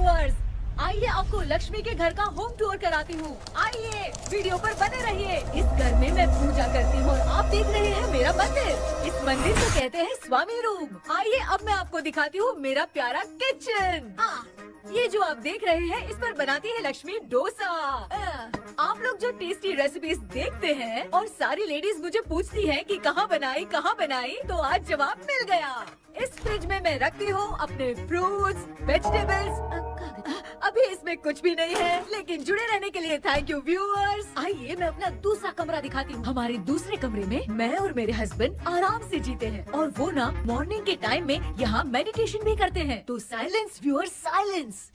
Viewers, आइए आपको लक्ष्मी के घर का होम टूर कराती हूँ। आइए वीडियो पर बने रहिए। इस घर में मैं पूजा करती हूँ और आप देख रहे हैं मेरा मंदिर। इस मंदिर को कहते हैं स्वामी रूम। आइए अब मैं आपको दिखाती हूँ मेरा प्यारा किचन। ये जो आप देख रहे हैं इस पर बनाती है लक्ष्मी डोसा। आप लोग जो टेस्टी रेसिपीज देखते हैं और सारी लेडीज मुझे पूछती हैं कि कहाँ बनाई, तो आज जवाब मिल गया। इस फ्रिज में मैं रखती हूँ अपने फ्रूट्स, वेजिटेबल्स। अभी इसमें कुछ भी नहीं है, लेकिन जुड़े रहने के लिए थैंक यू व्यूअर्स। आइए मैं अपना दूसरा कमरा दिखाती हूँ। हमारे दूसरे कमरे में मैं और मेरे हस्बैंड आराम से जीते हैं और वो ना मॉर्निंग के टाइम में यहाँ मेडिटेशन भी करते हैं। तो साइलेंस व्यूअर्स, साइलेंस।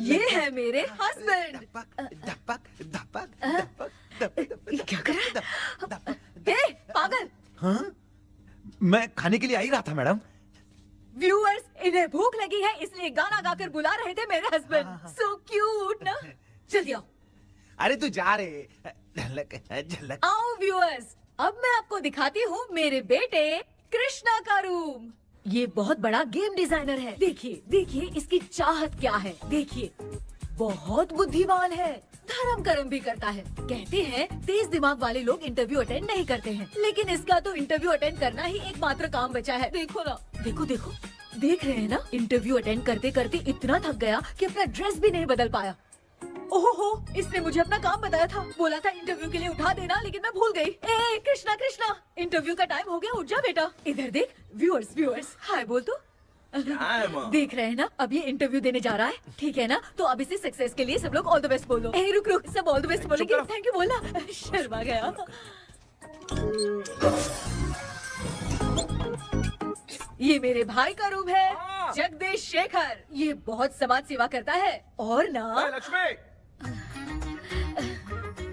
ये है मेरे हस्बैंड। क्या कर रहा है? पागल। हाँ? मैं खाने के लिए आ ही रहा था मैडम। व्यूअर्स, इन्हें भूख लगी है इसलिए गाना गाकर बुला रहे थे मेरे हस्बैंड। सो क्यूट ना। जल्दी आओ। अरे तू जा रे। झलक। आओ व्यूअर्स, अब मैं आपको दिखाती हूँ मेरे बेटे कृष्णा का रूम। ये बहुत बड़ा गेम डिजाइनर है। देखिए इसकी चाहत क्या है। देखिए बहुत बुद्धिमान है, धर्म कर्म भी करता है। कहते हैं तेज दिमाग वाले लोग इंटरव्यू अटेंड नहीं करते हैं, लेकिन इसका तो इंटरव्यू अटेंड करना ही एकमात्र काम बचा है। देखो ना, देखो देख रहे हैं ना, इंटरव्यू अटेंड करते करते इतना थक गया कि अपना ड्रेस भी नहीं बदल पाया। ओहो, इसने मुझे अपना काम बताया था, बोला था इंटरव्यू के लिए उठा देना, लेकिन मैं भूल गई। ए कृष्णा, इंटरव्यू का टाइम हो गया, उठ जा बेटा। इधर देख। व्यूअर्स हाय बोल तो। देख रहे हैं ना, अब ये इंटरव्यू देने जा रहा है, ठीक है ना? तो अब इसे सक्सेस के लिए सब लोग ऑल द बेस्ट बोलो। ए रुक, सब ऑल द बेस्ट बोलेंगे। थैंक यू बोलना। शर्मा गया। ये मेरे भाई का रूम है, जगदीश शेखर। ये बहुत समाज सेवा करता है और ना लक्ष्मी।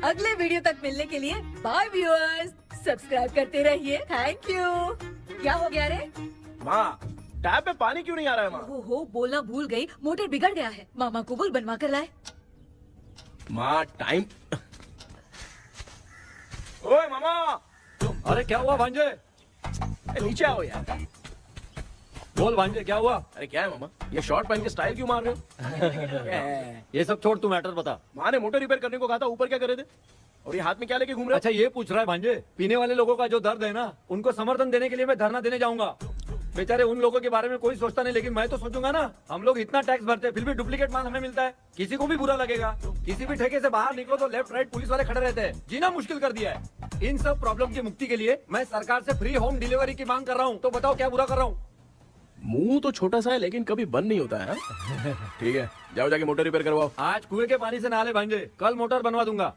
अगले वीडियो तक मिलने के लिए बाय व्यूअर्स। सब्सक्राइब करते रहिए। Thank you. क्या हो गया रे? माँ, टैप में पानी क्यों नहीं आ रहा है माँ? हो बोलना भूल गई, मोटर बिगड़ गया है। मामा को बोल बनवा कर लाए। माँ टाइम। ओए मामा। अरे क्या हुआ भांजे? नीचे आओ यार। बोल भांजे क्या हुआ? अरे क्या है मामा, ये शॉर्ट पहन के स्टाइल क्यों मार रहे हो? ये सब छोड़, तू मैटर बता। माँ ने मोटर रिपेयर करने को कहा था, ऊपर क्या कर रहे थे? और ये हाथ में क्या लेके घूम रहे हो? अच्छा ये पूछ रहा है भांजे, पीने वाले लोगों का जो दर्द है ना, उनको समर्थन देने के लिए मैं धरना देने जाऊंगा। बेचारे उन लोगों के बारे में कोई सोचता नहीं, लेकिन मैं तो सोचूंगा ना। हम लोग इतना टैक्स भरते हैं, फिर भी डुप्लीकेट माल हमें मिलता है, किसी को भी बुरा लगेगा। किसी भी ठेके से बाहर निकलो तो लेफ्ट राइट पुलिस वाले खड़े रहते हैं, जीना मुश्किल कर दिया है। इन सब प्रॉब्लम की मुक्ति के लिए मैं सरकार से फ्री होम डिलीवरी की मांग कर रहा हूँ। तो बताओ क्या बुरा कर रहा हूँ? मुंह तो छोटा सा है लेकिन कभी बंद नहीं होता है। ठीक है, जाओ जाके मोटर रिपेयर करवाओ। आज कुएं के पानी से नहा ले भांजे, कल मोटर बनवा दूंगा।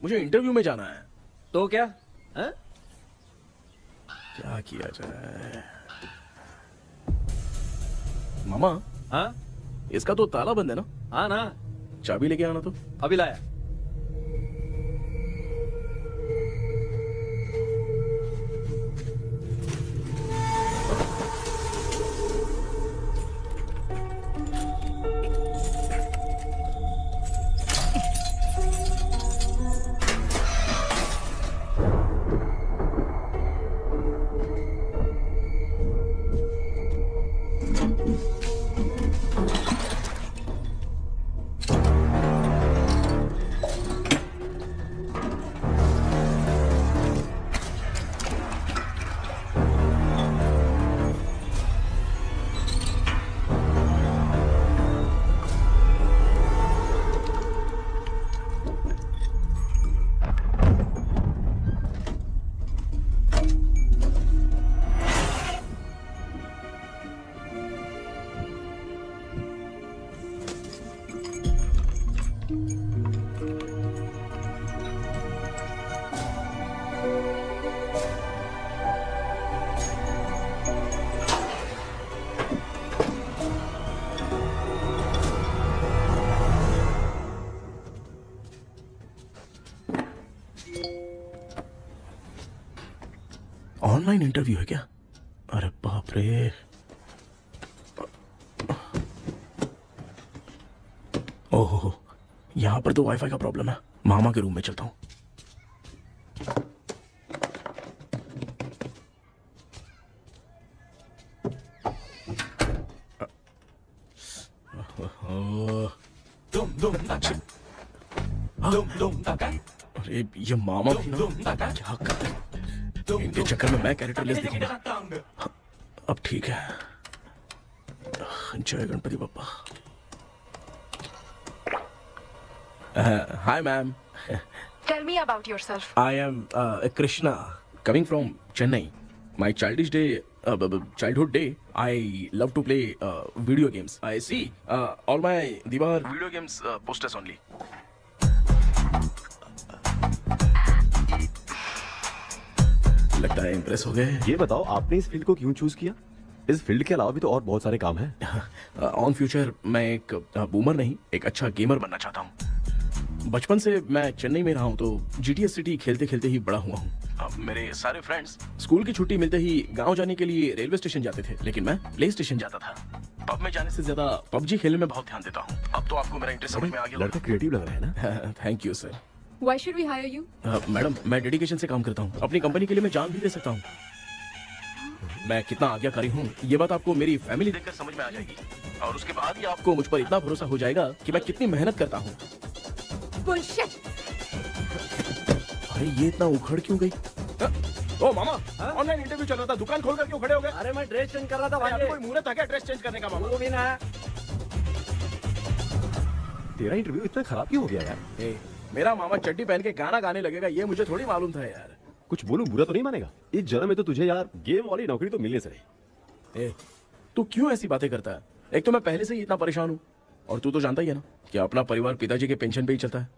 मुझे इंटरव्यू में जाना है। तो क्या है? क्या किया जाए? मामा, हाँ इसका तो ताला बंद है ना? हाँ ना। चाबी लेके आना तो। अभी लाया। ऑनलाइन इंटरव्यू है क्या? अरे बाप रे। ओहो, यहाँ पर तो वाईफाई का प्रॉब्लम है। मामा के रूम में चलता हूँ। अरे ये मामा भी ना क्या कर रहे हैं? इनके चक्कर में मैं कैरेक्टर लेस दिखूंगा। हाँ, अब ठीक है। जय Ganpati Bappa. Hi ma'am. Tell me about yourself. I am Krishna, coming from Chennai. My childhood day, I love to play video games. I see all my Diwar video games posters only. लगता है impress हो गए। ये बताओ आपने इस field को क्यों चूज किया? इस फील्ड के अलावा भी तो और बहुत सारे काम हैं। ऑन फ्यूचर मैं एक बूमर नहीं, एक अच्छा गेमर बनना चाहता हूँ। बचपन से मैं चेन्नई में रहा हूँ तो GTA सिटी खेलते खेलते ही बड़ा हुआ हूँ। अब मेरे सारे फ्रेंड्स स्कूल की छुट्टी मिलते ही गांव जाने के लिए रेलवे स्टेशन जाते थे, लेकिन मैं प्ले स्टेशन जाता था। पब में जाने से ज्यादा PUBG खेलने में बहुत ध्यान देता हूँ। अब तो आपको मेरा इंटरेस्ट समझ में आ गया। लड़का क्रिएटिव लग रहा है ना। Thank you sir. Why should we hire you? Madam मैं डेडिकेशन से काम करता हूँ, अपनी कंपनी के लिए मैं जान भी दे सकता हूँ। मैं कितना आज्ञाकारी हूँ ये बात आपको मेरी फैमिली देखकर समझ में आ जाएगी, और उसके बाद ही आपको मुझ पर इतना भरोसा हो जाएगा कि मैं कितनी मेहनत करता हूँ। Bullshit! अरे ये इतना उखड़ क्यों गई? ओ मामा, ऑनलाइन इंटरव्यू चल रहा था, दुकान खोलकर क्यों खड़े हो गए? अरे मैं ड्रेस चेंज कर रहा था भाई भाई। कोई मुहूर्त आ गया ड्रेस चेंज करने का मामा? वो भी ना। तेरा इंटरव्यू इतना खराब क्यों हो गया यार? ए, मेरा मामा चड्डी पहन के गाना गाने लगेगा ये मुझे थोड़ी मालूम था यार। कुछ बोलूं बुरा तो नहीं मानेगा? इस जन्म में तो तुझे यार गेम वाली नौकरी तो मिलने से रही। ए, तू क्यों ऐसी बातें करता है? एक तो मैं पहले से ही इतना परेशान हूँ, और तू तो जानता ही है ना कि अपना परिवार पिताजी के पेंशन पे ही चलता है।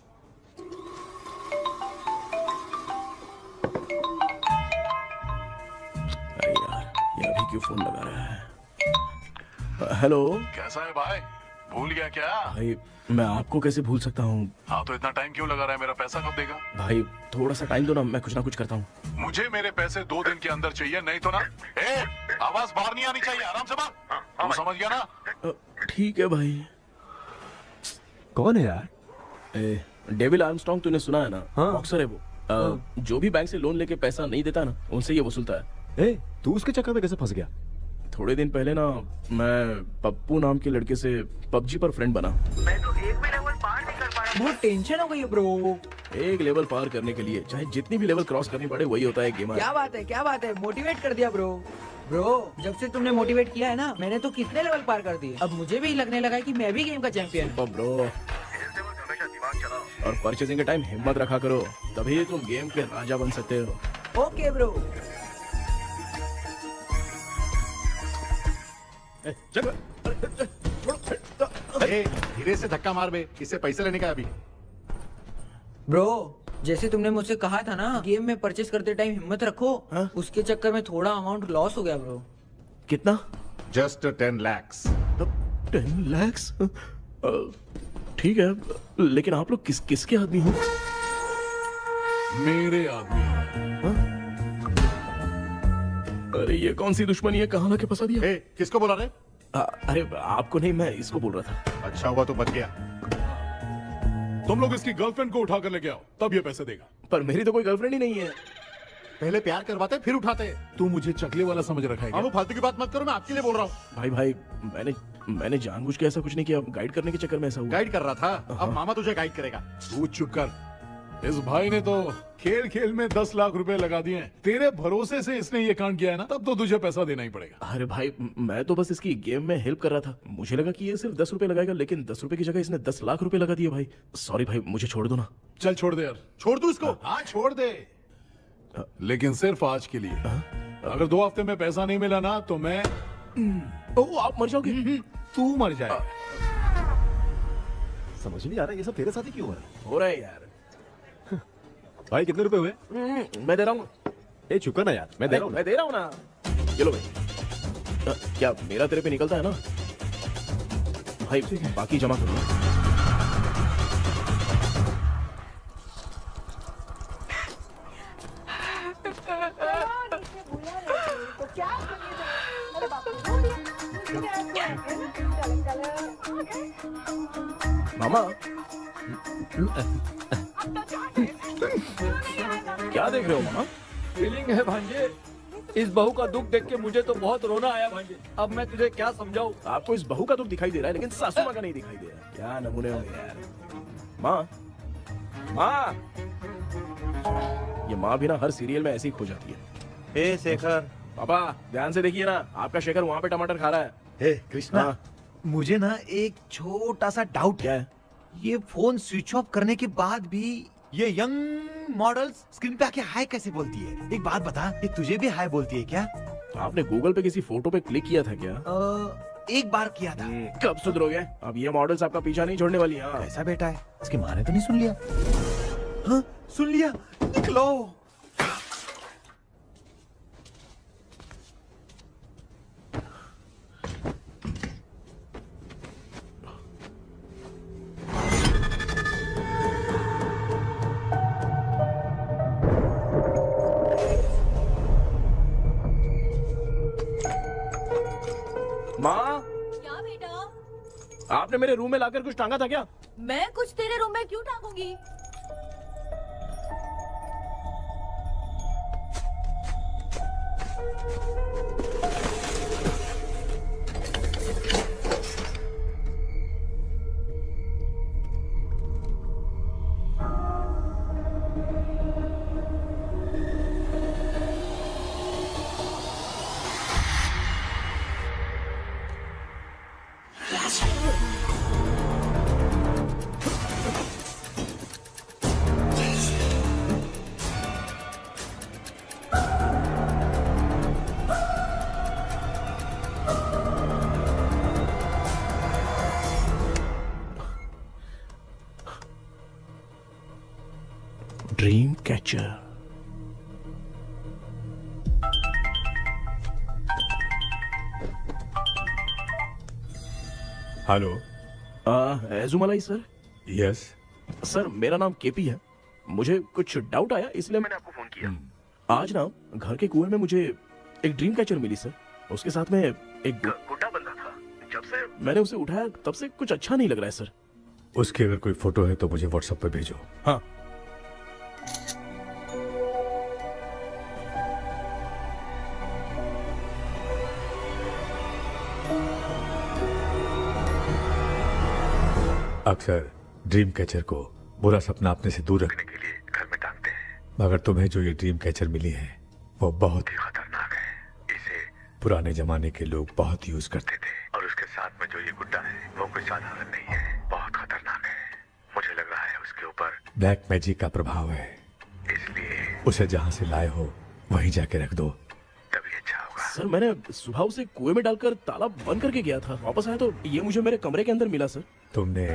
अरे यार ये अभी क्यों फोन लगा रहा है? हेलो कैसा है भाई? भूल गया क्या? भाई, मैं आपको कैसे भूल सकता हूँ? हाँ तो इतना टाइम क्यों लगा रहा है? मेरा पैसा कब देगा? भाई थोड़ा सा टाइम दो ना, मैं कुछ ना कुछ करता हूँ। मुझे मेरे पैसे 2 दिन के अंदर चाहिए, नहीं तो ना आवाज बाहर नहीं आनी चाहिए। आराम से बात, तू समझ गया ना? ठीक है भाई। कौन है यार? डेविल आर्मस्ट्रॉन्ग तूने सुना है ना? हाँ। बॉक्सर है वो। जो भी बैंक से लोन लेके पैसा नहीं देता ना उनसे ये वसूलता है। ए, तू उसके चक्कर में कैसे फंस गया? थोड़े दिन पहले ना मैं पप्पू नाम के लड़के से PUBG पर फ्रेंड बना। बहुत टेंशन हो गई है ब्रो। एक लेवल पार करने के लिए चाहे जितनी भी लेवल क्रॉस करनी पड़े वही होता है गेमर। क्या बात है, मोटिवेट कर दिया ब्रो। ब्रो जब से तुमने मोटिवेट किया है ना, मैंने तो कितने लेवल पार कर दिए। अब मुझे भी लगने लगा है कि मैं भी गेम का चैंपियन हूँ। ब्रो, और परचेजिंग के टाइम हिम्मत रखा करो, तभी तुम गेम के राजा बन सकते हो। Okay bro. धीरे से धक्का मार बे, इससे पैसे लेने का अभी। ब्रो जैसे तुमने मुझसे कहा था ना गेम में परचेस करते टाइम हिम्मत रखो, उसके चक्कर में थोड़ा अमाउंट लॉस हो गया ब्रो। कितना? Just 10 lakhs। 10 lakhs? ठीक है, लेकिन आप लोग किसके आदमी हो? मेरे आदमी। अरे ये कौन सी दुश्मनी है, कहाँ लाके फंसा दिया? किसको बोला रे? अरे आपको नहीं, मैं इसको बोल रहा था। अच्छा हुआ तो बच गया। तुम लोग इसकी गर्लफ्रेंड को उठा कर लेके आओ, तब ये पैसे देगा। पर मेरी तो कोई गर्लफ्रेंड ही नहीं है। पहले प्यार करवाते फिर उठाते। तू मुझे चकले वाला समझ रखा है क्या? अब फालतू की बात मत करो, मैं आपके लिए बोल रहा हूँ। भाई मैंने जानबूझ के ऐसा कुछ नहीं किया, गाइड करने के चक्कर में ऐसा हुआ। गाइड कर रहा था, अब मामा तुझे गाइड करेगा। तू चुप कर। इस भाई ने तो खेल खेल में 10 लाख रुपए लगा दिए हैं। तेरे भरोसे से इसने ये कांड किया है ना, तब तो तुझे पैसा देना ही पड़ेगा। अरे भाई मैं तो बस इसकी गेम में हेल्प कर रहा था, मुझे लगा कि ये सिर्फ 10 रुपए लगाएगा, लेकिन 10 रुपए की जगह इसने 10 लाख रुपए लगा दिए। भाई सॉरी भाई, मुझे छोड़ दो ना। चल छोड़ दे यार। छोड़ दू इसको? हाँ छोड़ दे, लेकिन सिर्फ आज के लिए। अगर 2 हफ्ते में पैसा नहीं मिला ना तो मैं ओ आप मर जाओगे। तू मर जाए। समझ नहीं आ रहा ये सब तेरे साथ ही क्यों हो रहा है? हो रहा है यार। भाई कितने रुपए हुए? मैं दे रहा हूँ। ए चुका ना यार, मैं दे रहा हूँ। मैं दे रहा हूँ ना। चलो भाई, क्या मेरा तेरे पे निकलता है ना? भाई बाकी जमा कर लो। मामा क्या देख रहे हो मामा? फीलिंग है भांजे। इस बहू का दुख देख के मुझे तो बहुत रोना आया भाई। अब मैं तुझे क्या समझाऊं। आपको इस बहू का दुख दिखाई दे रहा है लेकिन सासू माँ का नहीं दिखाई दे रहा है। क्या नमूने होंगे यार। माँ, माँ, ये माँ भी ना हर सीरियल में ऐसे ही खो जाती है। ए शेखर। पापा ध्यान से देखिए ना, आपका शेखर वहाँ पे टमाटर खा रहा है। हे कृष्णा, हाँ। मुझे ना एक छोटा सा डाउट क्या है। है? ये फोन स्विच ऑफ करने के बाद भी ये यंग मॉडल्स स्क्रीन पे आके हाय कैसे बोलती है? एक बात बता, ये तुझे भी हाय बोलती है क्या? तो आपने गूगल पे किसी फोटो पे क्लिक किया था क्या? एक बार किया था। कब सुधरोगे? अब ये मॉडल्स आपका पीछा नहीं छोड़ने वाली। हाँ। कैसा बेटा है? इसकी माँ ने तो नहीं सुन लिया? हाँ, सुन लिया। निकलो। माँ, क्या बेटा? आपने मेरे रूम में लाकर कुछ टांगा था क्या? मैं कुछ तेरे रूम में क्यों टांगूंगी? Dream catcher. Hello. Ezhumalai sir. Yes. Sir मेरा नाम केपी है। मुझे कुछ डाउट आया इसलिए मैंने आपको फोन किया। आज ना घर के कुएं में मुझे एक ड्रीम कैचर मिली सर। उसके साथ में एक गुड्डा बंधा था। जब से मैंने उसे उठाया तब से कुछ अच्छा नहीं लग रहा है सर। उसकी अगर कोई फोटो है तो मुझे व्हाट्सएप पे भेजो। हाँ। अक्सर ड्रीम कैचर को बुरा सपना अपने से दूर रखने के लिए घर में टांगते हैं, मगर तुम्हें जो ये ड्रीम कैचर मिली है वो बहुत ही खतरनाक है। इसे पुराने जमाने के लोग बहुत यूज करते थे और उसके साथ में जो ये गुड्डा है वो कोई साधारण नहीं है, बहुत खतरनाक है। मुझे लग रहा है उसके ऊपर ब्लैक मैजिक का प्रभाव है, इसलिए उसे जहाँ से लाए हो वहीं जाके रख दो, तभी अच्छा होगा। सर मैंने सुबह उसे कुएं में डालकर ताला बंद करके गया था। वापस आया तो ये मुझे मेरे कमरे के अंदर मिला सर। तुमने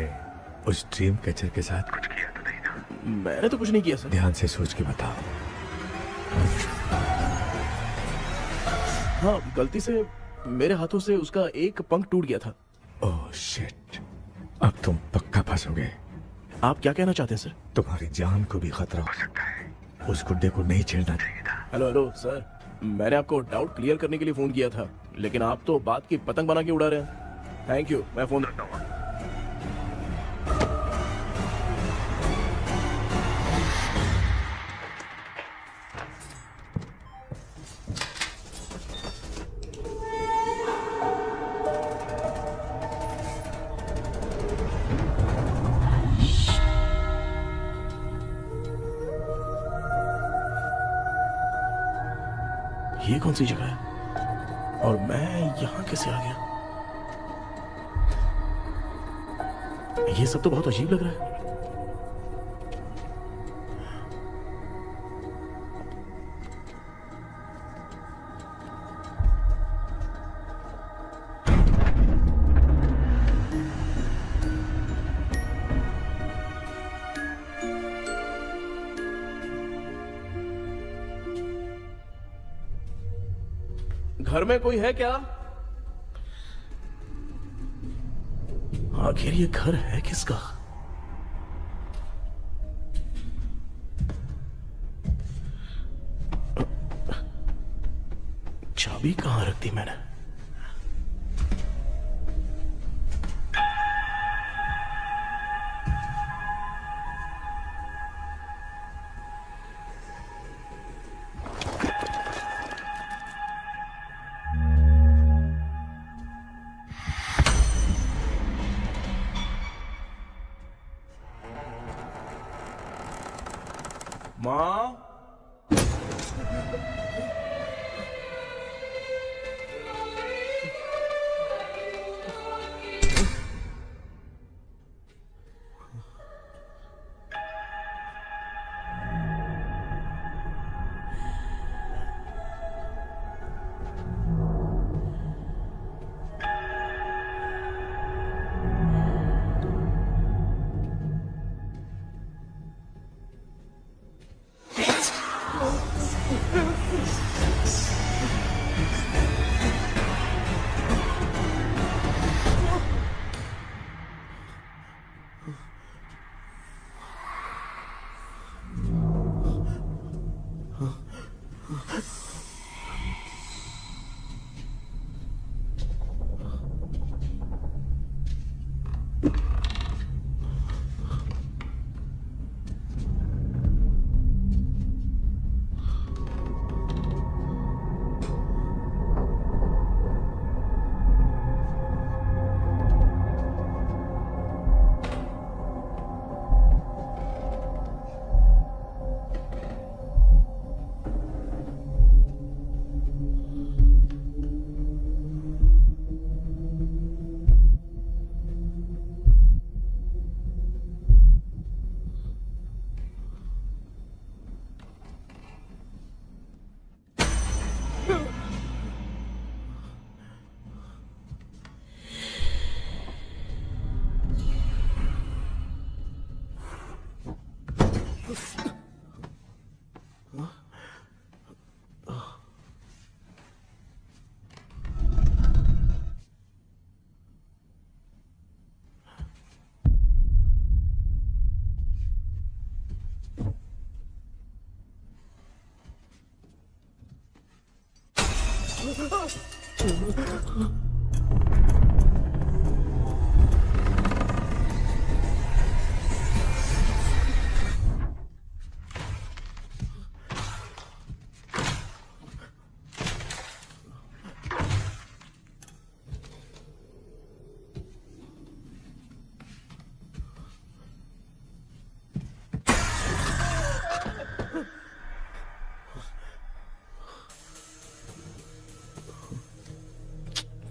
उस ड्रीम कैचर के साथ कुछ किया तो नहीं ना? मैंने तो कुछ नहीं किया सर। ध्यान से सोच के बताओ। हाँ, गलती से मेरे हाथों से उसका एक पंख टूट गया था। ओह शिट, अब तुम पक्का फंसोगे। आप क्या कहना चाहते हैं सर? तुम्हारी जान को भी खतरा हो सकता है। उस गुड्डे को नहीं छेड़ना चाहिए था। हेलो हेलो सर, मैंने आपको डाउट क्लियर करने के लिए फोन किया था, लेकिन आप तो बात की पतंग बना के उड़ा रहे हैं। थैंक यू, मैं फोन रखता हूँ। ये कौन सी जगह है और मैं यहाँ कैसे आ गया? ये सब तो बहुत अजीब लग रहा है। घर में कोई है क्या? आखिर ये घर है किसका? चाबी कहां रख दी मैंने? माँ।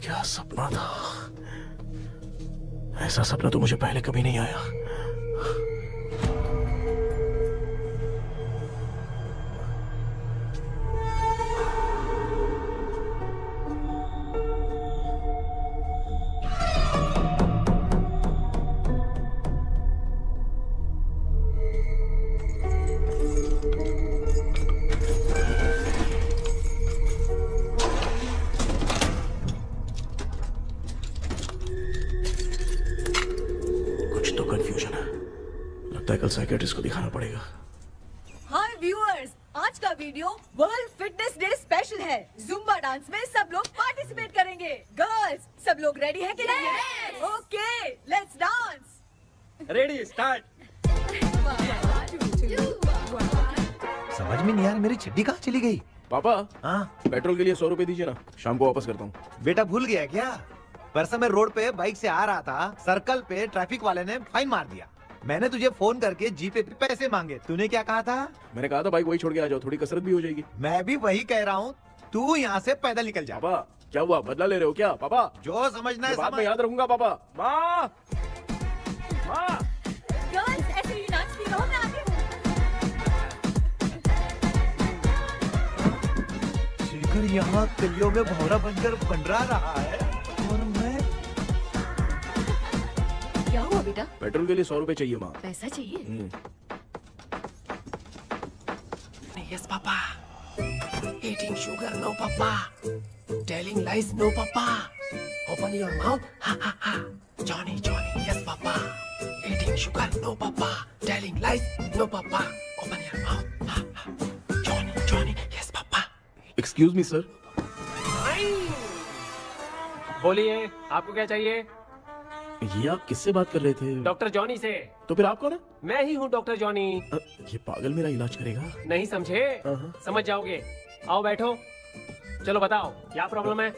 क्या सपना था? ऐसा सपना तो मुझे पहले कभी नहीं आया। कल साइकियाट्रिस्ट को दिखाना पड़ेगा। हाय व्यूअर्स, आज का video world fitness day special है। जुम्बा डांस में सब लोग पार्टिसिपेट करेंगे। गर्ल्स, सब लोग रेडी हैं कि नहीं? Okay, let's dance. Ready, start. समझ में नहीं यार, मेरी चड्डी कहाँ चली गई? पापा, हाँ पेट्रोल के लिए 100 रुपए दीजिए ना, शाम को वापस करता हूँ। बेटा भूल गया क्या? परसों मैं रोड पे बाइक से आ रहा था, सर्कल पे ट्रैफिक वाले ने फाइन मार दिया। मैंने तुझे फोन करके जीपे पे पैसे मांगे, तूने क्या कहा था? मैंने कहा था बाइक वही छोड़ के आ जाओ, थोड़ी कसरत भी हो जाएगी। मैं भी वही कह रहा हूँ, तू यहाँ से पैदल निकल जा। पापा क्या हुआ, बदला ले रहे हो क्या? पापा जो समझना है बाद में समझ। याद रखूंगा। पापा, माँ, माँ। गर्ल्स, ऐसे ही नाचती रहो, मैं आती हूँ। शेखर यहाँ कलियों में भौरा बनकर पंडरा रहा है और मैं। क्या हुआ बेटा? पेट्रोल के लिए 100 रुपए चाहिए माँ। पैसा चाहिए? Yes, Papa. Eating sugar, no, Papa. Telling lies, no, Papa. Open your mouth, ha ha ha. Johnny, Johnny, yes, Papa. Eating sugar, no, Papa. Telling lies, no, Papa. Open your mouth, ha ha. Johnny, Johnny, yes, Papa. Excuse me sir. बोलिए, आपको क्या चाहिए? ये आप किससे बात कर रहे थे? डॉक्टर जॉनी से। तो फिर आप कौन है? मैं ही हूँ डॉक्टर जॉनी। ये पागल मेरा इलाज करेगा? नहीं समझे? समझ जाओगे। आओ बैठो। चलो बताओ क्या प्रॉब्लम है?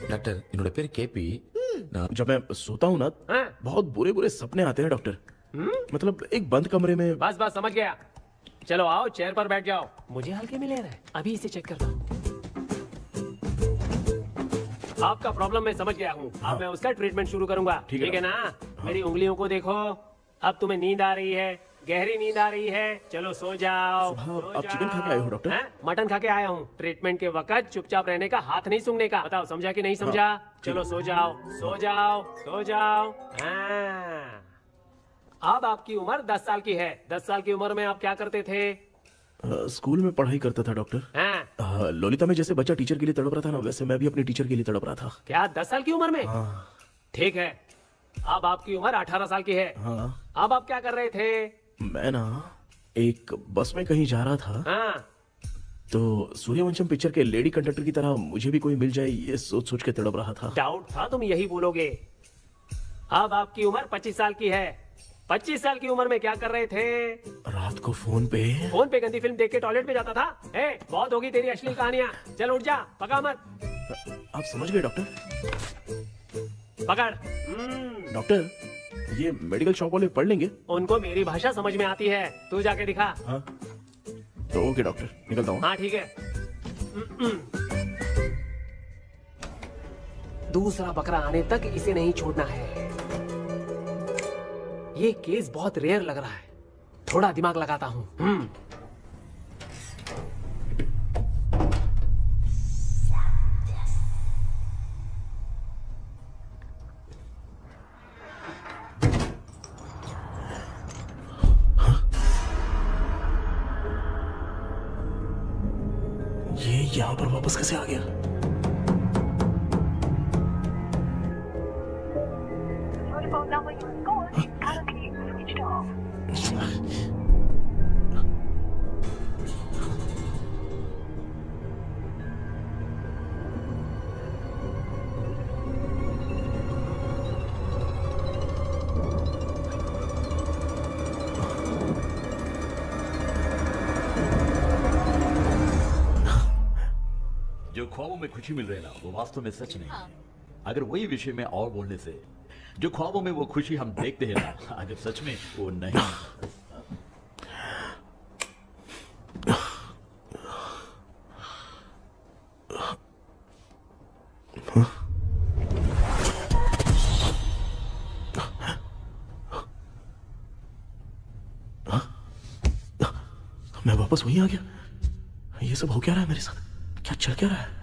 डॉक्टर इन्होंने पेर केपी जब मैं सोता हूँ ना, बहुत बुरे बुरे सपने आते हैं डॉक्टर। मतलब एक बंद कमरे में। बस बस समझ गया। चलो आओ, चेयर पर बैठ जाओ। मुझे हल्के में ले रहा है, अभी इसे चेक करता हूँ। आपका प्रॉब्लम मैं समझ गया हूँ। अब मैं उसका ट्रीटमेंट शुरू करूंगा। ठीक है ना? मेरी उंगलियों को देखो। अब तुम्हें नींद आ रही है, गहरी नींद आ रही है। चलो सो जाओ। आप चिकन खा के आए हो डॉक्टर? हैं? मटन खा के आया हूँ। ट्रीटमेंट के वक्त चुपचाप रहने का, हाथ नहीं सूंघने का। बताओ समझा कि नहीं समझा? चलो सो जाओ, सो जाओ, सो जाओ। हाँ। अब आपकी उम्र 10 साल की है। 10 साल की उम्र में आप क्या करते थे? स्कूल में पढ़ाई करता था डॉक्टर। हाँ। लोलिता में जैसे बच्चा टीचर के लिए तड़प रहा था ना, वैसे मैं भी अपने टीचर के लिए तड़प रहा था। क्या 10 साल की उम्र में? ठीक है, अब आपकी उम्र 18 साल की है। हाँ। अब आप क्या कर रहे थे? मैं ना एक बस में कहीं जा रहा था। हाँ। तो सूर्यवंशम पिक्चर के लेडी कंडक्टर की तरह मुझे भी कोई मिल जाए, ये सोच सोच के तड़प रहा था। डाउट था तुम यही बोलोगे। अब आपकी उम्र 25 साल की है। 25 साल की उम्र में क्या कर रहे थे? रात को फोन पे गंदी फिल्म देख के टॉयलेट में जाता था। बहुत होगी तेरी अश्लील कहानियां। चल उठ जा, पका मत। आप समझ गए डॉक्टर? पकड़। डॉक्टर, ये मेडिकल शॉप वाले पढ़ लेंगे? उनको मेरी भाषा समझ में आती है। तू जाके दिखा। हाँ। तो ओके डॉक्टर, निकलता हूँ। हाँ ठीक है। दूसरा बकरा आने तक इसे नहीं छोड़ना है। ये केस बहुत रेयर लग रहा है, थोड़ा दिमाग लगाता हूँ। ये यहाँ पर वापस कैसे आ गया? जो ख्वाबों में खुशी मिल रही है ना, वो वास्तव में सच नहीं है। अगर वही विषय में और बोलने से, जो ख्वाबों में वो खुशी हम देखते हैं ना, अगर सच में वो नहीं। मैं वापस वहीं आ गया। ये सब हो क्या रहा है मेरे साथ? क्या चल क्या रहा है?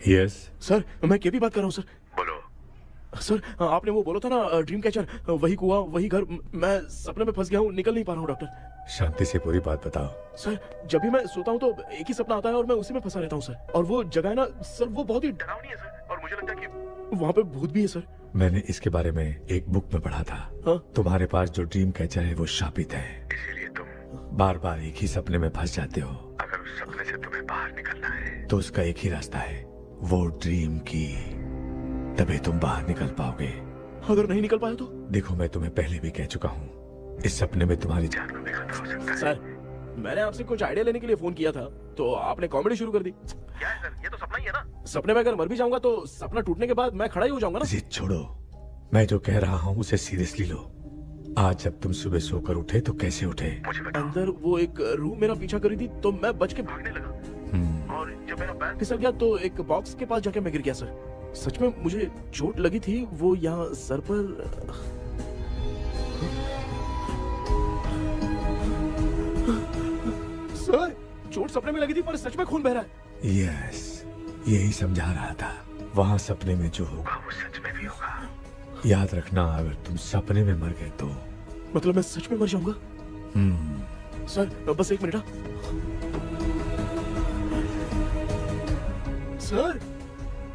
यस सर मैं केपी बात कर रहा हूँ सर। बोलो सर, आपने वो बोला था ना ड्रीम कैचर, वही कुआं वही घर, मैं सपने में फंस गया हूँ, निकल नहीं पा रहा हूँ डॉक्टर। शांति से पूरी बात बताओ। सर जब भी मैं सोता हूँ तो एक ही सपना आता है और मैं उसी में फंसा रहता हूँ सर। और वो जगह है ना सर, वो बहुत ही डरावनी है सर, और मुझे लगता है कि वहाँ पे भूत भी है सर। मैंने इसके बारे में एक बुक में पढ़ा था। हाँ? तुम्हारे पास जो ड्रीम कैचर है वो शापित है, इसीलिए तुम बार बार एक ही सपने में फंस जाते हो। अगर उस सपने से तुम्हें बाहर निकलना है तो उसका एक ही रास्ता है, वो ड्रीम की, तभी तुम बाहर निकल पाओगे। अगर नहीं निकल पाया तो? देखो मैं तुम्हें पहले भी कह चुका हूँ, इस सपने में तुम्हारी जान को भी खतरा हो सकता है। सर मैंने आपसे कुछ आइडिया लेने के लिए फोन किया था तो आपने कॉमेडी शुरू कर दी। क्या है सर, ये तो सपना ही है ना। सपने में अगर मर भी जाऊंगा तो सपना टूटने के बाद मैं खड़ा ही हो जाऊंगा ना। जिद छोड़ो, मैं जो कह रहा हूँ उसे सीरियसली लो। आज जब तुम सुबह सोकर उठे तो कैसे उठे? अंदर वो एक रूह मेरा पीछा करी थी तो मैं बच के भागने लगा, और जब मेरा पैर फिसल गया तो एक बॉक्स के पास जाके मैं गिर गया सर। सच में मुझे चोट लगी थी, वो यहाँ सर पर। सर चोट सपने में लगी थी पर सच में खून बह रहा है। यस, यही समझा रहा था, वहाँ सपने में जो होगा वो सच में भी होगा। याद रखना, अगर तुम सपने में मर गए तो मतलब मैं सच में मर जाऊंगा? सर बस एक मिनट। सर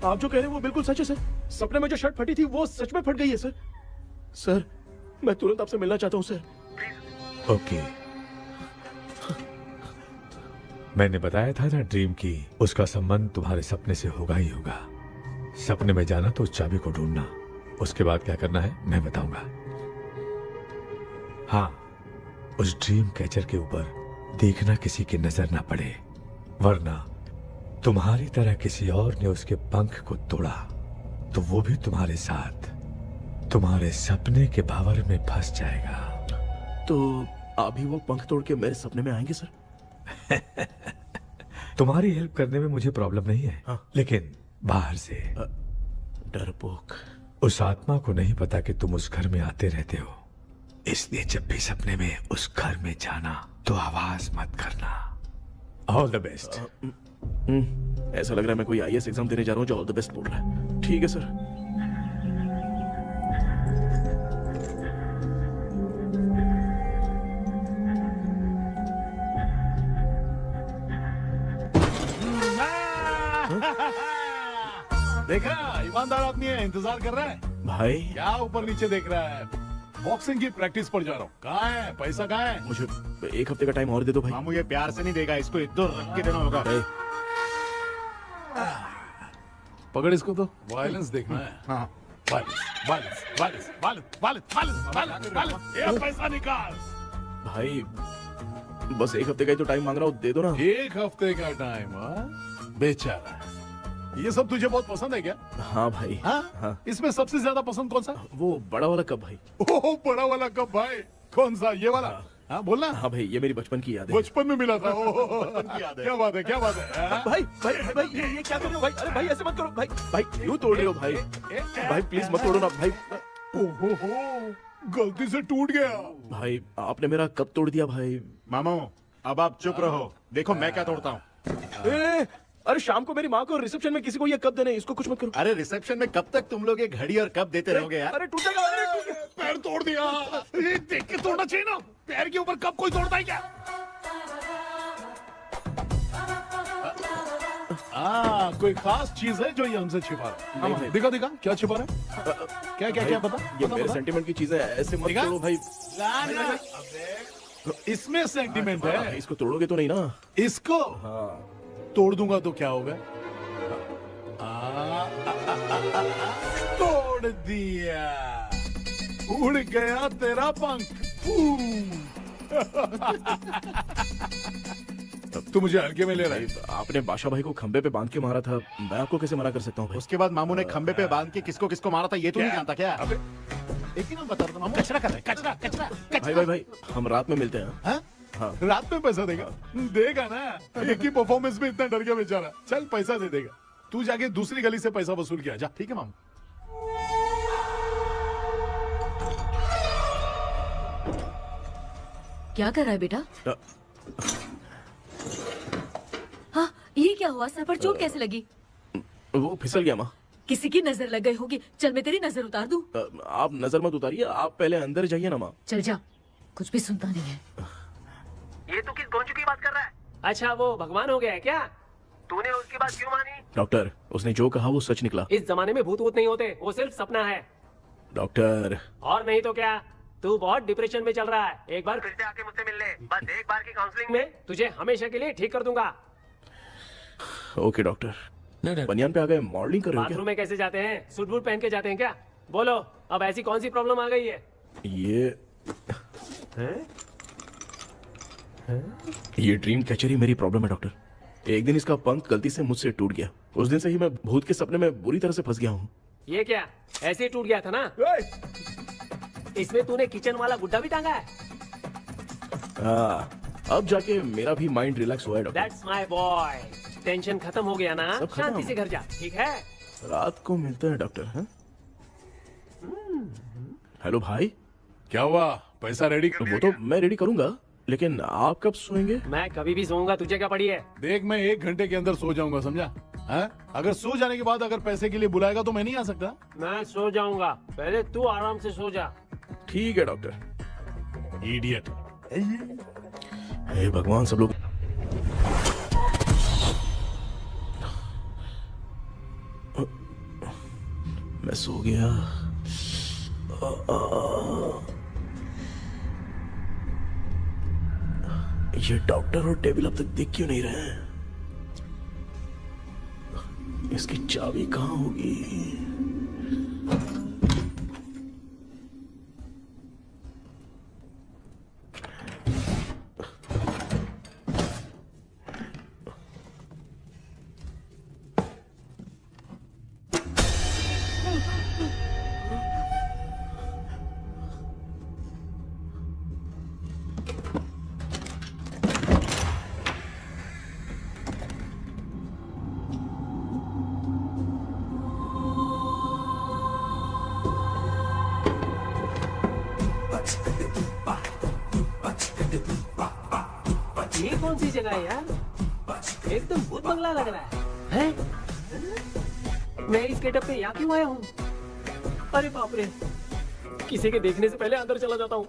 आप जो कह रहे हैं वो बिल्कुल सच है सर। सपने में जो शर्ट फटी थी वो सच में फट गई है सर। सर मैं तुरंत आपसे मिलना चाहता हूँ सर। ओके, मैंने बताया था ना ड्रीम की, उसका संबंध तुम्हारे सपने से होगा ही होगा। सपने में जाना तो उस चाबी को ढूंढना, उसके बाद क्या करना है मैं बताऊंगा। हाँ, उस ड्रीम कैचर के ऊपर देखना किसी की नजर ना पड़े, वरना तुम्हारी तरह किसी और ने उसके पंख को तोड़ा तो वो भी तुम्हारे साथ तुम्हारे सपने के भावर में फंस जाएगा। तो अभी वो पंख तोड़ के मेरे सपने में आएंगे सर? तुम्हारी हेल्प करने में मुझे प्रॉब्लम नहीं है। हाँ? लेकिन बाहर से डरपोक। उस आत्मा को नहीं पता कि तुम उस घर में आते रहते हो, इसलिए जब भी सपने में उस घर में जाना तो आवाज मत करना। All the best. ऐसा लग रहा है मैं कोई आईएएस एग्जाम देने जा रहा हूँ जो ऑल द बेस्ट बोल रहा है। ठीक है सर। देखा, ईमानदार आदमी है, इंतजार कर रहा है। भाई क्या ऊपर नीचे देख रहा है? बॉक्सिंग की प्रैक्टिस पर जा रहा हूँ। कहाँ है पैसा, कहाँ है? मुझे एक हफ्ते का टाइम और दे दो भाई। मामू ये प्यार से नहीं देगा, इसको एक दो रख के देना होगा। पकड़ इसको तो, वायलेंस देखना है। हाँ violence violence violence violence violence violence violence, ये पैसा निकाल। भाई बस एक हफ्ते का ही तो टाइम मांग रहा हूँ, दे दो ना। एक हफ्ते का टाइम? बेचारा, ये सब तुझे बहुत पसंद है क्या? हाँ भाई। हाँ? इसमें सबसे ज्यादा पसंद कौन सा? वो बड़ा वाला कप भाई। ओह बड़ा वाला कप भाई, कौन सा? ये वाला? हाँ बोलना। हाँ भाई, ये मेरी बचपन की याद है। बचपन में मिला था। क्या बात है, क्या बात है। हाँ? भाई भाई भाई ये क्या कर रहे हो भाई? अरे भाई ऐसे मत करो भाई। भाई क्यों तोड़ रहे हो भाई? भाई प्लीज मत तोड़ो ना भाई। ओहो, गलती से टूट गया। भाई आपने मेरा कप तोड़ दिया भाई। मामू अब आप चुप रहो, देखो मैं क्या तोड़ता हूँ। अरे शाम को मेरी माँ को रिसेप्शन में किसी को ये कप देने, इसको कुछ मत करो। अरे रिसेप्शन में कब तक तुम लोग ये घड़ी और कप देते रहोगे यार? अरे टूटेगा, अरे टूट गया। पैर तोड़ दिया। ये देख के तोड़ना चाहिए ना, पैर के ऊपर कब कोई तोड़ता है क्या? कोई खास चीज है जो ये हमसे छिपा रहा है? नहीं। दिखा दिखा क्या छिपा रहा है? क्या क्या क्या? बता ये मेरे सेंटीमेंट की चीजें ऐसे मत दिखा? तोड़ो भाई। इसमें सेंटीमेंट है। इसको तोड़ोगे तो नहीं ना? इसको तोड़ दूंगा तो क्या होगा? तोड़ दिया। उड़ गया तेरा पंख। तू मुझे हल्के में ले रहा है। आपने बादशाह भाई को खंबे पे बांध के मारा था, मैं आपको कैसे मना कर सकता हूँ भाई? उसके बाद मामू ने खंबे पे बांध के किसको किसको मारा था ये तो नहीं जानता क्या? अबे एक ही नाम बता रहा था मामू। कचरा कर रहा है, कचरा कचरा भाई भाई भाई, हम रात में मिलते हैं। हाँ? हाँ। रात में पैसा देगा? देगा ना, एक ही परफॉर्मेंस में इतना डर गया बेचारा। चल पैसा दे देगा, तू जाके दूसरी गली से पैसा वसूल किया जा। ठीक है मामू। क्या कर रहा है बेटा? हाँ, ये क्या हुआ? सर पर चोट कैसे लगी? वो फिसल गया माँ। किसी की नजर लग गई होगी। चल मैं तेरी नजर उतार दूं। आप नजर मत उतारिए, आप पहले अंदर जाइए ना माँ। चल जा, कुछ भी सुनता नहीं है। ये तू किस गोंचू की बात कर रहा है? अच्छा वो भगवान हो गया है क्या? तूने उसकी बात क्यों मानी? डॉक्टर, उसने जो कहा वो सच निकला। इस जमाने में भूत वूत नहीं होते, वो सिर्फ सपना है। डॉक्टर, और नहीं तो क्या, तू बहुत डिप्रेशन में चल रहा है। एक बार फिर से आके मुझसे मिल ले, बस एक बार की काउंसलिंग में तुझे हमेशा के लिए ठीक कर दूंगा। Okay doctor. बनियान पे आ गए, मॉडलिंग कर रहे हो बाथरूम में कैसे जाते हैं? सूट बूट पहन के जाते हैं क्या? बोलो, अब ऐसी कौन सी प्रॉब्लम आ गई है? ये ड्रीम कैचर ही मेरी प्रॉब्लम है डॉक्टर। एक दिन इसका पंख गलती से मुझसे टूट गया। उस दिन से ही मैं भूत के सपने में बुरी तरह से फंस गया हूँ। ये क्या ऐसे ही टूट गया था ना? इसमें तूने किचन वाला गुड्डा भी टांगा है? अब जाके मेरा भी माइंड रिलैक्स हुआ है doctor. That's my boy. Tension खत्म हो गया ना? सब खत्म। शांति से घर जा, ठीक है? रात को मिलते हैं डॉक्टर। हाँ? हेलो भाई, क्या हुआ? पैसा रेडी कर? वो तो मैं रेडी करूंगा, लेकिन आप कब सोएंगे? मैं कभी भी सोऊंगा, तुझे क्या पड़ी है? देख, मैं 1 घंटे के अंदर सो जाऊंगा, समझा? हाँ? अगर सो जाने के बाद अगर पैसे के लिए बुलाएगा तो मैं नहीं आ सकता। मैं सो जाऊंगा, पहले तू आराम से सो जा। ठीक है डॉक्टर। इडियट। हे भगवान, सब लोग मैं सो गया। ये डॉक्टर और टेबल अब तक दिख क्यों नहीं रहे हैं? इसकी चाबी कहाँ होगी? ये कौन सी जगह है यार? एकदम भूत बंगला लग रहा है। मैं इस गेटअप पे यहाँ क्यों आया हूँ? अरे बाप रे, किसी के देखने से पहले अंदर चला जाता हूँ।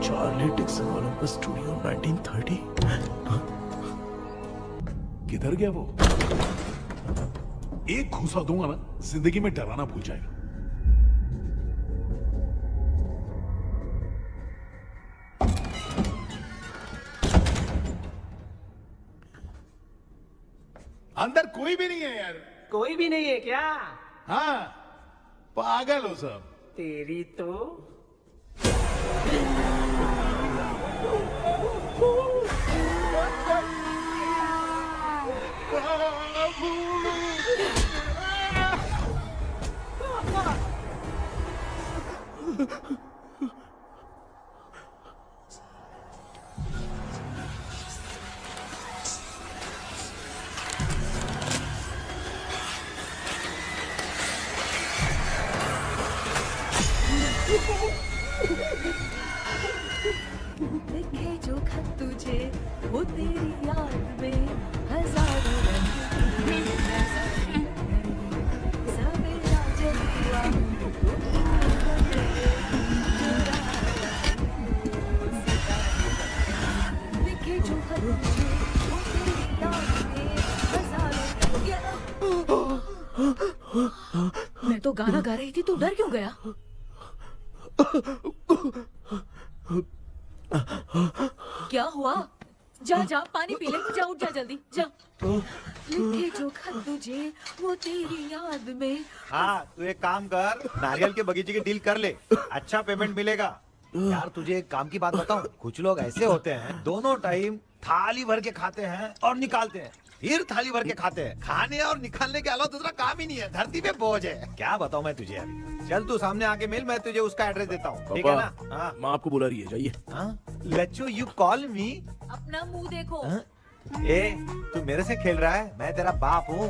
Charlie Dixon Olympus studio 1930। किधर गया वो? एक घूसा दूंगा ना, जिंदगी में डराना भूल जाएगा। अंदर कोई भी नहीं है यार। कोई भी नहीं है क्या? हाँ, पागल हो सब। तेरी तो लिखे जो खत तुझे वो तेरी याद में हजारों रंग की सवेरा जब हुआ लिखे जो खत तुझे वो तेरी याद में हजारों। मैं तो गाना गा रही थी, तू डर क्यों गया? क्या हुआ? जा जा पानी पी ले, जा उठ जा जल्दी जा। लिखे जो खत तुझे वो तेरी याद में। हाँ तू एक काम कर, नारियल के बगीचे की डील कर ले, अच्छा पेमेंट मिलेगा। यार तुझे एक काम की बात बताऊं, कुछ लोग ऐसे होते हैं दोनों टाइम थाली भर के खाते हैं और निकालते हैं, फिर थाली भर के खाते हैं। खाने और निकालने के अलावा दूसरा काम ही नहीं है, धरती पे बोझ है। क्या बताऊं मैं तुझे अभी। चल तू सामने आके मिल, मैं तुझे उसका एड्रेस देता हूँ, ठीक है ना? हाँ माँ आपको बुला रही है, जाइए। लच्चू यू कॉल मी। अपना मुंह देखो। ए तू मेरे से खेल रहा है, मैं तेरा बाप हूँ।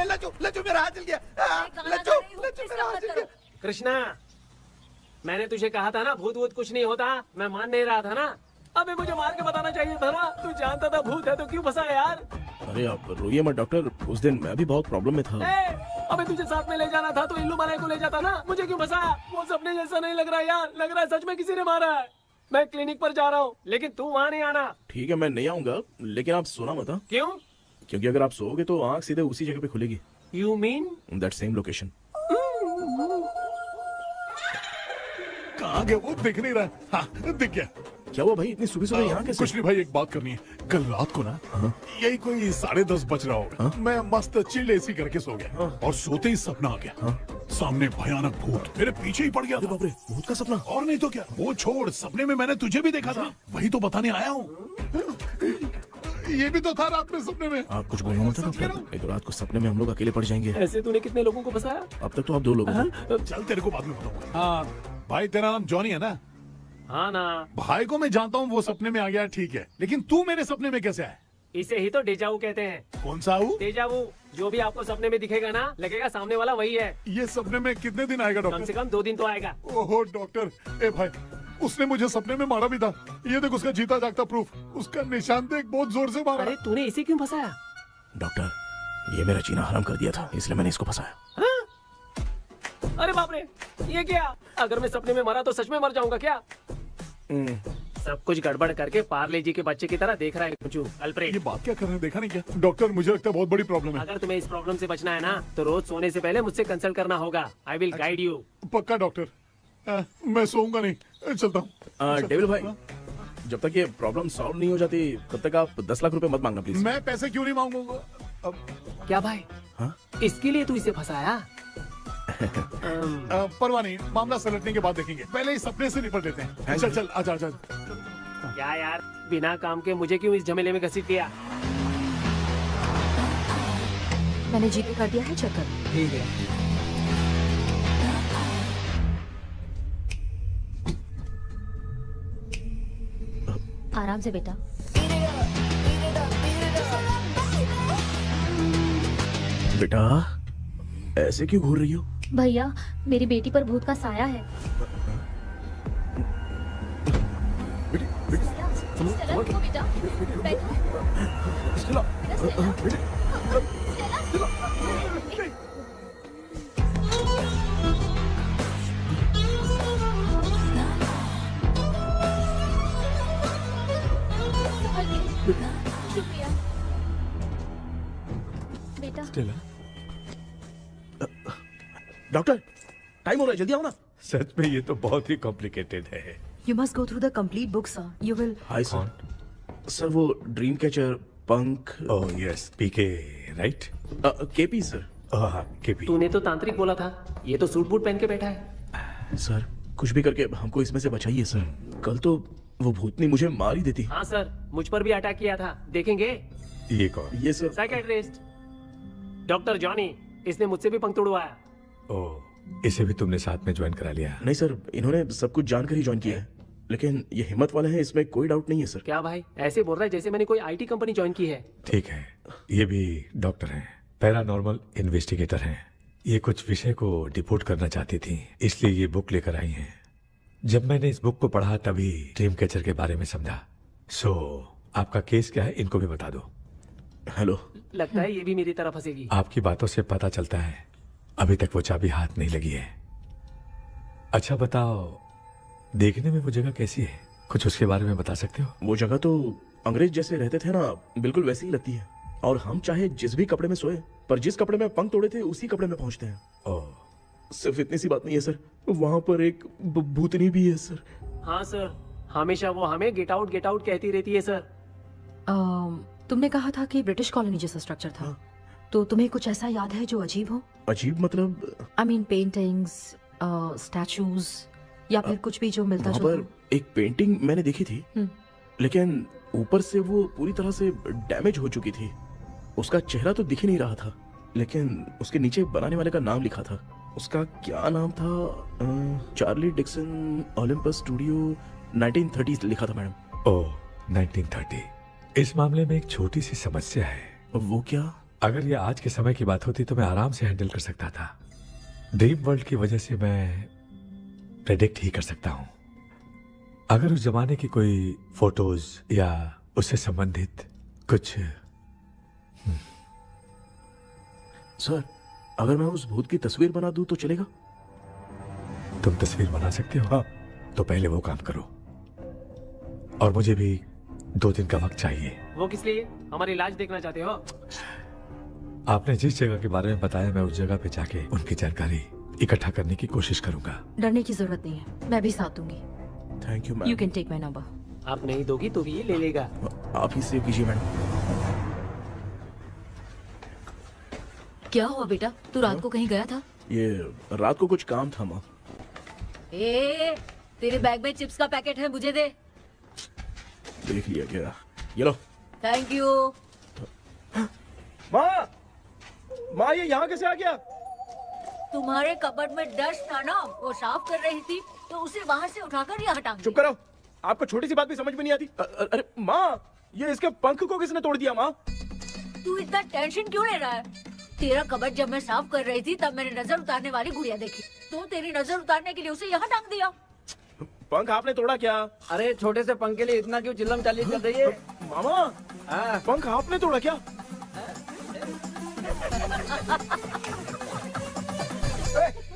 लच्चू लच्चू मेरा हाथ जल गया। लच्चू लच्चू मेरा हाथ जल गया। कृष्णा, मैंने तुझे कहा था ना भूत वूत कुछ नहीं होता, मैं मान नहीं रहा था ना। अबे मुझे मार के बताना चाहिए था ना, तू जानता था भूत है तो क्यों फंसा यार? अरे आप रोइए मत डॉक्टर, उस दिन मैं भी बहुत प्रॉब्लम में था। अबे तुझे साथ में ले जाना था तो इल्लू मनाई को ले जाता ना, मुझे क्यों फंसाया? वो सपने जैसा नहीं लग रहा यार, लग रहा है सच में किसी ने मारा है। मैं क्लिनिक पर जा रहा हूँ, लेकिन तू वहाँ नहीं आना। ठीक है मैं नहीं आऊंगा, लेकिन आप सोना मत। हाँ? क्यों? क्योंकि अगर आप सोओगे तो आंख सीधे उसी जगह पे खुलेगी। You mean that same location. कहाँ गया वो, दिख नहीं रहा। हाँ दिख गया। क्या हुआ भाई, इतनी सुबह सुबह यहाँ कैसे? कुछ नहीं भाई, एक बात करनी है। कल रात को ना यही कोई 10:30 बज रहा होगा, मैं मस्त चिल एसी करके सो गया और सोते ही सपना आ गया, सामने भयानक भूत मेरे पीछे ही पड़ गया। बाप रे, भूत का सपना? और नहीं तो क्या, वो छोड़, सपने में मैंने तुझे भी देखा था, वही तो बताने आया हूँ। ये भी तो था रात में सपने में। आप कुछ बोलना मत डॉक्टर, एक रात को सपने में हम लोग अकेले पड़ जाएंगे। ऐसे तूने कितने लोगों को फंसाया? अब तक तो आप 2 लोगों को। चल तेरे को बाद में बताऊंगा। हाँ भाई, तेरा नाम जॉनी है ना? हाँ ना। भाई को मैं जानता हूँ, वो सपने में आ गया ठीक है, लेकिन तू मेरे सपने में कैसे आया? इसे ही तो डेजावू कहते हैं। कौन सा हूँ? डेजावू, जो भी आपको सपने में दिखेगा ना, लगेगा सामने वाला वही है। ये सपने में कितने दिन आएगा डॉक्टर? कम से कम 2 दिन तो आएगा। ओहो डॉक्टर, ए भाई उसने मुझे सपने में मारा भी था, ये देख उसका जीता जागता प्रूफ, उसका निशान देख, बहुत जोर से मारा। अरे तूने इसे क्यों फंसाया? डॉक्टर, ये मेरा जीना हराम कर दिया था, इसलिए मैंने इसको फंसाया। अरे बाप रे, ये क्या? अगर मैं सपने में मरा तो सच में मर जाऊंगा क्या? सब कुछ गड़बड़ करके पार्ले जी के बच्चे की तरह देख रहा है कुछ अल्फ्रेड। ये बात क्या कर रहे हैं, देखा नहीं क्या? डॉक्टर मुझे लगता है बहुत बड़ी प्रॉब्लम है। अगर तुम्हें इस प्रॉब्लम से बचना है ना, तो रोज सोने से पहले मुझसे कंसल्ट करना होगा। I will guide you. पक्का डॉक्टर, मैं सोऊंगा नहीं, चलता हूँ। डेविल भाई, जब तक ये प्रॉब्लम सॉल्व नहीं हो जाती तब तक आप 10 लाख रुपए मत मांगना प्लीज। मैं पैसे क्यों नहीं मांगूंगा? अब क्या भाई? हाँ? इसके लिए तू इसे फंसाया? परवाह नहीं, मामला सलटने के बाद देखेंगे, पहले इस सपने से निपट लेते हैं। चल चल, आजा आजा। क्या यार, बिना काम के मुझे क्यों इस झमेले में घसीट दिया? मैंने जीपे कर दिया है, चेक कर। ठीक है। आराम से बेटा। बेटा ऐसे क्यों घूर रही हो? भैया मेरी बेटी पर भूत का साया है। स्टेला, रुको बेटा, बैठो। स्टेला, शुक्रिया बेटा। डॉक्टर टाइम हो रहा है, जल्दी आओ ना। सच में ये तो बहुत ही कॉम्प्लिकेटेड है। You must go through the complete book, sir. You will. Hi sir. Sir वो ड्रीम कैचर, पंख। ओह यस, पीके राइट? KP sir. हाँ केपी। तूने तो तांत्रिक बोला था, ये तो सूट बूट पहन के बैठा है। सर कुछ भी करके हमको इसमें से बचाइए सर, कल तो वो भूतनी मुझे मार ही देती। हाँ सर, मुझ पर भी अटैक किया था, देखेंगे? ये कौन? ये सर साइकियाट्रिस्ट डॉक्टर जॉनी, इसने मुझसे भी पंख तोड़वाया। ओह, इसे भी तुमने साथ में ज्वाइन करा लिया? नहीं सर, इन्होंने सब कुछ जानकर ही ज्वाइन किया है, लेकिन ये हिम्मत वाले हैं, इसमें कोई डाउट नहीं है सर। क्या भाई, ऐसे बोल रहा है जैसे मैंने कोई आईटी कंपनी ज्वाइन की है। ठीक है, ये भी डॉक्टर हैं, पैरानॉर्मल इन्वेस्टिगेटर हैं। ये कुछ विषय को डिपोर्ट करना चाहती थी, इसलिए ये बुक लेकर आई हैं। जब मैंने इस बुक को पढ़ा तभी ड्रीम कैचर के बारे में समझा। सो आपका केस क्या है, इनको भी बता दो। हेलो। लगता है ये भी मेरी तरफ फंसेगी। आपकी बातों से पता चलता है अभी तक वो चाबी हाथ नहीं लगी है। अच्छा बताओ, देखने में वो जगह कैसी है, कुछ उसके बारे में बता सकते हो? वो जगह तो अंग्रेज जैसे रहते थे ना, बिल्कुल वैसी ही लगती है। और हम चाहे जिस भी कपड़े में सोए, पर जिस कपड़े में पंख तोड़े थे उसी कपड़े में पहुंचते हैं। ओह, सिर्फ इतनी सी बात नहीं है सर, वहाँ पर एक भूतनी भी है सर। हाँ सर, हमेशा वो हमें गेट आउट कहती रहती है सर। तुमने कहा था कि ब्रिटिश कॉलोनी जैसा स्ट्रक्चर था, तो तुम्हें कुछ ऐसा याद है जो अजीब हो? अजीब मतलब? आई मीन पेंटिंग्स, स्टैचूज या फिर कुछ भी जो मिलता वहाँ जुलता। पर एक पेंटिंग मैंने देखी थी, लेकिन ऊपर से वो पूरी तरह से डैमेज हो चुकी थी। उसका चेहरा तो दिख ही नहीं रहा था, लेकिन उसके नीचे बनाने वाले का नाम लिखा था। उसका क्या नाम था? चार्ली डिक्सन ओलंपस स्टूडियो 1930 लिखा था मैडम। ओह 1930। इस मामले में एक छोटी सी समस्या है। वो क्या? अगर ये आज के समय की बात होती तो मैं आराम से हैंडल कर सकता था। ड्रीम वर्ल्ड की वजह से मैं प्रेडिक्ट ही कर सकता हूँ। अगर उस जमाने की कोई फोटोज या उससे संबंधित कुछ। सर, अगर मैं उस भूत की तस्वीर बना दूं तो चलेगा? तुम तस्वीर बना सकते हो? हाँ। तो पहले वो काम करो, और मुझे भी 2 दिन का वक्त चाहिए। वो किस लिए? हमारी इलाज देखना चाहते हो? आपने जिस जगह के बारे में बताया, मैं उस जगह पे जाके उनकी जानकारी इकट्ठा करने की कोशिश करूंगा। डरने की जरूरत नहीं है, मैं भी साथ दूंगी। Thank you you ma'am. Can take my number. आप नहीं दोगी तो भी ये ले लेगा। आप ही सेव कीजिए मैडम। क्या हुआ बेटा, तू रात को कहीं गया था? ये रात को कुछ काम था माँ। ए, तेरे बैग में चिप्स का पैकेट है, मुझे दे। देख लिया क्या? ये लो। Thank you. माँ ये यहाँ कैसे आ गया? तुम्हारे कबर्ड में डस्ट था ना, वो साफ कर रही थी तो उसे वहाँ से उठाकर यहाँ टांग चुप करो, आपको छोटी सी बात भी समझ में नहीं आती। अरे माँ, ये इसके पंख को किसने तोड़ दिया माँ? तू इतना टेंशन क्यों ले रहा है? तेरा कबर्ड जब मैं साफ कर रही थी तब मैंने नजर उतारने वाली गुड़िया देखी, तो तेरी नजर उतारने के लिए उसे यहाँ टांग दिया। पंख आपने तोड़ा क्या? अरे छोटे से पंख के लिए इतना क्यों चिल्लम चाली कर रही है? मामा, पंख आपने तोड़ा क्या?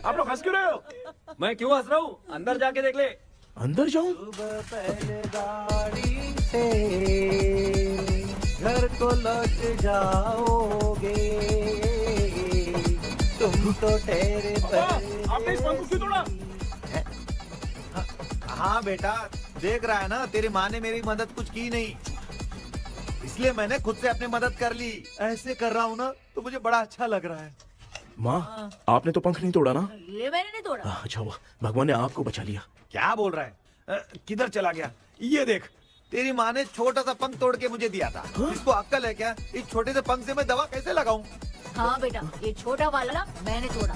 आप लोग हंस क्यों रहे हो? मैं क्यों हंस रहा हूँ? अंदर जाके देख ले। अंदर जाऊं? घर को लौट जाओगे तुम तो ठहरे। आपने इस पंख को क्यों तोड़ा? हाँ बेटा, देख रहा है ना, तेरी माँ ने मेरी मदद कुछ की नहीं, इसलिए मैंने खुद से अपनी मदद कर ली। ऐसे कर रहा हूँ ना तो मुझे बड़ा अच्छा लग रहा है। माँ, आपने तो पंख नहीं तोड़ा ना? ये मैंने नहीं तोड़ा। अच्छा हुआ, भगवान ने आपको बचा लिया। क्या बोल रहा है? किधर चला गया? ये देख, तेरी माँ ने छोटा सा पंख तोड़ के मुझे दिया था। इसको अक्कल है क्या? इस छोटे से पंख से मैं दवा कैसे लगाऊं? हाँ बेटा, ये छोटा वाला मैंने तोड़ा।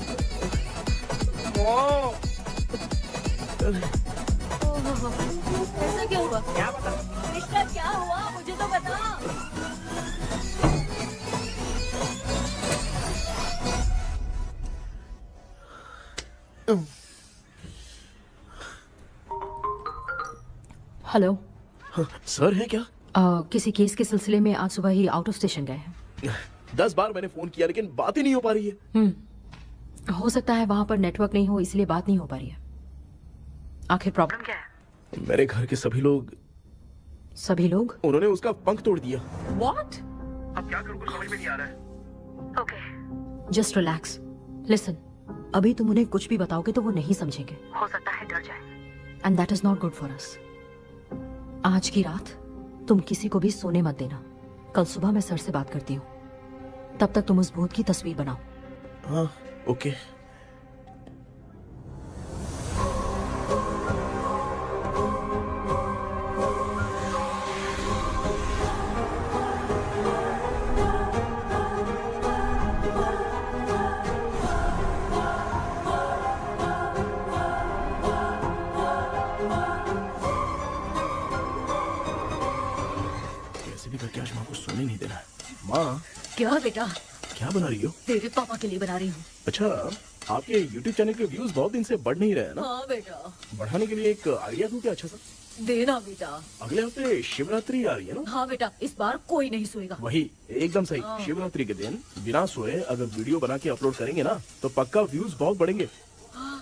ऐसा क्या हुआ? क्या पता? इसका क्या हुआ, मुझे तो बता। हेलो। सर है क्या? किसी केस के सिलसिले में आज सुबह ही आउट ऑफ स्टेशन गए हैं। 10 बार मैंने फोन किया लेकिन बात ही नहीं हो पा रही है। हो सकता है वहाँ पर नेटवर्क नहीं हो, इसलिए बात नहीं हो पा रही है। आखिर प्रॉब्लम क्या है? मेरे घर के सभी लोग उन्होंने उसका पंख तोड़ दिया। What? अब क्या करूं, कुछ समझ में नहीं आ रहा है। Okay. Just relax. Listen. अभी तुम उन्हें कुछ भी बताओगे तो वो नहीं समझेंगे। हो सकता है डर जाए। And that is not good for us. आज की रात तुम किसी को भी सोने मत देना। कल सुबह मैं सर से बात करती हूँ। तब तक तुम उस भूत की तस्वीर बनाओ। हाँ, ओके। करके आज माँ को सोने नहीं देना है। माँ, क्या बेटा? क्या बना रही हो? तेरे पापा के लिए बना रही हूँ। अच्छा, आपके YouTube चैनल के व्यूज बहुत दिन से बढ़ नहीं रहे हैं ना? हाँ बेटा। बढ़ाने के लिए एक आइडिया दूं क्या अच्छा सा? देना बेटा। अगले हफ्ते शिवरात्रि आ रही है ना? हाँ बेटा, इस बार कोई नहीं सोएगा। वही, एकदम सही। शिवरात्रि के दिन बिना सोए अगर वीडियो बना के अपलोड करेंगे ना तो पक्का व्यूज बहुत बढ़ेंगे।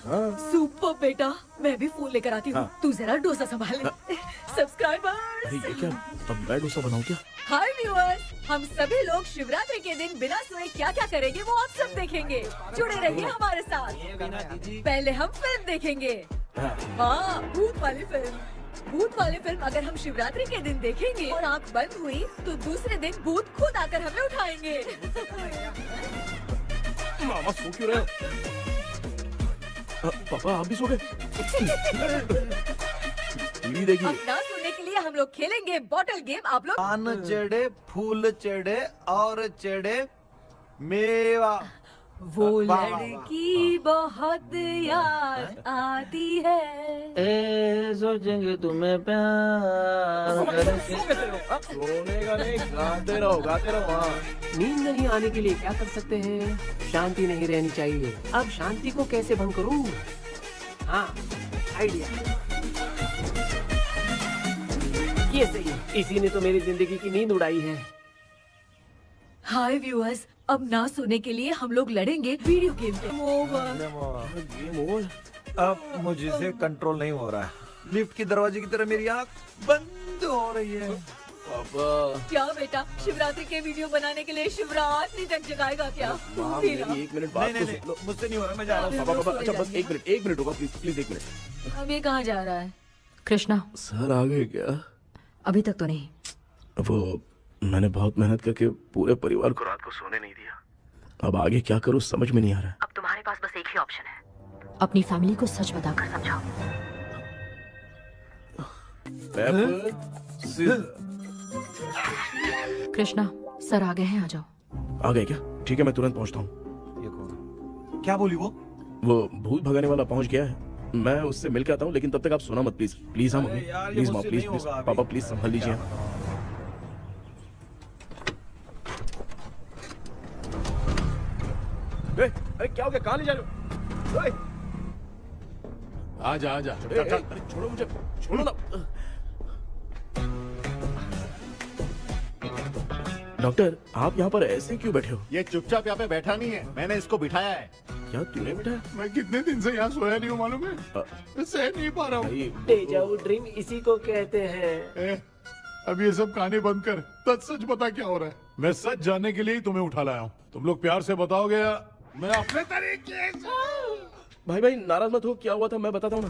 सुपर बेटा, मैं भी फोन लेकर आती हूँ। तू जरा डोसा संभाल ले। सब्सक्राइबर्स। अरे ये क्या, अब मैं डोसा बनाऊं क्या? हाय व्यूअर्स, हम सभी लोग शिवरात्रि के दिन बिना सोए क्या क्या करेंगे वो आप सब देखेंगे। जुड़े रहिए हमारे साथ। पहले हम फिल्म देखेंगे। हाँ, भूत वाली फिल्म। भूत वाली फिल्म अगर हम शिवरात्रि के दिन देखेंगे और आँख बंद हुई तो दूसरे दिन भूत खुद आकर हमें उठाएंगे। मामा सो क्यों रहे हो? पापा आप भी सो गए? टीवी देखिए। अब ना सुनने के लिए हम लोग खेलेंगे बॉटल गेम। आप लोग पान चढ़े, फूल चढ़े और चढ़े मेवा। वो वाह, वाह, लड़की बहुत याद आती है। ए सोचेंगे तुम्हें प्यार सोने का नहीं, गाते रहो हाँ। नींद नहीं आने के लिए क्या कर सकते हैं? शांति नहीं रहनी चाहिए। अब शांति को कैसे भंग करूं? हाँ, आइडिया। ये सही है। इसी ने तो मेरी जिंदगी की नींद उड़ाई है। हाय व्यूअर्स, अब ना सोने के लिए हम लोग लड़ेंगे वीडियो गेम पे। Game over. अब मुझसे कंट्रोल नहीं हो रहा है। लिफ्ट की दरवाजे की तरह मेरी आँख बंद हो रही है। पापा क्या बेटा, शिवरात्रि के वीडियो बनाने के लिए शिवरात्रि तक जगाएगा क्या? माँ, मेरा। मेरी 1 मिनट बात नहीं तो नहीं सुन लो। नहीं, मुझसे नहीं हो रहा, मैं जा रहा हूँ। पापा पापा, अच्छा बस 1 मिनट होगा, प्लीज 1 मिनट। अब ये कहाँ जा रहा है? कृष्णा, सर आ गए क्या? अभी तक तो नहीं। वो मैंने बहुत मेहनत करके पूरे परिवार को रात को सोने नहीं दिया। अब आगे क्या करूँ समझ में नहीं आ रहा है। अब तुम्हारे पास बस एक ही ऑप्शन है, अपनी फैमिली को सच बताकर समझाओ। कृष्णा, सर आ गए हैं, आ जाओ। आ गए क्या? ठीक है, मैं तुरंत पहुंचता हूँ। ये कौन? क्या बोली वो? वो भूत भगाने वाला पहुंच गया है, मैं उससे मिल के आता हूँ, लेकिन तब तक आप सोना मत प्लीज। प्लीज हाँ मम्मी, यार, ये प्लीज माँ, मुझसे प्लीज नहीं प्लीज होगा अभी। पापा प्लीज संभाल लीजिए। अरे क्या हो गया? कहाँ ले जा रहे हो? आजा आजा। अरे छोड़ो मुझे, छोड़ो ना। डॉक्टर, आप यहाँ पर ऐसे क्यों बैठे हो? ये चुपचाप यहाँ पे बैठा नहीं है, मैंने इसको बिठाया है। क्या तूने बैठा? मैं कितने दिन से यहाँ सोया नहीं हूँ मालूम है? मैं सह नहीं पा रहा हूँ। भाई डेजा वू ड्रीम इसी को कहते हैं। अब ये सब कहानी बंद कर, सच बता क्या हो रहा है। मैं सच जानने के लिए ही तुम्हें उठा लाया हूँ। तुम लोग प्यार से बताओगे या मैं अपने तरीके से? भाई नाराज मत हो, क्या हुआ था मैं बताता हूँ ना।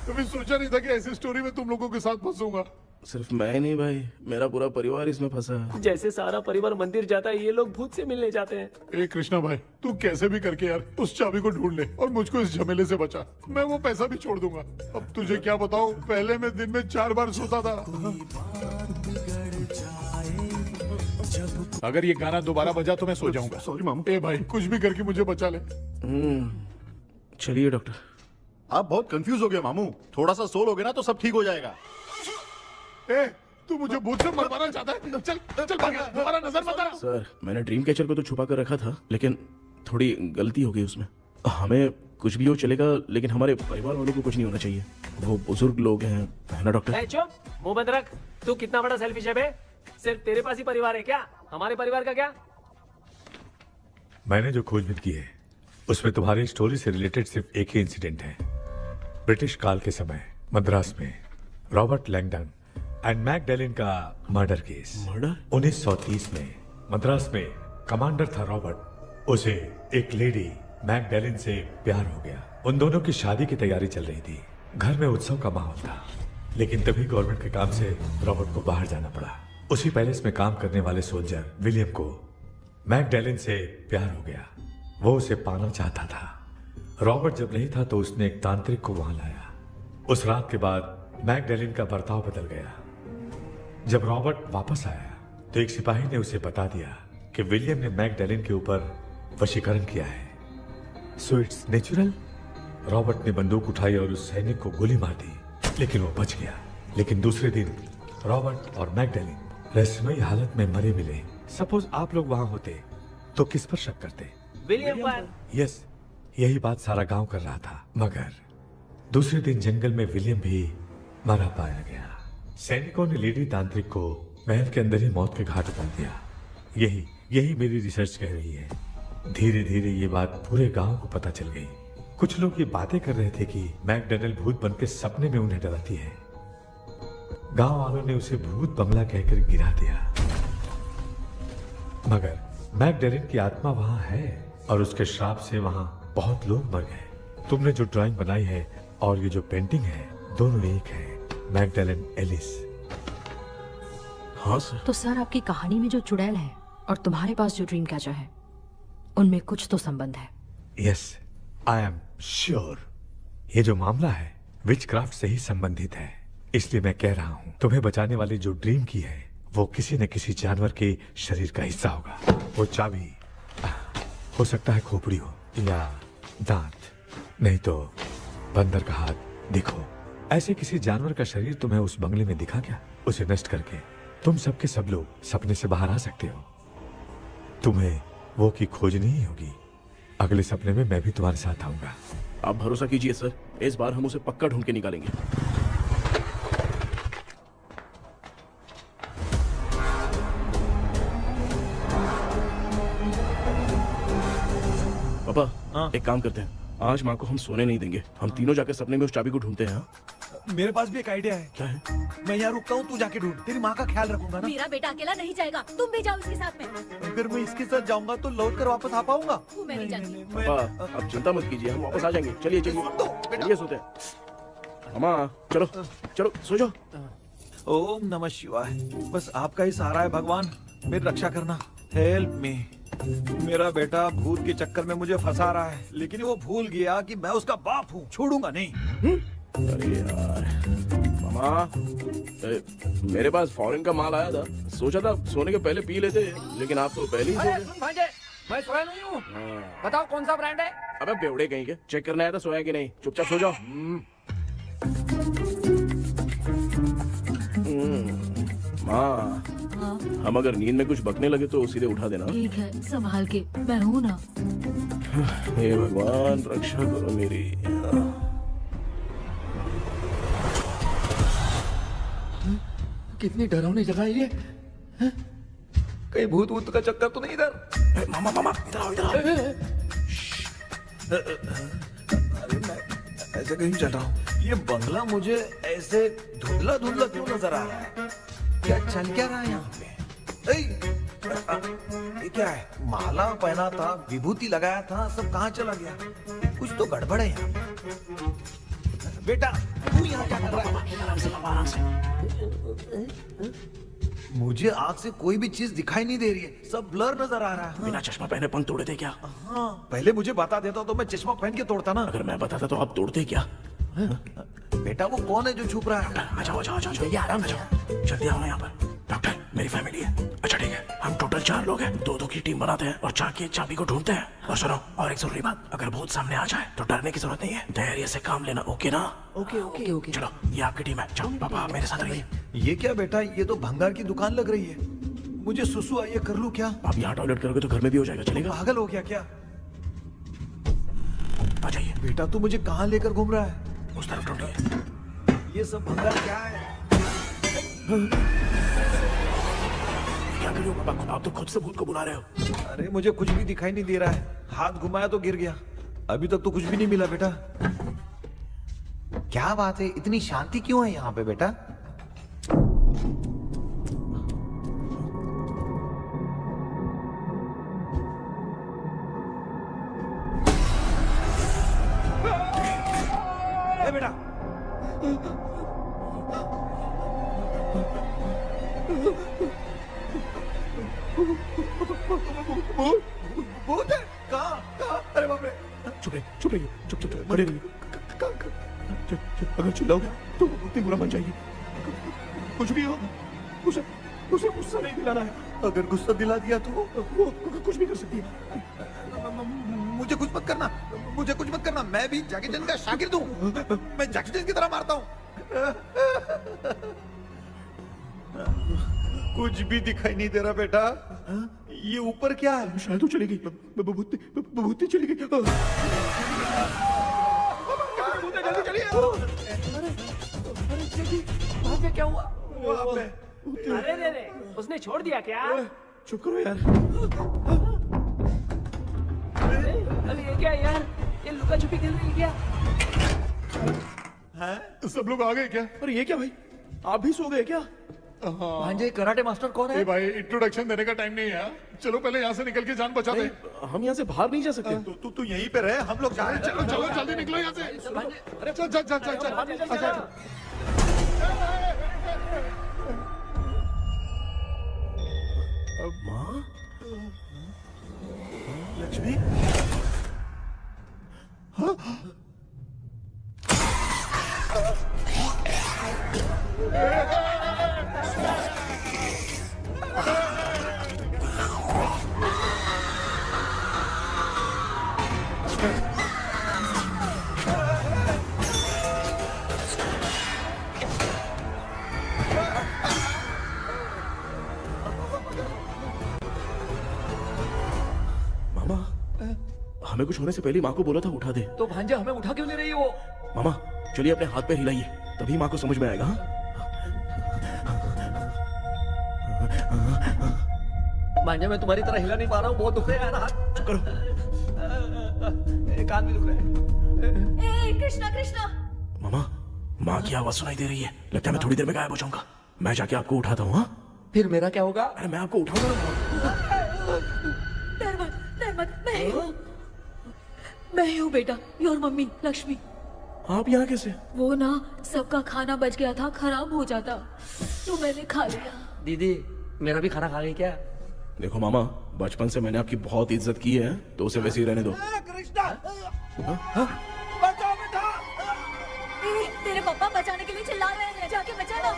कभी सोचा नहीं था कि ऐसी स्टोरी में तुम लोगों के साथ फंसूंगा। सिर्फ मैं नहीं भाई, मेरा पूरा परिवार इसमें फंसा है। जैसे सारा परिवार मंदिर जाता है, ये लोग भूत से मिलने जाते हैं। ए कृष्णा भाई, तू कैसे भी करके यार उस चाबी को ढूंढ ले और मुझको इस झमेले से बचा। मैं वो पैसा भी छोड़ दूंगा। अब तुझे क्या बताऊं, पहले मैं दिन में 4 बार सोता था। अगर ये गाना दोबारा बजा तो मैं सो जाऊंगा। सॉरी मामू। ए भाई, कुछ भी करके मुझे बचा ले। चलिए डॉक्टर। आप बहुत कंफ्यूज हो गए मामू, थोड़ा सा सो लोगे ना तो सब ठीक हो जाएगा। ए, तू मुझे भूत से मरवाना चाहता है? चल चल भाग, दोबारा नजर मत आना। सर, मैंने ड्रीम कैचर को तो छुपा कर रखा था, लेकिन थोड़ी गलती हो गई उसमें। हमें कुछ भी हो चलेगा, लेकिन हमारे परिवार वालों को कुछ नहीं होना चाहिए। वो बुजुर्ग लोग हैं, है ना डॉक्टर? चुप, मुंह बंद रख। तू कितना बड़ा सेल्फिश है बे? सिर्फ तेरे पास ही परिवार है क्या? हमारे परिवार का क्या? मैंने जो खोजबीन की है उसमें तुम्हारी स्टोरी से रिलेटेड सिर्फ एक ही इंसिडेंट है। ब्रिटिश काल के समय मद्रास में रॉबर्ट लैंगडन एंड मैकडैलिन का मर्डर केस। मर्डर? 1930 में मद्रास में कमांडर था रॉबर्ट, उसे एक लेडी मैकडैलिन से प्यार हो गया। उन दोनों की शादी की तैयारी चल रही थी, घर में उत्सव का माहौल था, लेकिन तभी गवर्नमेंट के काम से रॉबर्ट को बाहर जाना पड़ा। उसी पैलेस में काम करने वाले सोल्जर विलियम को मैकडैलिन से प्यार हो गया, वो उसे पाना चाहता था। रॉबर्ट जब नहीं था तो उसने एक तांत्रिक को वहां लाया। उस रात के बाद मैकडैलिन का बर्ताव बदल गया। जब रॉबर्ट वापस आया तो एक सिपाही ने उसे बता दिया कि विलियम ने मैकडैलिन के ऊपर वशीकरण किया है। So it's natural. रॉबर्ट ने बंदूक उठाई और उस सैनिक को गोली मार दी, लेकिन वो बच गया। लेकिन दूसरे दिन रॉबर्ट और मैकडैलिन रहस्यमयी हालत में मरे मिले। सपोज आप लोग वहां होते तो किस पर शक करते? विलियम पर। यस, यही बात सारा गांव कर रहा था। मगर दूसरे दिन जंगल में विलियम भी मरा पाया गया। सैनिकों ने लेडी तांत्रिक को महल के अंदर ही मौत के घाट उतार दिया। यही मेरी रिसर्च कह रही है। धीरे धीरे ये बात पूरे गांव को पता चल गई। कुछ लोग ये बातें कर रहे थे कि मैकडैलिन भूत बनकर सपने में उन्हें डराती है। गांव वालों ने उसे भूत बंगला कहकर गिरा दिया। मगर मैकडैलिन की आत्मा वहां है और उसके श्राप से वहां बहुत लोग मर गए। तुमने जो ड्राइंग बनाई है और ये जो पेंटिंग है दोनों एक है, मैगडेलेन एलिस। हाँ सर। तो सर आपकी कहानी में जो चुड़ैल है और तुम्हारे पास जो ड्रीम कैचर है उनमें कुछ तो संबंध है। यस, आई एम श्योर ये जो मामला है विचक्राफ्ट से ही संबंधित है। इसलिए मैं कह रहा हूँ तुम्हें बचाने वाली जो ड्रीम की है वो किसी न किसी जानवर के शरीर का हिस्सा होगा। वो चाबी हो सकता है खोपड़ी हो या दांत, नहीं तो बंदर का हाथ। देखो, ऐसे किसी जानवर का शरीर तुम्हें उस बंगले में दिखा क्या? उसे नष्ट करके तुम सबके सब लोग सपने से बाहर आ सकते हो। तुम्हें वो की खोजनी ही होगी। अगले सपने में मैं भी तुम्हारे साथ आऊंगा। आप भरोसा कीजिए सर, इस बार हम उसे पक्का ढूंढ के निकालेंगे। पापा, एक काम करते हैं, आज माँ को हम सोने नहीं देंगे। हम तीनों जाकर सपने में उस चाबी को ढूंढते हैं। मेरे पास भी एक आइडिया है। क्या है? मैं यहाँ रुकता हूँ, तू जाके ढूंढ। तेरी माँ का ख्याल रखूंगा ना। मेरा बेटा अकेला नहीं जाएगा, तुम भी जाओ इसके साथ में। अगर मैं इसके साथ जाऊंगा तो लौट कर वापस आ पाऊंगा? वो मैं नहीं जाती। पापा, आप चिंता मत कीजिए, हम वापस आ जाएंगे। चलिए चलिए चलिए, सोते हैं। मामा चलो चलो सो जाओ। ओम नमः शिवाय। बस आपका ही सहारा है भगवान, मेरी रक्षा करना। Help me. मेरा बेटा भूत के चक्कर में मुझे फंसा रहा है, लेकिन वो भूल गया कि मैं उसका बाप हूँ। छोड़ूंगा नहीं। अरे यार मामा, मेरे पास फॉरेन का माल आया था, सोचा था सोने के पहले पी लेते, लेकिन आप तो पहले ही सो अरे गए। सुन भांजे, मैं सोया नहीं हूँ। बताओ कौन सा ब्रांड है? अबे बेवड़े कहीं के, चेक करना आया था सोया कि नहीं। चुपचाप सो जाओ। माँ, हम अगर नींद में कुछ बकने लगे तो सीधे उठा देना। ठीक है, संभाल के, मैं हूँ ना। हे भगवान, रक्षा करो मेरी। कितनी डरावनी जगह है ये। हैं? कहीं भूत वूत का चक्कर तो नहीं इधर? मामा मामा, इधर आओ, इधर आओ। अरे मैं ऐसे कहीं चल रहा हूँ। ये बंगला मुझे ऐसे धुंधला धुंधला क्यों नजर आ रहा है? क्या चल क्या रहा है यहाँ पे? ये क्या है? माला पहना था, विभूति लगाया था, सब कहाँ चला गया? कुछ तो गड़बड़ है यहाँ पे। बेटा, तू यहाँ क्या कर रहा है? आराम से। मुझे आँख से कोई भी चीज दिखाई नहीं दे रही है, सब ब्लर नजर आ रहा है। बिना चश्मा पहने पंख तोड़े थे क्या? हाँ, पहले मुझे बता देता तो मैं चश्मा पहन के तोड़ता ना। अगर मैं बताता तो आप तोड़ते क्या? बेटा, वो कौन है जो छुप रहा है? आ जाओ, जाओ, जाओ, ये आराम से जाओ। जल्दी आओ ना यहाँ पर। डॉक्टर, मेरी फैमिली है। अच्छा ठीक है, हम टोटल 4 लोग हैं, 2-2 की टीम बनाते हैं और जाके चाबी को ढूंढते हैं। और सुनो, और एक जरूरी बात, अगर भूत सामने आ जाए तो डरने की जरूरत नहीं है, धैर्य से काम लेना। ओके ना? Okay okay okay. चलो, ये आपकी टीम है। जाओ पापा, आप मेरे साथ रहिए। ये क्या बेटा, ये तो भंगार की दुकान लग रही है। मुझे सुसु आइए, कर लूं क्या? आप यहाँ टॉयलेट करोगे तो घर में भी हो जाएगा, चलेगा? पागल हो गया क्या? आ जाइए। बेटा, तू मुझे कहाँ लेकर घूम रहा है? उस तरफ ढूंढिए। ये सब भंगार क्या है? क्या कर रहे हो पापा? आप तो खुद से भूत को बुला रहे हो। अरे मुझे कुछ भी दिखाई नहीं दे रहा है, हाथ घुमाया तो गिर गया। अभी तक तो कुछ भी नहीं मिला बेटा। क्या बात है, इतनी शांति क्यों है यहाँ पे बेटा? ए बेटा, भूत है? कहाँ? अरे बाप रे! चुप रहिए, चुप रहिए, चुप चुप चुप, खड़े रहिए। अगर चिल्लाओगे तो वो बहुत ही बुरा बन जाएगी। कुछ भी हो, उसे गुस्सा नहीं दिलाना है। अगर गुस्सा दिला दिया तो वो कुछ भी कर सकती है। मुझे कुछ मत करना, मुझे कुछ मत करना। मैं भी जैकी चैन का शागिर्द हूँ। मैं जैकी चैन की तरह मारता हूँ। कुछ भी दिखाई नहीं दे रहा बेटा। ये ऊपर क्या है? शायद वो चली गई, भूती चली गई। जल्दी चलिए। भांजे, क्या हुआ? वहाँ पे। अरे रे रे, उसने छोड़ दिया क्या? चुप करो यार। अरे ये क्या यार, ये लुका छुपी खेल रही है क्या? हैं? सब लोग आ गए क्या? अरे ये क्या भाई, आप भी सो गए क्या? भांजे कराटे मास्टर कौन है? ए भाई इंट्रोडक्शन देने का टाइम नहीं है। चलो पहले यहाँ से निकल के जान बचा दे। हम यहाँ से बाहर नहीं जा सकते। तू यहीं पे रहे, हम लोग जा रहे हैं। चलो चलो जल्दी निकलो यहाँ से। चल चल चल चल चल। अच्छा माँ, लक्ष्मी, मामा, हमें कुछ होने से पहले माँ को बोला था उठा दे। तो भांजे हमें उठा क्यों नहीं रही है वो? मामा चलिए अपने हाथ पैर हिलाइए, तभी माँ को समझ में आएगा। हाँ? भांजे मैं तुम्हारी तरह हिला नहीं पा रहा हूँ, बहुत दुख रहा है यार हाथ। करो। कान भी दुख रहे हैं। ए कृष्णा कृष्णा, मामा, माँ की आवाज सुनाई दे रही है, लगता है मैं थोड़ी देर में गायब हो जाऊंगा। मैं जाके आपको उठाता हूँ। हाँ, फिर मेरा क्या होगा? अरे मैं आपको उठाऊंगा। डर मत, मैं ही हूँ बेटा, योर मम्मी लक्ष्मी। आप यहाँ कैसे? वो ना सबका खाना बच गया था, खराब हो जाता तो मैंने खा लिया। दीदी मेरा भी खाना खा गई क्या? देखो मामा, बचपन से मैंने आपकी बहुत इज्जत की है, तो उसे वैसे ही रहने दो। तेरे पापा बचाने के लिए चिल्ला रहे हैं, जाके बचा लो।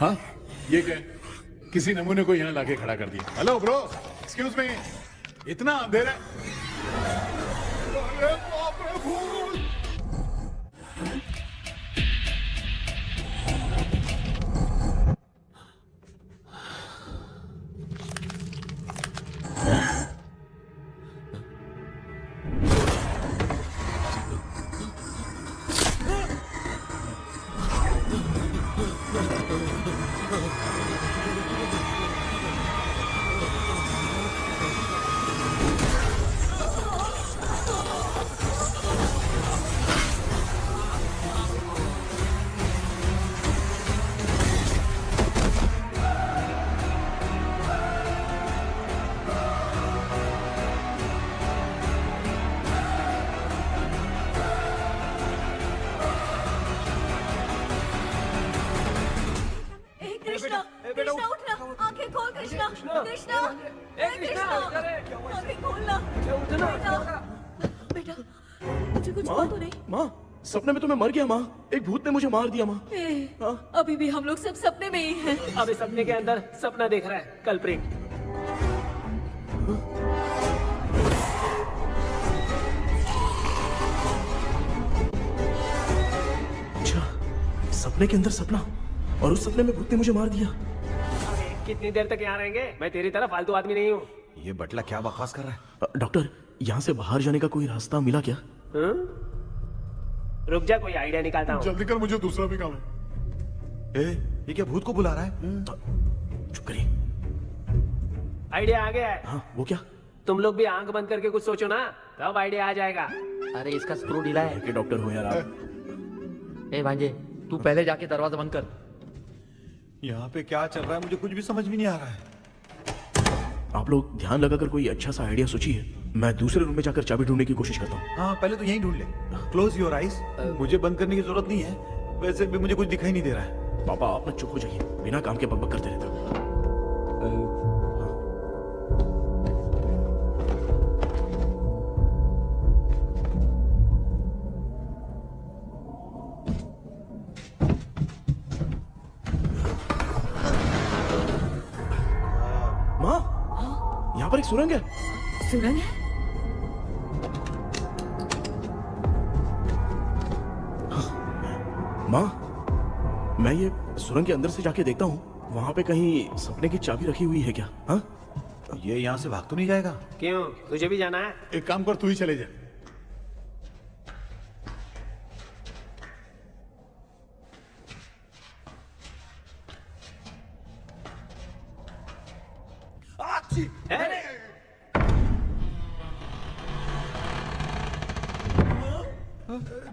हाँ, ये क्या है? किसी नमूने को यहाँ लाके खड़ा कर दिया। हेलो ब्रो, एक्सक्यूज मी, इतना अंधेरा है। अरे बाप रे, भूत! कृष्णा कृष्णा उठना, आंखें खोल कृष्णा कृष्णा कृष्णा, आंखें खोलना बेटा, मुझे कुछ हुआ तो नहीं? माँ, सपने में तो मैं मर गया। माँ, एक भूत ने मुझे मार दिया। माँ, अभी भी हम लोग सब सपने में ही हैं। अभी सपने के अंदर सपना देख रहा है कल्प्रिट। अच्छा, सपने के अंदर सपना, और उस सपने में भूत ने मुझे मार दिया। कितनी देर तक यहाँ रहेंगे? मैं तेरी तरह फालतू आदमी नहीं हूँ। ये बटला क्या बकवास कर रहा है? डॉक्टर, यहाँ से बाहर जाने का कोई रास्ता मिला क्या? रुक जा, कोई आइडिया निकालता हूँ। जल्दी कर, मुझे दूसरा भी काम है। ये क्या भूत को बुला रहा है? चुप करिए। आइडिया आ गया है। हाँ, वो क्या? तुम लोग भी आंख बंद करके कुछ सोचो ना, तब आइडिया आ जाएगा। अरे इसका स्क्रू ढीला है। के डॉक्टर हो यार आप। ए भांजे, तू पहले जाके दरवाजा बंद कर। यहाँ पे क्या चल रहा है मुझे कुछ भी समझ में नहीं आ रहा है। आप लोग ध्यान लगाकर कोई अच्छा सा आइडिया सोचिए, मैं दूसरे रूम में जाकर चाबी ढूंढने की कोशिश करता हूँ। हाँ, पहले तो यहीं ढूंढ ले। Close your eyes. मुझे बंद करने की जरूरत नहीं है, वैसे भी मुझे कुछ दिखाई नहीं दे रहा है। पापा, आप ना चुप हो जाइए, बिना काम के बकबक करते रहते हो। पर एक सुरंग है। सुरंग है? माँ, मैं ये सुरंग के अंदर से जाके देखता हूँ, वहाँ पे कहीं सपने की चाबी रखी हुई है क्या? हाँ? ये यहाँ से भाग तो नहीं जाएगा? क्यों, तुझे भी जाना है? एक काम कर, तू ही चले जा।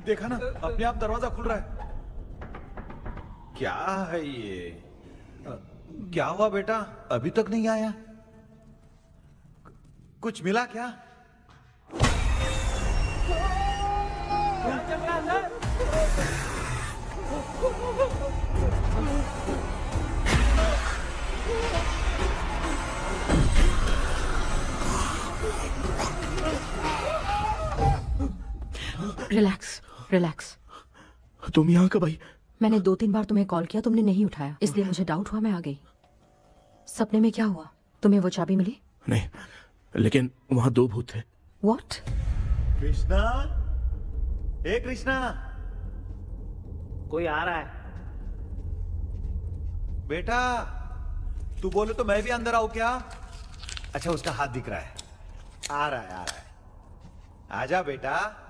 देखा ना, अपने आप दरवाजा खुल रहा है। क्या है ये? क्या हुआ बेटा, अभी तक नहीं आया? कुछ मिला क्या? Relax relax. तुम यहाँ कब आई? मैंने 2-3 बार तुम्हें कॉल किया, तुमने नहीं उठाया, इसलिए मुझे डाउट हुआ, मैं आ गई। सपने में क्या हुआ? तुम्हें वो चाबी मिली? नहीं, लेकिन वहाँ 2 भूत थे। व्हाट? कृष्णा, ए कृष्णा, कोई आ रहा है। बेटा तू बोले तो मैं भी अंदर आऊं क्या? अच्छा, उसका हाथ दिख रहा है, आ रहा है, आ रहा है। आजा बेटा।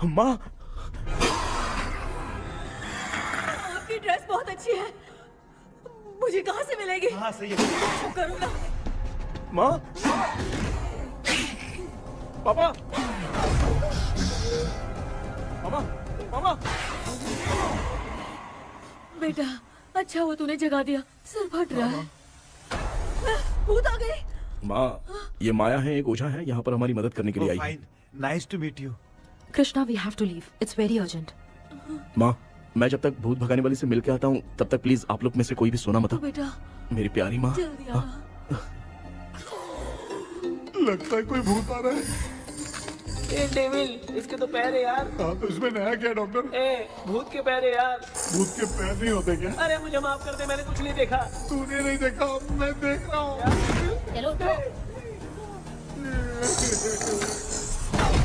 माँ, आपकी ड्रेस बहुत अच्छी है, मुझे कहाँ से मिलेगी? हाँ सही है। करूँगा। माँ, पापा, मामा, मामा। बेटा अच्छा हुआ तूने जगा दिया, सिर फट रहा है। भूत आ गई। माँ, ये माया है, एक ओझा है, यहाँ पर हमारी मदद करने के लिए आई है। Fine, nice to meet you. Krishna, we have to leave, it's very urgent. माँ, मैं जब तक भूत भगाने वाली से मिल के आता हूँ तब तक प्लीज आप लोग में से कोई भी सोना मत। बेटा मेरी प्यारी माँ। जल्दी आना। लगता है कोई भूत आ रहा है। ए डेविल, इसके तो पैर है यार। हाँ, तो इसमें नया क्या डॉक्टर? ए भूत के पैर है यार। भूत के पैर नहीं होते क्या? अरे मुझे माफ कर दे, मैंने कुछ नहीं देखा। तूने नहीं देखा, मैं देख रहा हूँ। चलो उठो।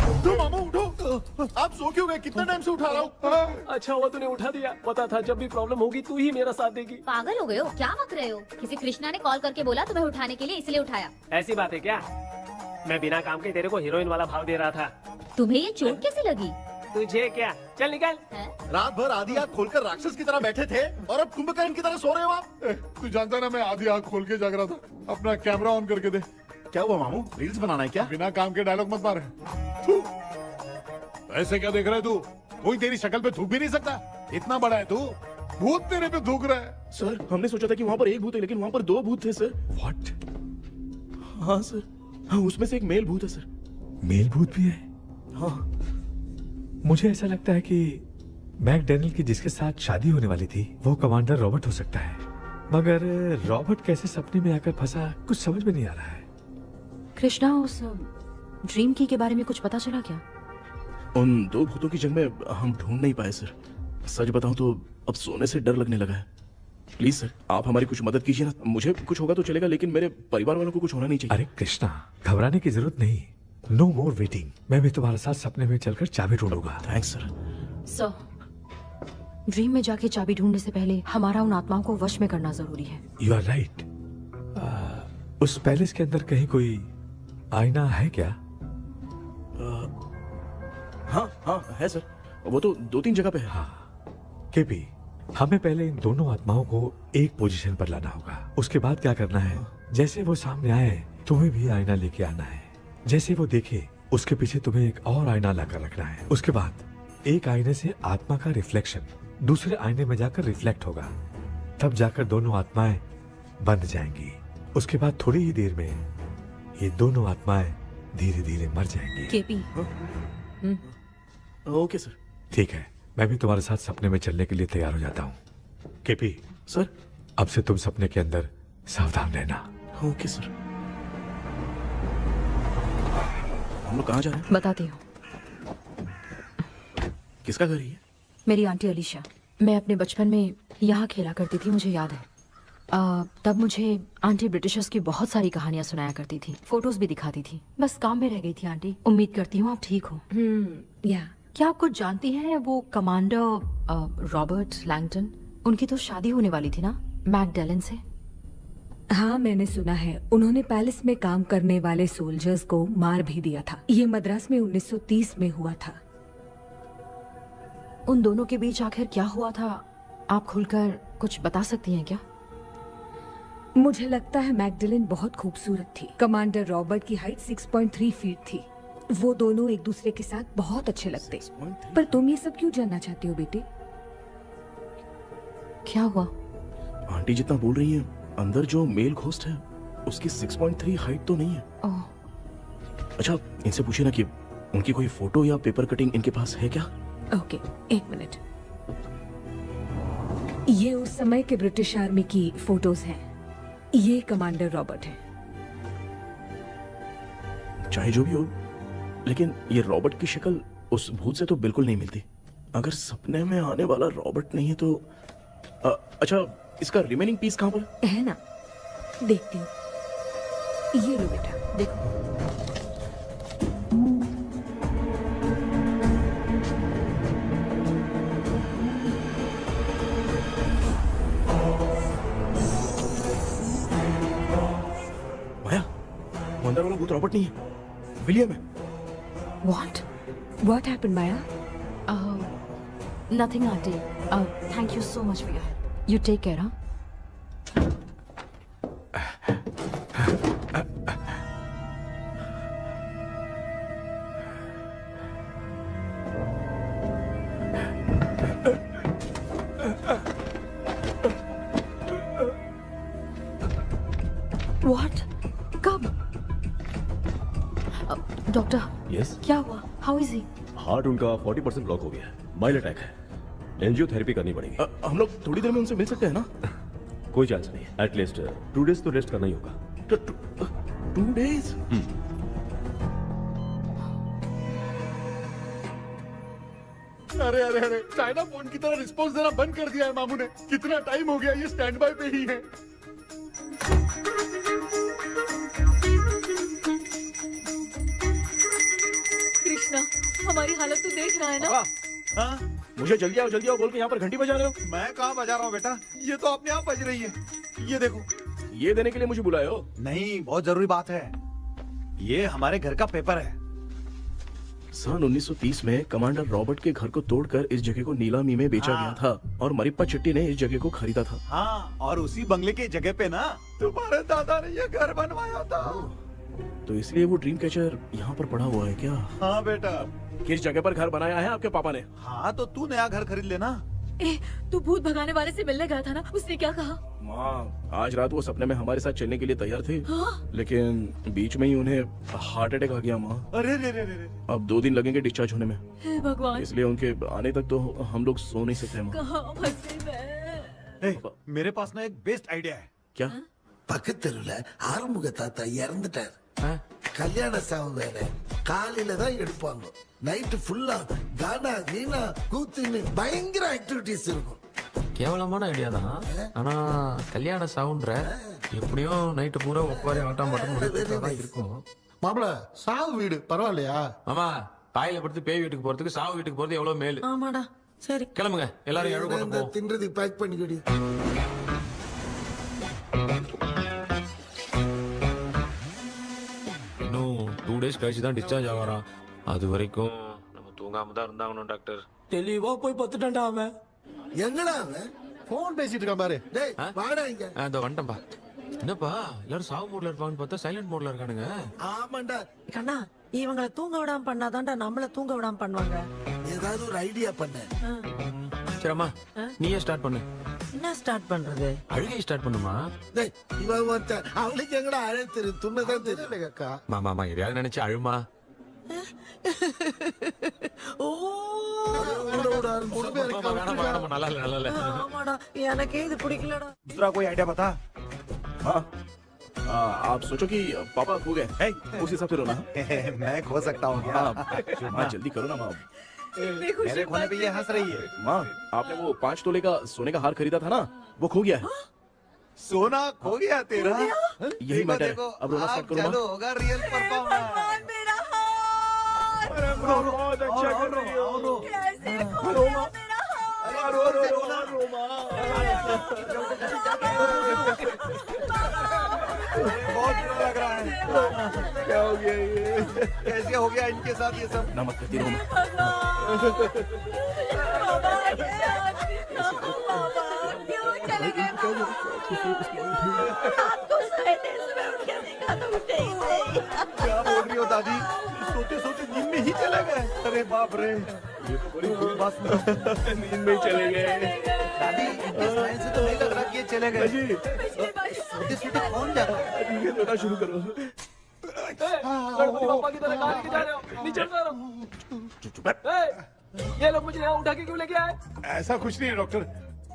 उठो मामा, उठो। आप सो क्यों गए? कितना टाइम से उठा रहा हूँ। अच्छा हुआ तूने उठा दिया, पता था जब भी प्रॉब्लम होगी तू ही मेरा साथ देगी। पागल हो गए हो क्या? बक रहे हो? किसी कृष्णा ने कॉल करके बोला तुम्हें उठाने के लिए, इसलिए उठाया। ऐसी बात है क्या? मैं बिना काम के तेरे को हीरोइन वाला भाव दे रहा था। तुम्हें ये चोट कैसे लगी? तुझे क्या, चल निकल। रात भर आधी आंख खोलकर राक्षस की तरह बैठे थे और अब कुंभकर्ण की तरह सो रहे हो आप। तू जानता ना, मैं आधी आंख खोल के जाग रहा था। अपना कैमरा ऑन करके दे। क्या हुआ मामू, रील्स बनाना है क्या? बिना काम के डायलॉग मत मार। थू। ऐसे क्या देख रहा है तू? कोई तेरी शक्ल पे थूक भी नहीं सकता, इतना बड़ा है तू। भूत तेरे पे थूक रहा है। सर, हमने सोचा था कि वहाँ पर एक भूत है, लेकिन वहाँ पर 2 भूत थे सर। व्हाट? हाँ सर, हाँ, उसमें से एक मेल भूत है सर। मेल भूत भी है? हाँ। मुझे ऐसा लगता है कि मैकडैनियल की जिसके साथ शादी होने वाली थी वो कमांडर रॉबर्ट हो सकता है, मगर रॉबर्ट कैसे सपने में आकर फंसा कुछ समझ में नहीं आ रहा है। कृष्णा, उस ड्रीम की के बारे में कुछ पता चला क्या? उन 2 भूतों की जंग में हम ढूंढ नहीं पाए सर। सच बताऊं तो अब सोने से डर लगने लगा है। प्लीज सर, आप हमारी कुछ मदद कीजिए ना। मुझे कुछ होगा तो चलेगा, लेकिन मेरे परिवार वालों को कुछ होना नहीं चाहिए। अरे कृष्णा, घबराने की जरूरत नहीं, नो मोर वेटिंग। मैं भी तुम्हारे साथ सपने में चलकर चाबी ढूंढूंगा। Thanks sir. सर, ड्रीम में जाके चाबी ढूंढने से पहले हमारा उन आत्माओं को वश में करना जरूरी है। You are right. उस पैलेस के अंदर कहीं कोई आईना है क्या? हाँ हाँ है सर, वो तो 2-3 जगह पे है। हाँ केपी, हमें पहले इन दोनों आत्माओं को एक पोजीशन पर लाना होगा। उसके बाद क्या करना है, जैसे वो सामने आए तुम्हें भी आईना लेके आना है। जैसे वो देखे उसके पीछे तुम्हें एक और आईना लाकर रखना है। उसके बाद एक आईने से आत्मा का रिफ्लेक्शन दूसरे आईने में जाकर रिफ्लेक्ट होगा, तब जाकर दोनों आत्माएं बंद जाएंगी। उसके बाद थोड़ी ही देर में ये दोनों आत्माएं धीरे धीरे मर जाएंगी। KP, okay sir. ठीक है, मैं भी तुम्हारे साथ सपने में चलने के लिए तैयार हो जाता हूँ। केपी सर, अब से तुम सपने के अंदर सावधान रहना। Okay sir. हम लोग कहाँ जा रहे हैं? बताती हूँ। किसका घर है ये? मेरी आंटी अलीशा। मैं अपने बचपन में यहाँ खेला करती थी, मुझे याद है। तब मुझे आंटी ब्रिटिशर्स की बहुत सारी कहानियां सुनाया करती थी, फोटोज भी दिखाती थी। बस काम में रह गई थी आंटी। उम्मीद करती हूँ आप ठीक हो। या क्या आप कुछ जानती हैं वो कमांडर रॉबर्ट लैंगटन? उनकी तो शादी होने वाली थी ना मैकडेलन से। हाँ, मैंने सुना है उन्होंने पैलेस में काम करने वाले सोल्जर्स को मार भी दिया था। ये मद्रास में 1930 में हुआ था। उन दोनों के बीच आखिर क्या हुआ था, आप खुलकर कुछ बता सकती हैं क्या? मुझे लगता है मैकडेलन बहुत खूबसूरत थी। कमांडर रॉबर्ट की हाइट 6.3 फीट थी। वो दोनों एक दूसरे के साथ बहुत अच्छे लगते। पर तुम ये सब क्यों जानना चाहते हो बेटे? क्या हुआ? आंटी जितना बोल रही है, अंदर जो मेल घोस्ट है उसकी 6.3 हाइट तो नहीं है। ओह, अच्छा, इनसे पूछिए ना कि उनकी कोई फोटो या पेपर कटिंग इनके पास है क्या? ओके, एक मिनट। ये उस समय के ब्रिटिश आर्मी की फोटोज हैं। ये कमांडर रॉबर्ट है। चाहे जो भी हो, लेकिन ये रॉबर्ट की शक्ल उस भूत से तो बिल्कुल नहीं मिलती। अगर सपने में आने वाला रॉबर्ट नहीं है तो अच्छा, इसका रिमेनिंग पीस कहाँ पर है ना? देखती हूँ। ये लो बेटा, देखो। माया, वो अंदर वाला भूत रॉबर्ट नहीं है, विलियम है। What happened, Maya? nothing aunty. Thank you so much for your help. You take care, huh? What? कब? डॉक्टर, यस, क्या हुआ? How is he? हार्ट उनका 40% ब्लॉक हो गया है। माइल्ड अटैक है। एंजियोथेरेपी करनी पड़ेगी। हम लोग थोड़ी देर में उनसे मिल सकते हैं ना? कोई चांस नहीं। एटलीस्ट 2 डेज तो रेस्ट करना ही होगा। 2 days? अरे अरे अरे, चाइना फोन की तरह रिस्पॉन्स देना बंद कर दिया है मामू ने। कितना टाइम हो गया, ये स्टैंड बाय पे ही है। कृष्णा, हमारी हालत तो देख रहा है ना? हाँ? मुझे जल्दी आओ बोल के यहाँ पर घंटी बजा रहे हो। मैं कहाँ बजा रहा हूँ बेटा, ये तो अपने आप बज रही है। ये देखो। ये देने के लिए मुझे बुलाए हो? नहीं, बहुत जरूरी बात है। ये हमारे घर का पेपर है। सन 1930 में कमांडर रॉबर्ट के घर को तोड़कर इस जगह को नीलामी में बेचा गया था और मरिप्पा चिट्टी ने इस जगह को खरीदा था। हाँ, और उसी बंगले की जगह पे ना तुम्हारे दादा ने ये घर बनवाया था। तो इसलिए वो ड्रीम कैचर यहाँ पर पड़ा हुआ है क्या? हाँ बेटा। किस जगह पर घर बनाया है आपके पापा ने? हाँ, तो तू नया घर खरीद लेना। तू भूत भगाने वाले से मिलने गया था ना, उसने क्या कहा? माँ, आज रात वो सपने में हमारे साथ चलने के लिए तैयार थे। हाँ? लेकिन बीच में ही उन्हें हार्ट अटैक आ गया माँ। अरे रे रे रे। अब 2 दिन लगेंगे डिस्चार्ज होने में। हे भगवान, इसलिए उनके आने तक तो हम लोग सो नहीं सकते माँ। कहाँ फंसे मैं? मेरे पास ना एक बेस्ट आइडिया है। क्या? பக்கத்தெருவுல ஆறுமுக தாத்தா இறந்துட்டார். கல்யாண சாவு வேற. காலையில தான் எடுப்பாங்க. நைட் ஃபுல்லா கானா கீனா கூத்துன்னு பயங்கர ஆக்டிவிட்டிஸ் இருக்கும். கேவலமான ஐடியா தான். ஆனா கல்யாண சாவுன்ற எப்படியும் நைட்டு பூரா ஒப்பாரி ஆட்டம் மட்டும் இருக்கும். மாப்பிள, சாவு வீடு பரவாயில்லையா? மாமா, பாயில படுத்து பேய் வீட்டுக்கு போறதுக்கு சாவு வீட்டுக்கு போறது எவ்வளவு மேல். ஆமாடா, சரி கிளம்புங்க, எல்லாரும் எழு இந்த தின்றதுக்கு பேக் பண்ணிக்கடி. இன்னும் 2 days கழிச்சு தான் டிஸ்சார்ஜ் ஆவாராம். அது வரைக்கும் நம்ம தூங்காம தான் இருந்தாகணும் டாக்டர். தெளிவா போய் பத்துட்டான்டா அவன். எங்கடா அவன்? फोन பேசிட்டு இருக்கான் பாரு. டேய், வாடா இங்க. இதோ வந்துட்டேன்பா. என்னப்பா எல்லாரும் சாவு மோட்ல இருப்பாங்கன்னு பார்த்தா சைலண்ட் மோட்ல இருக்கானுங்க. ஆமாண்டா. கண்ணா, இவங்களை தூங்க விடாம பண்ணாதான்டா நம்மள தூங்க விடாம பண்ணுவாங்க. ஏதாவது ஒரு ஐடியா பண்ண. சரிம்மா, நீயே ஸ்டார்ட் பண்ணு. என்ன ஸ்டார்ட் பண்றது? அழுகை ஸ்டார்ட் பண்ணுமா? டேய், இவன் ஒருத்தன். அவளுக்கு எங்கடா அழ தெரியும்? துண்ணதான் தெரியும் அக்கா. மாமா எதையாவது நினைச்சு அழுமா. ஓ, வேணாம், நல்லா இல்ல. ஆமாடா, எனக்கே இது பிடிக்கலடா. दूसरा कोई आइडिया बता। हाँ, आप सोचो कि पापा खो गए, उस हिसाब से रोना। मैं खो सकता हूँ क्या? माँ, जल्दी करो ना माँ। इतनी खुशी मेरे खोने पे ये हंस रही है। माँ, आपने वो 5 तोले का सोने का हार खरीदा था ना, वो खो गया है। सोना खो गया तेरा? यही मैटर है। अब रोना स्टार्ट करो, माँ। चालू होगा रियल परफॉर्मेंस। मेरा हार बहुत अच्छा कर रही हो। कैसे खो गया मेरा बहुत बुरा लग रहा है। क्या हो गया ये? कैसे हो गया इनके साथ ये सब? ना मत करती रहो माँ। क्यों चले गए रात को सोए थे, सुबह उठ के देखा तो उठे ही नहीं। क्या बोल रही हो दादी? सोते सोते नींद में ही चले गए? अरे बाप रे, ये तो बड़ी बुरी बात सुना। नींद में चले गए। दादी, इस लाइन से तो नहीं लग रहा कि ये चले गए। सोते सोते कौन जा रहा है? ठीक है, रोना शुरू करो। गणपति बापा की तरह कहाँ लेके जा रहे हो? नीचे उतारो। ये लोग मुझे यहाँ उठा के क्यों लेके आए? ऐसा कुछ नहीं है डॉक्टर,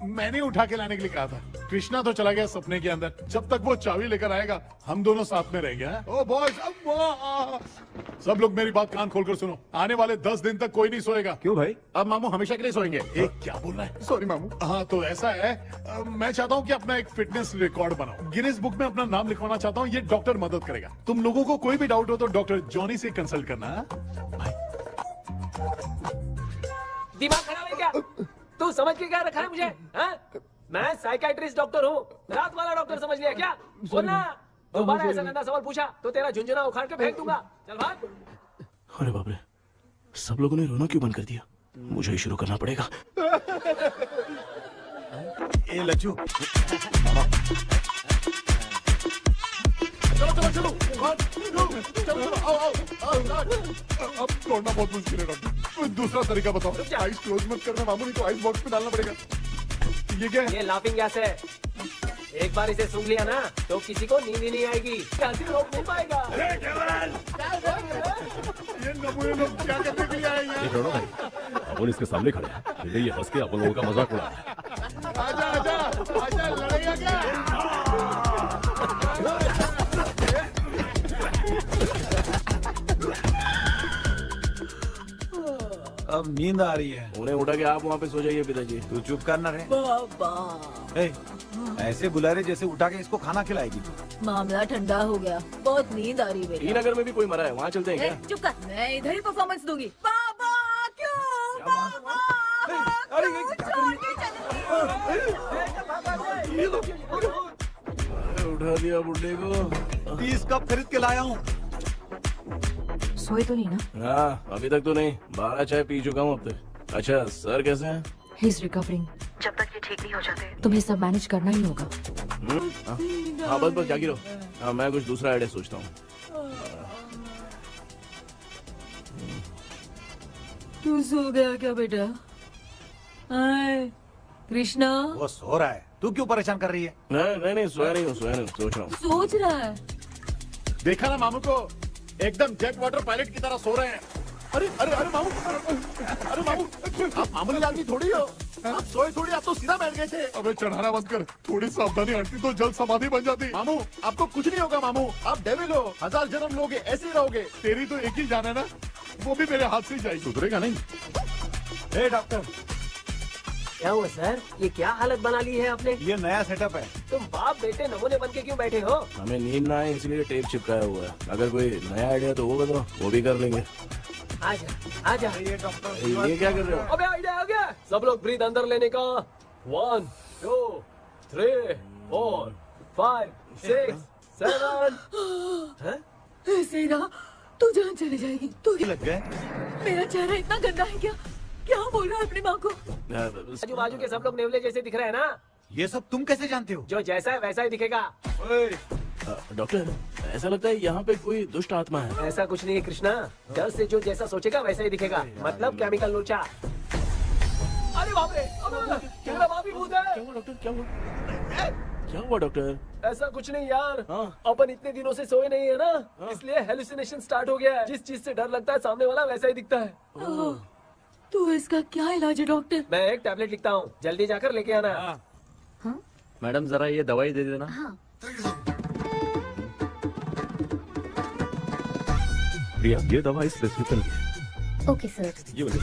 मैंने उठा के लाने के लिए कहा था। कृष्णा तो चला गया सपने के अंदर, जब तक वो चाबी लेकर आएगा हम दोनों साथ में रहेंगे। ओ बॉयज, सब लोग मेरी बात कान खोलकर सुनो। आने वाले 10 दिन तक कोई नहीं सोएगा। क्यों भाई? अब मामू हमेशा के लिए सोएंगे। क्या बोल रहा है? सॉरी मामू। हाँ तो ऐसा है, मैं चाहता हूँ कि अपना एक फिटनेस रिकॉर्ड बनाओ, गिनीज बुक में अपना नाम लिखवाना चाहता हूँ। ये डॉक्टर मदद करेगा। तुम लोगों को कोई भी डाउट हो तो डॉक्टर जॉनी से कंसल्ट करना। दिमाग खराब है क्या? तू समझ के क्या रखा है मुझे? हाँ? मैं साइकाइट्रिस्ट डॉक्टर हूँ, रात वाला डॉक्टर समझ लिया क्या? बोलना, दोबारा ऐसा गंदा सवाल पूछा तो तेरा झुंझुना उखाड़ के फेंक दूंगा। चल भाग। अरे बाप रे, सब लोगों ने रोना क्यों बंद कर दिया? मुझे ही शुरू करना पड़ेगा। ए लज्जू, चलो चलो चलो, आओ। अब छोड़ना बहुत मुश्किल है डॉक्टर, दूसरा तरीका बताओ। आइस क्लोज मत करना मामू, नहीं तो आइस बॉक्स में डालना पड़ेगा। ये क्या है? ये लाफिंग गैस है। एक बार इसे सूंघ लिया ना तो किसी को नींद ही नहीं आएगी, हंसी रोक नहीं पाएगा। ये नमूने लोग क्या करने के लिए आए हैं? एक रोना भाई, अपन इसके सामने खड़े हैं, फिर ये हंस के अपन लोगों का मजाक उड़ा रहा है। आजा आजा आजा, लड़ेगा क्या? अब नींद आ रही है। उन्हें उठा के आप वहाँ पे सो जाइए पिताजी। तू चुप करना रे। बाबा, ऐसे बुला रहे जैसे उठा के इसको खाना खिलाएगी तू। मामला ठंडा हो गया, बहुत नींद आ रही है। श्रीनगर में भी कोई मरा है, वहाँ चलते हैं क्या? चुप कर, मैं इधर ही परफॉर्मेंस दूंगी। बाबा क्यों? बाबा उठा दिया बुड्ढे को। 30 कप खरीद के लाया हूँ। सोए तो नहीं ना? हाँ, अभी तक तो नहीं, 12 चाय पी चुका हूँ अब तक। अच्छा, सर कैसे हैं? He is recovering. जब तक ये ठीक नहीं हो जाते तुम्हें सब मैनेज करना ही होगा। हाँ बस जागी रहो। हाँ, मैं कुछ दूसरा आइडिया सोचता हूँ। तू सो गया क्या बेटा? कृष्णा वो सो रहा है, तू क्यों परेशान कर रही है? नहीं सोया नहीं हूँ, सोच रहा हूँ। सोच रहा है। देखा ना मामू को, एकदम जेट वाटर पायलट की तरह सो रहे हैं। अरे अरे अरे मामू, अरे मामू, आप मामूली आदमी थोड़ी हो, आप सोए थोड़ी, आप तो सीधा बैठ गए थे। अबे चढ़ाना बंद कर, थोड़ी सावधानी हटती तो जल्द समाधि बन जाती। मामू आपको कुछ नहीं होगा मामू, आप डेविल हो, 1000 जन्म लोगे, ऐसे ही रहोगे। तेरी तो एक ही जान है ना, वो भी मेरे हाथ से ही जाएगी। सुधरेगा नहीं। हे डॉक्टर, क्या हुआ सर? ये क्या हालत बना ली है आपने? ये नया सेटअप है। तुम बाप बेटे नमूने बन के क्यों बैठे हो? हमें नींद ना आए इसलिए टेप चिपकाया हुआ है। अगर कोई नया आइडिया तो वो बताओ, वो भी कर लेंगे। आजा आजा। ये डॉक्टर, ये क्या कर रहे हो? अबे आइडिया आ गया। सब लोग ब्रीथ अंदर लेने का। 1 2 3 4 5 6 7। ऐसे ना तू जान चली जाएगी। तू लग गए। मेरा चेहरा इतना गंदा है क्या? क्या बोल रहा है अपनी माँ को? आजू बाजू के सब लोग नेवले जैसे दिख रहे हैं ना? ये सब तुम कैसे जानते हो? जो जैसा है वैसा ही दिखेगा। डॉक्टर, ऐसा लगता है यहाँ पे कोई दुष्ट आत्मा है। ऐसा कुछ नहीं है कृष्णा, डर से जो जैसा सोचेगा वैसा ही दिखेगा, मतलब केमिकल लोचा। अरे बाप रे, मेरा बाप ही भूत है। क्या हुआ डॉक्टर? क्या हुआ डॉक्टर? ऐसा कुछ नहीं यार, हाँ। अपन इतने दिनों से सोए नहीं है ना, इसलिए हेलुसिनेशन स्टार्ट हो गया है। जिस चीज से डर लगता है सामने वाला वैसा ही दिखता है। तो इसका क्या इलाज है डॉक्टर? मैं एक टैबलेट लिखता हूँ, जल्दी जाकर लेके आना। मैडम जरा ये दवाई दे देना। प्रिया, ये दवा इस प्रिस्क्रिप्शन की है। ओके सर, ये वाली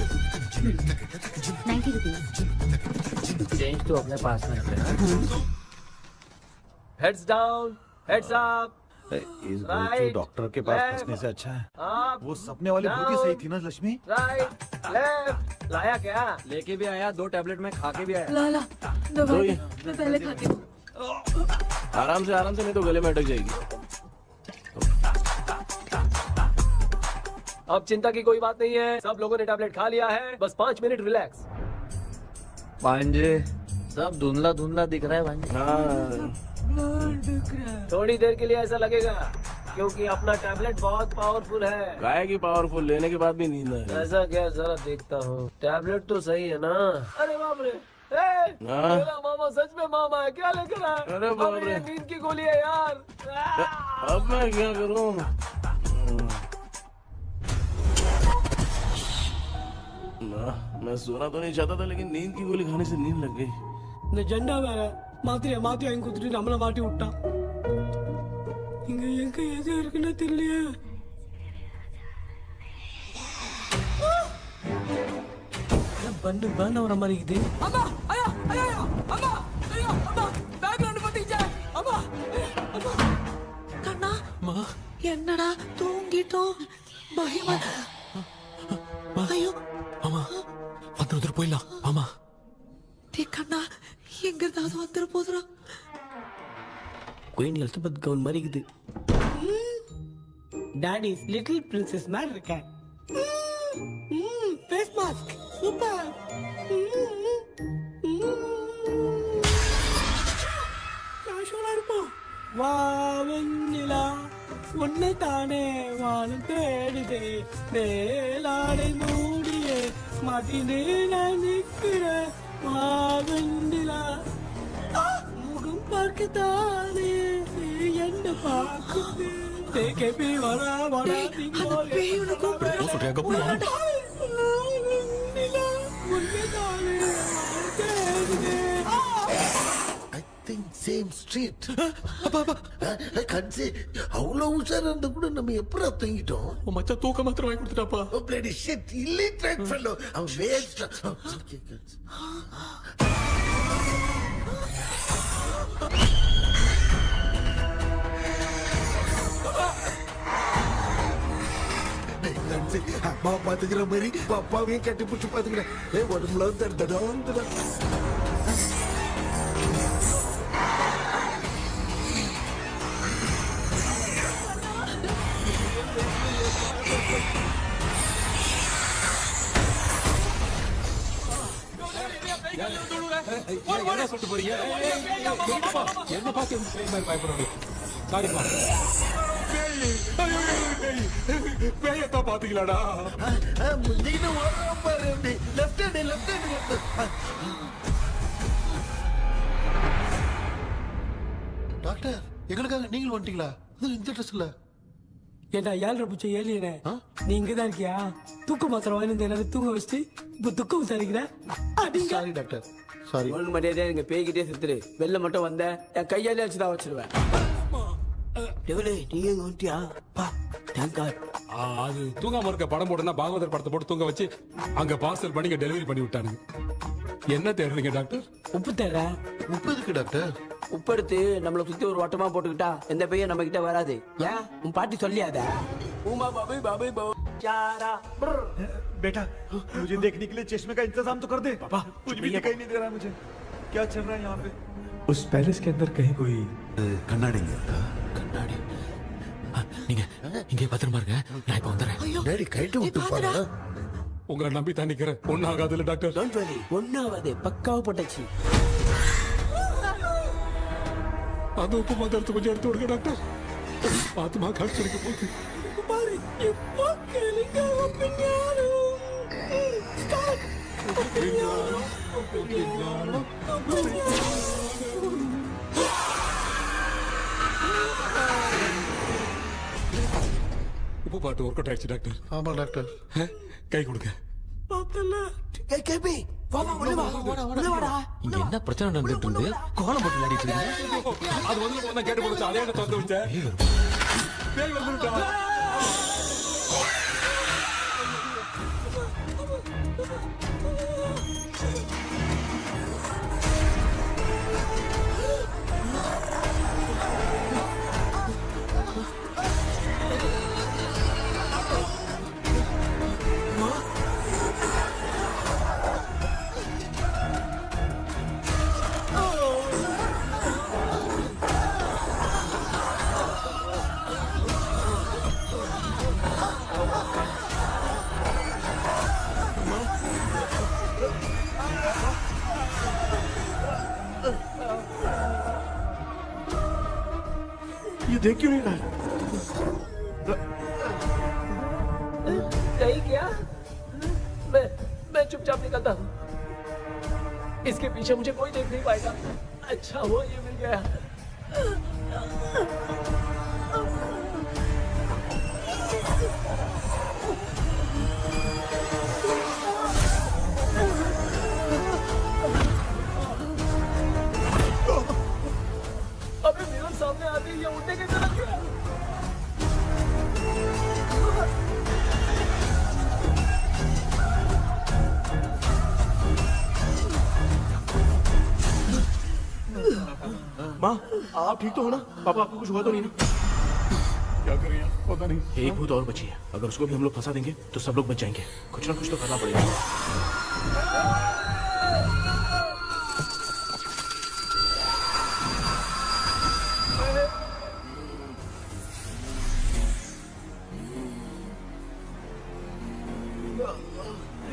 90 रुपीज। चेंज तो अपने पास में रखना। Heads down, heads up. इस गोचू डॉक्टर के पास फंसने से अच्छा है वो सपने वाली भूत ही सही थी ना लक्ष्मी। Right left. लाया क्या? लेके भी आया, 2 टैबलेट में खा के भी आया। लाला दवाई मैं पहले खाती हूँ। आराम से नहीं तो गले में अटक जाएगी। अब चिंता की कोई बात नहीं है, सब लोगों ने टैबलेट खा लिया है, बस 5 मिनट रिलैक्स। भांजे सब धुंधला धुंधला दिख रहा है भांजे। हाँ थोड़ी देर के लिए ऐसा लगेगा क्योंकि अपना टैबलेट बहुत पावरफुल है। गाय की पावरफुल लेने के बाद भी नींद है। ऐसा क्या, जरा देखता हूँ। टैबलेट तो सही है ना? अरे बाप रे, मेरा मामा सच में मामा है, क्या लेकर आया? अरे बाप रे, ये नींद की गोली है यार। अब मैं क्या करूँ? मैं सोना तो नहीं चाहता था, लेकिन नींद की गोली खाने से नींद लग गई। ஜெண்டா வேற மாத்திரையா மாத்தி வாங்கி கொடுத்துட்டு நம்மள மாட்டி விட்டான். இங்க எங்க எது இருக்குன்னு தெரியலையே. பண்டு பர்ன் ஆகுற மாதிரி இருக்குது. அம்மா ஐயா ஐயா அம்மா ஐயா அம்மா பேக்ரவுண்ட் பத்திச்சே அம்மா அம்மா கண்ணா அம்மா என்னடா தூங்கிட்டோம் பயமா ஐயோ அம்மா வந்துட்டு போயிடலாம் அம்மா. கண்ணா எங்க இருந்தாவது வந்துட போதுரா. குயின் எலிசபெத் கவுன் மாதிரி இருக்குது. டாடி லிட்டில் பிரின்சஸ் மாதிரி இருக்கேன். Face mask super. கேஷுவலா இருப்போம். வா வெண்ணிலா உன்னை தானே வானம் தேடுதே மேலாடை மூடியே மாட்டினே நான் நிற்கிறேன். வெண்ணிலா முகம் பார்க்கத்தானே என்ன பார்க்குது. தேக்கி வரா வரா சேம் ஸ்ட்ரீட் கன்சி அவ்வளவு உஷாரா இருந்தா கூட நம்ம எப்படா தூங்கிட்டோம். மச்சா தூக்க மாத்திரம் வாங்கி கொடுத்துட்டாப்பா. பிளடி ஷிட் இல்லிட்ரேட் ஃபெல்லோ அவன் வேஸ்ட். அம்மா பாத்துக்கிற மாதிரி அப்பாவையும் கட்டி பிடிச்சி பாத்துக்கிறேன். உடம்புல தடா சொல்லிட்டு போறீங்க? என்ன பார்த்து பயப்படுறாங்க? சாரிப்பா. பேயத்தான் பாத்தீங்களாடா? முந்திக்கிட்டு ஓடுறான் பாரு. Left hand left hand. Doctor எங்களுக்காக நீங்கள் வந்துட்டீங்களா? அது இந்த ட்ரெஸ் இல்ல. ஏண்டா 7:30 பூச்சி ஏலியனே, நீ இங்கதான் இருக்கியா? தூக்க மாத்திரம் வாங்கி எல்லாரும் தூங்க வச்சுட்டு இப்ப துக்கம் விசாரிக்கிற. Sorry doctor sorry. ஒழுங்கு மரியாதையா எங்க பேய்கிட்டே செத்துரு. வெளில மட்டும் வந்த என் கையாலே வச்சுதான் வச்சிருவேன். நீ எங்க வந்துட்டியா? அது தூங்காம இருக்க படம் போடுனா பாகவதர் படத்தை போட்டு தூங்க வச்சு அங்க பார்சல் பண்ணி டெலிவரி பண்ணி விட்டானுங்க. என்ன தேடுறீங்க டாக்டர்? உப்பு தேட. உப்பு எதுக்கு டாக்டர்? உப்பு எடுத்து நம்மள சுத்தி ஒரு வட்டமா போட்டுக்கிட்டா எந்த பையன் நம்ம கிட்ட வராது. ஏன் உன் பாட்டி சொல்லியாத? உமா பாபு பாபு பாபு चारा बेटा मुझे देखने के लिए चश्मे का इंतजाम तो कर दे। पापा कुछ भी दिखाई नहीं दे रहा मुझे, क्या चल रहा है यहाँ पे? उस पैलेस के अंदर कहीं कोई கண்ணாடி கண்ணாடி நீங்க இங்கே பத்திரமா இருங்க, நான் இப்ப வந்துடுறேன். டேடி கைட்டு விட்டு பாரு. உங்களை நம்பி தான் நிக்கிறேன். ஒன்னும் ஆகாதுல்ல டாக்டர்? டோன்ட் வரி, ஒன்னாவது பக்காவ போட்டாச்சு. அந்த உப்பு மாத்திரத்தை கொஞ்சம் எடுத்து விடுங்க டாக்டர். பாத்துமா காட்சி எடுக்க போகுது. பாரு இப்போ கேளுங்க. ஒப்பினியானோ ஸ்டார்ட். ஒப்பினியானோ ஒப்பினியானோ உப்பு பாட்டு ஒர்க் அவுட் ஆயிடுச்சு டாக்டர். ஆமா டாக்டர். கை கொடுங்க. கேபி வாமா உள்ள வா. உள்ள வாடா. இங்க என்ன பிரச்சனை நடந்துட்டு இருந்து கோலம் போட்டு விளையாடிட்டு இருக்கீங்க? அது வந்து போனா கேட்டு போச்சு. அதே என்ன திறந்து வச்சேன். பேய் வந்துட்டா. ये देख क्यों नहीं रहा है? नहीं क्या? मैं चुपचाप निकलता हूँ। इसके पीछे मुझे कोई देख नहीं पाएगा। अच्छा हुआ ये मिल गया। अबे मेरे सामने आते ही ये उड़ने कैसे लग गया? माँ, आप ठीक तो हो ना? पापा आपको कुछ हुआ तो नहीं ना? क्या करें यार, पता नहीं। एक भूत और बची है, अगर उसको भी हम लोग फंसा देंगे तो सब लोग बच जाएंगे। कुछ ना कुछ तो करना पड़ेगा।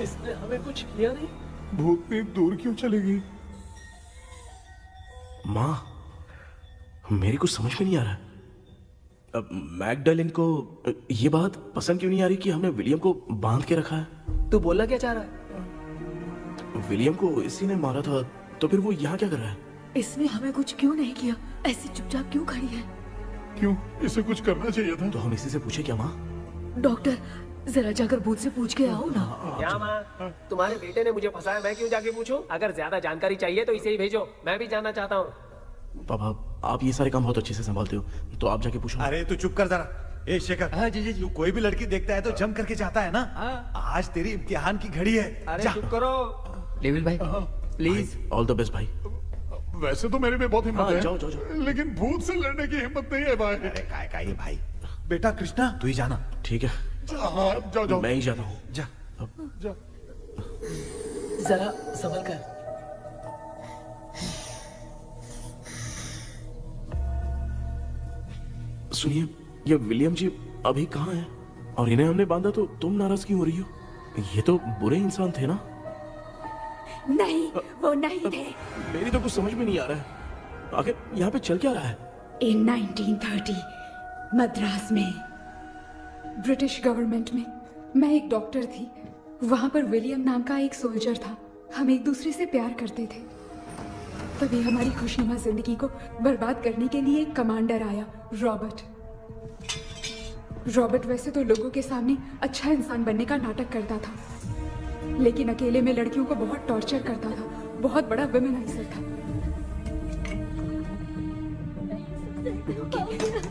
इसने हमें कुछ किया नहीं। भूतनी दूर क्यों चली गई? माँ, मेरी कुछ समझ में नहीं आ रहा। अब मैगडालिन को ये बात पसंद क्यों नहीं आ रही कि हमने विलियम को बांध के रखा है? तू बोलना क्या चाह रहा है? विलियम को इसी ने मारा था, तो फिर वो यहाँ क्या कर रहा है? इसने हमें कुछ क्यों नहीं किया? ऐसी चुपचाप क्यों खड़ी है? क्यों? इसे कुछ करना चाहिए था। तो हम इसी से पूछे क्या माँ? डॉक्टर, जरा जाकर भूत से पूछ के आओ ना। क्या माँ? तुम्हारे बेटे ने मुझे फंसाया, मैं क्यों जाके पूछूं? अगर ज्यादा जानकारी चाहिए तो इसे ही भेजो, मैं भी जानना चाहता हूँ। पापा, आप ये सारे काम बहुत अच्छे से संभालते हो, तो आप जाके पूछो। अरे तू चुप कर जरा। ए शेखर, हाँ जी। तू कोई भी लड़की देखता है तो जम करके जाता है ना? आज तेरी इम्तिहान की घड़ी है। अरे जा। चुप करो। लेविल भाई, प्लीज। ऑल द बेस्ट भाई। वैसे तो मेरे में बहुत हिम्मत हाँ, है, जाओ, जाओ, जाओ। लेकिन भूत से लड़ने की हिम्मत नहीं है भाई। अरे काय का ये भाई। बेटा कृष्णा, तू ही जाना। ठीक है, हाँ, जाओ जाओ। मैं ही जाता हूँ। जा। जा। जरा संभल कर। सुनिए, ये विलियम जी अभी कहाँ हैं? और इन्हें हमने बांधा तो तुम नाराज क्यों हो रही हो? ये तो बुरे इंसान थे ना? नहीं, वो नहीं थे। मेरी तो कुछ समझ में नहीं आ रहा है। आखिर यहाँ पे चल क्या रहा है? In 1930 मद्रास में ब्रिटिश गवर्नमेंट में मैं एक डॉक्टर थी। वहां पर विलियम नाम का एक सोल्जर था। हम एक दूसरे से प्यार करते थे। तभी हमारी खुशनुमा जिंदगी को बर्बाद करने के लिए एक कमांडर आया, रॉबर्ट। रॉबर्ट वैसे तो लोगों के सामने अच्छा इंसान बनने का नाटक करता था, लेकिन अकेले में लड़कियों को बहुत टॉर्चर करता था। बहुत बड़ा वुमेनाइजर था।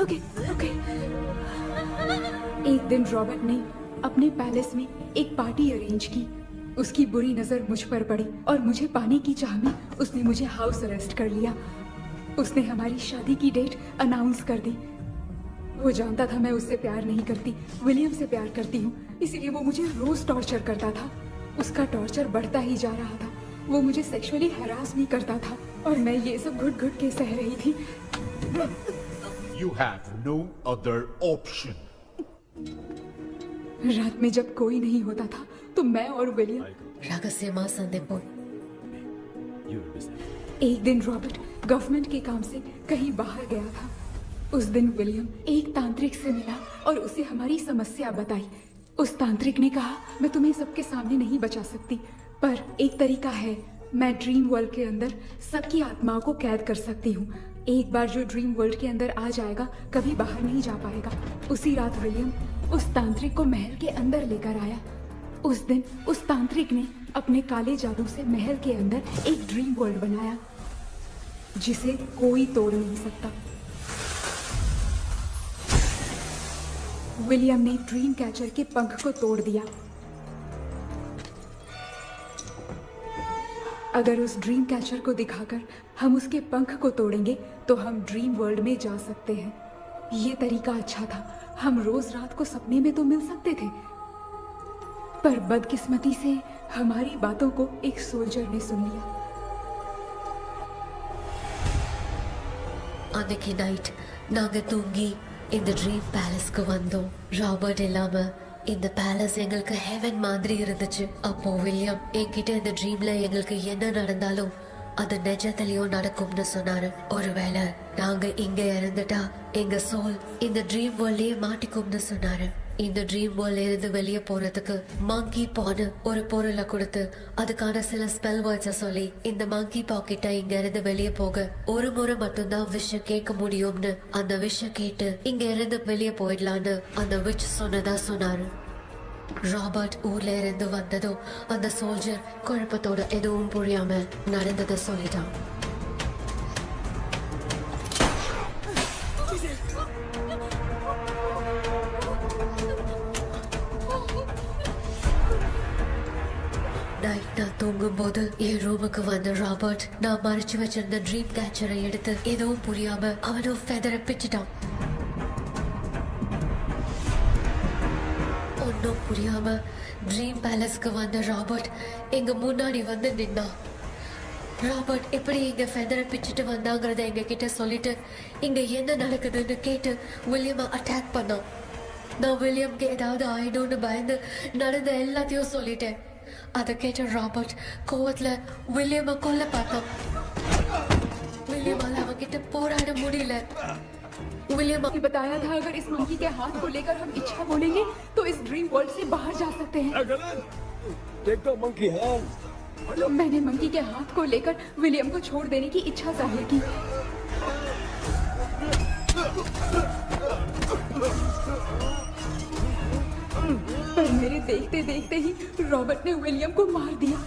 ओके। एक दिन रॉबर्ट ने अपने पैलेस में एक पार्टी अरेंज की। उसकी बुरी नजर मुझ पर पड़ी और मुझे पाने की चाह में उसने मुझे हाउस अरेस्ट कर लिया। उसने हमारी शादी की डेट अनाउंस कर दी। वो जानता था मैं उससे प्यार नहीं करती, विलियम से प्यार करती हूँ, इसीलिए वो मुझे रोज टॉर्चर करता था। उसका टॉर्चर बढ़ता ही जा रहा था। वो मुझे सेक्सुअली हरास भी करता था और मैं ये सब घुट घुट के सह रही थी। You have no other option. रात में जब कोई नहीं होता था तो मैं और विलियम रहस्यमा संदेश। एक दिन रॉबर्ट गवर्नमेंट के काम से कहीं बाहर गया था। उस दिन विलियम एक तांत्रिक से मिला और उसे हमारी समस्या बताई। उस तांत्रिक ने कहा, मैं तुम्हें सबके सामने नहीं बचा सकती, पर एक तरीका है। मैं ड्रीम वर्ल्ड के अंदर सबकी आत्माओं को कैद कर सकती हूँ। एक बार जो ड्रीम वर्ल्ड के अंदर आ जाएगा कभी बाहर नहीं जा पाएगा। उसी रात विलियम उस तांत्रिक को महल के अंदर लेकर आया। उस दिन उस तांत्रिक ने अपने काले जादू से महल के अंदर एक ड्रीम वर्ल्ड बनाया जिसे कोई तोड़ नहीं सकता। विलियम ने ड्रीम कैचर के पंख को तोड़ दिया अगर उस ड्रीम कैचर को दिखाकर हम उसके पंख को तोड़ेंगे तो हम ड्रीम वर्ल्ड में जा सकते हैं। ये तरीका अच्छा था, हम रोज रात को सपने में तो मिल सकते थे। पर बदकिस्मती से हमारी बातों को एक सोल्जर ने सुन लिया। அன்னைக்கு நைட் நாங்க தூங்கி இந்த ட்ரீம் பேலஸ்க்கு வந்தோம். ராபர்ட் இல்லாம இந்த பேலஸ் எங்களுக்கு ஹெவன் மாதிரி இருந்துச்சு. அப்போ வில்லியம் என்கிட்ட இந்த ட்ரீம்ல எங்களுக்கு என்ன நடந்தாலும் அது நிஜத்திலயும் நடக்கும்னு சொன்னாரு. ஒருவேளை நாங்க இங்க இருந்துட்டா எங்க சோல் இந்த ட்ரீம் வேர்ல்ட்லயே மாட்டிக்கும்னு சொன்னாரு. இந்த ட்ரீம் வேர்ல்ட்ல இருந்து வெளியே போறதுக்கு மங்கி பான்னு ஒரு பொருளை கொடுத்து அதுக்கான சில ஸ்பெல் வேர்ட்ஸை சொல்லி இந்த மங்கி பாக்கெட்டை இங்க இருந்து வெளியே போக ஒரு முறை மட்டும்தான் விஷயம் கேட்க முடியும்னு அந்த விஷயம் கேட்டு இங்க இருந்து வெளியே போயிடலான்னு அந்த விச் சொன்னதா சொன்னாரு. ராபர்ட் ஊர்ல இருந்து வந்ததும் அந்த சோல்ஜர் குழப்பத்தோட எதுவும் புரியாம நடந்ததை சொல்லிட்டான். நைட் நான் தூங்கும் போது என் ரூமுக்கு வந்த ராபர்ட் நான் மறைச்சு வச்சிருந்த ட்ரீம் கேச்சரை எடுத்து எதுவும் புரியாம அவனும் ஃபெதரை பிச்சுட்டான். ஒன்னும் புரியாம ட்ரீம் பேலஸ்க்கு வந்த ராபர்ட் எங்க முன்னாடி வந்து நின்னான். ராபர்ட் எப்படி இங்க ஃபெதரை பிச்சுட்டு வந்தாங்கிறத எங்க கிட்ட சொல்லிட்டு இங்க என்ன நடக்குதுன்னு கேட்டு வில்லியமை அட்டாக் பண்ணான். நான் வில்லியம்க்கு ஏதாவது ஆயிடும்னு பயந்து நடந்த எல்லாத்தையும் சொல்லிட்டேன். அதை கேட்ட ராபர்ட் கோவத்துல வில்லியமை கொல்ல பார்த்தான். विलियम அவங்கிட்ட போராட முடியல. विलियम ने बताया था अगर इस मंकी के हाथ को लेकर हम इच्छा बोलेंगे तो इस ड्रीम वर्ल्ड से बाहर जा सकते हैं। मैंने मंकी के हाथ को लेकर विलियम को छोड़ देने की इच्छा जाहिर की। पर मेरे देखते देखते ही रॉबर्ट ने विलियम को मार दिया।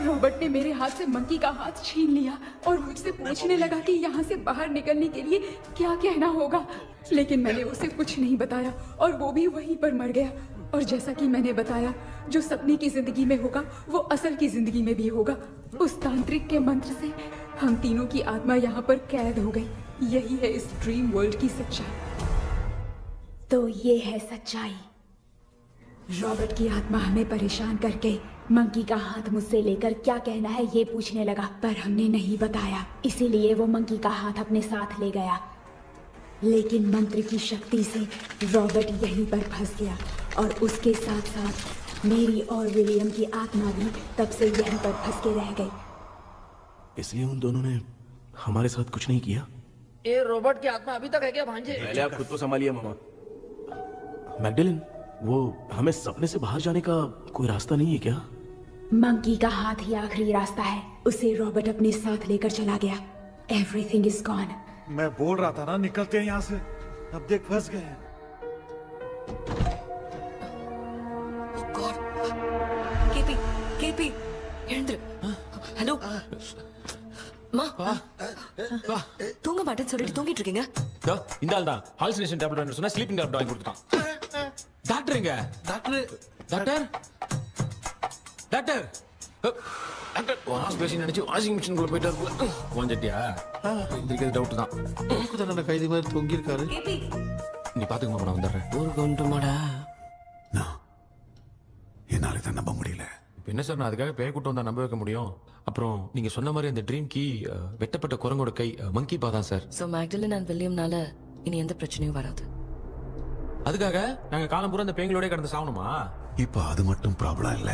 रॉबर्ट ने मेरे हाथ से मंकी का हाथ छीन लिया और मुझसे पूछने लगा कि यहाँ से बाहर निकलने के लिए क्या कहना होगा, लेकिन मैंने उसे कुछ नहीं बताया और वो भी वहीं पर मर गया। और जैसा कि मैंने बताया, जो सपने की जिंदगी में होगा वो असल की जिंदगी में भी होगा। उस तांत्रिक के मंत्र से हम तीनों की आत्मा यहाँ पर कैद हो गई। यही है इस ड्रीम वर्ल्ड की सच्चाई। तो ये है सच्चाई। रॉबर्ट की आत्मा हमें परेशान करके मंकी का हाथ मुझसे लेकर क्या कहना है ये पूछने लगा, पर हमने नहीं बताया, इसीलिए वो मंकी का हाथ अपने साथ ले गया। लेकिन मंत्र की शक्ति से रॉबर्ट यहीं पर फंस गया और उसके साथ साथ मेरी और विलियम की आत्मा भी तब से यहीं पर फंस के रह गई। इसलिए उन दोनों ने हमारे साथ कुछ नहीं किया। ये रॉबर्ट की आत्मा अभी तक है क्या भांजे? पहले आप खुद को संभालिए मामा। मैगडेलिन, वो हमें सपने से बाहर जाने का कोई रास्ता नहीं है क्या? मंकी का हाथ ही आखिरी रास्ता है। उसे रॉबर्ट अपने साथ लेकर चला गया। Everything is gone. मैं बोल रहा था ना निकलते हैं यहाँ से, अब देख फंस गए हैं। केपी, केपी, எழுந்துரு. ஹலோ மா, தூங்க மாட்டேன்னு சொல்லிட்டு தூங்கிட்டு இருக்கீங்க? இந்த ஆள் தான் ஹாலுசினேஷன் டேப்லெட் வாங்கி சொன்னா ஸ்லீப்பிங் டேப்லெட் வாங்கி கொடுத்துட்டான். டாக்டர் எங்க? Doctor doctor doctor doctor wash பேசி நினைச்சு வாஷிங் மிஷின் குள்ள போயிட்டாரு. கொஞ்சட்டியா இதுக்கு டவுட் தான். தான கைதி மாதிரி தொங்கி இருக்காரு. நீ பாத்துக்க மாமா, நான் வந்துடுறேன். ஒரு கொண்டுமாடா என்னால தான் நம்ப முடியல. என்ன சார், நான் அதுக்காக பேய் கூட்டம் தான் நம்ப வைக்க முடியும்? அப்புறம் நீங்க சொன்ன மாதிரி அந்த ட்ரீம் கீ வெட்டப்பட்ட குரங்கோட கை மங்கி பா தான் சார். ஸோ மேக்டலின் அண்ட் வில்லியம்னால இனி எந்த பிரச்சனையும் வராது. அதுக்காக நாங்க காலம் பூரா அந்த பேங்களோட கடந்து சாகணுமா? இப்ப அது மட்டும் ப்ராப்ளம் இல்ல,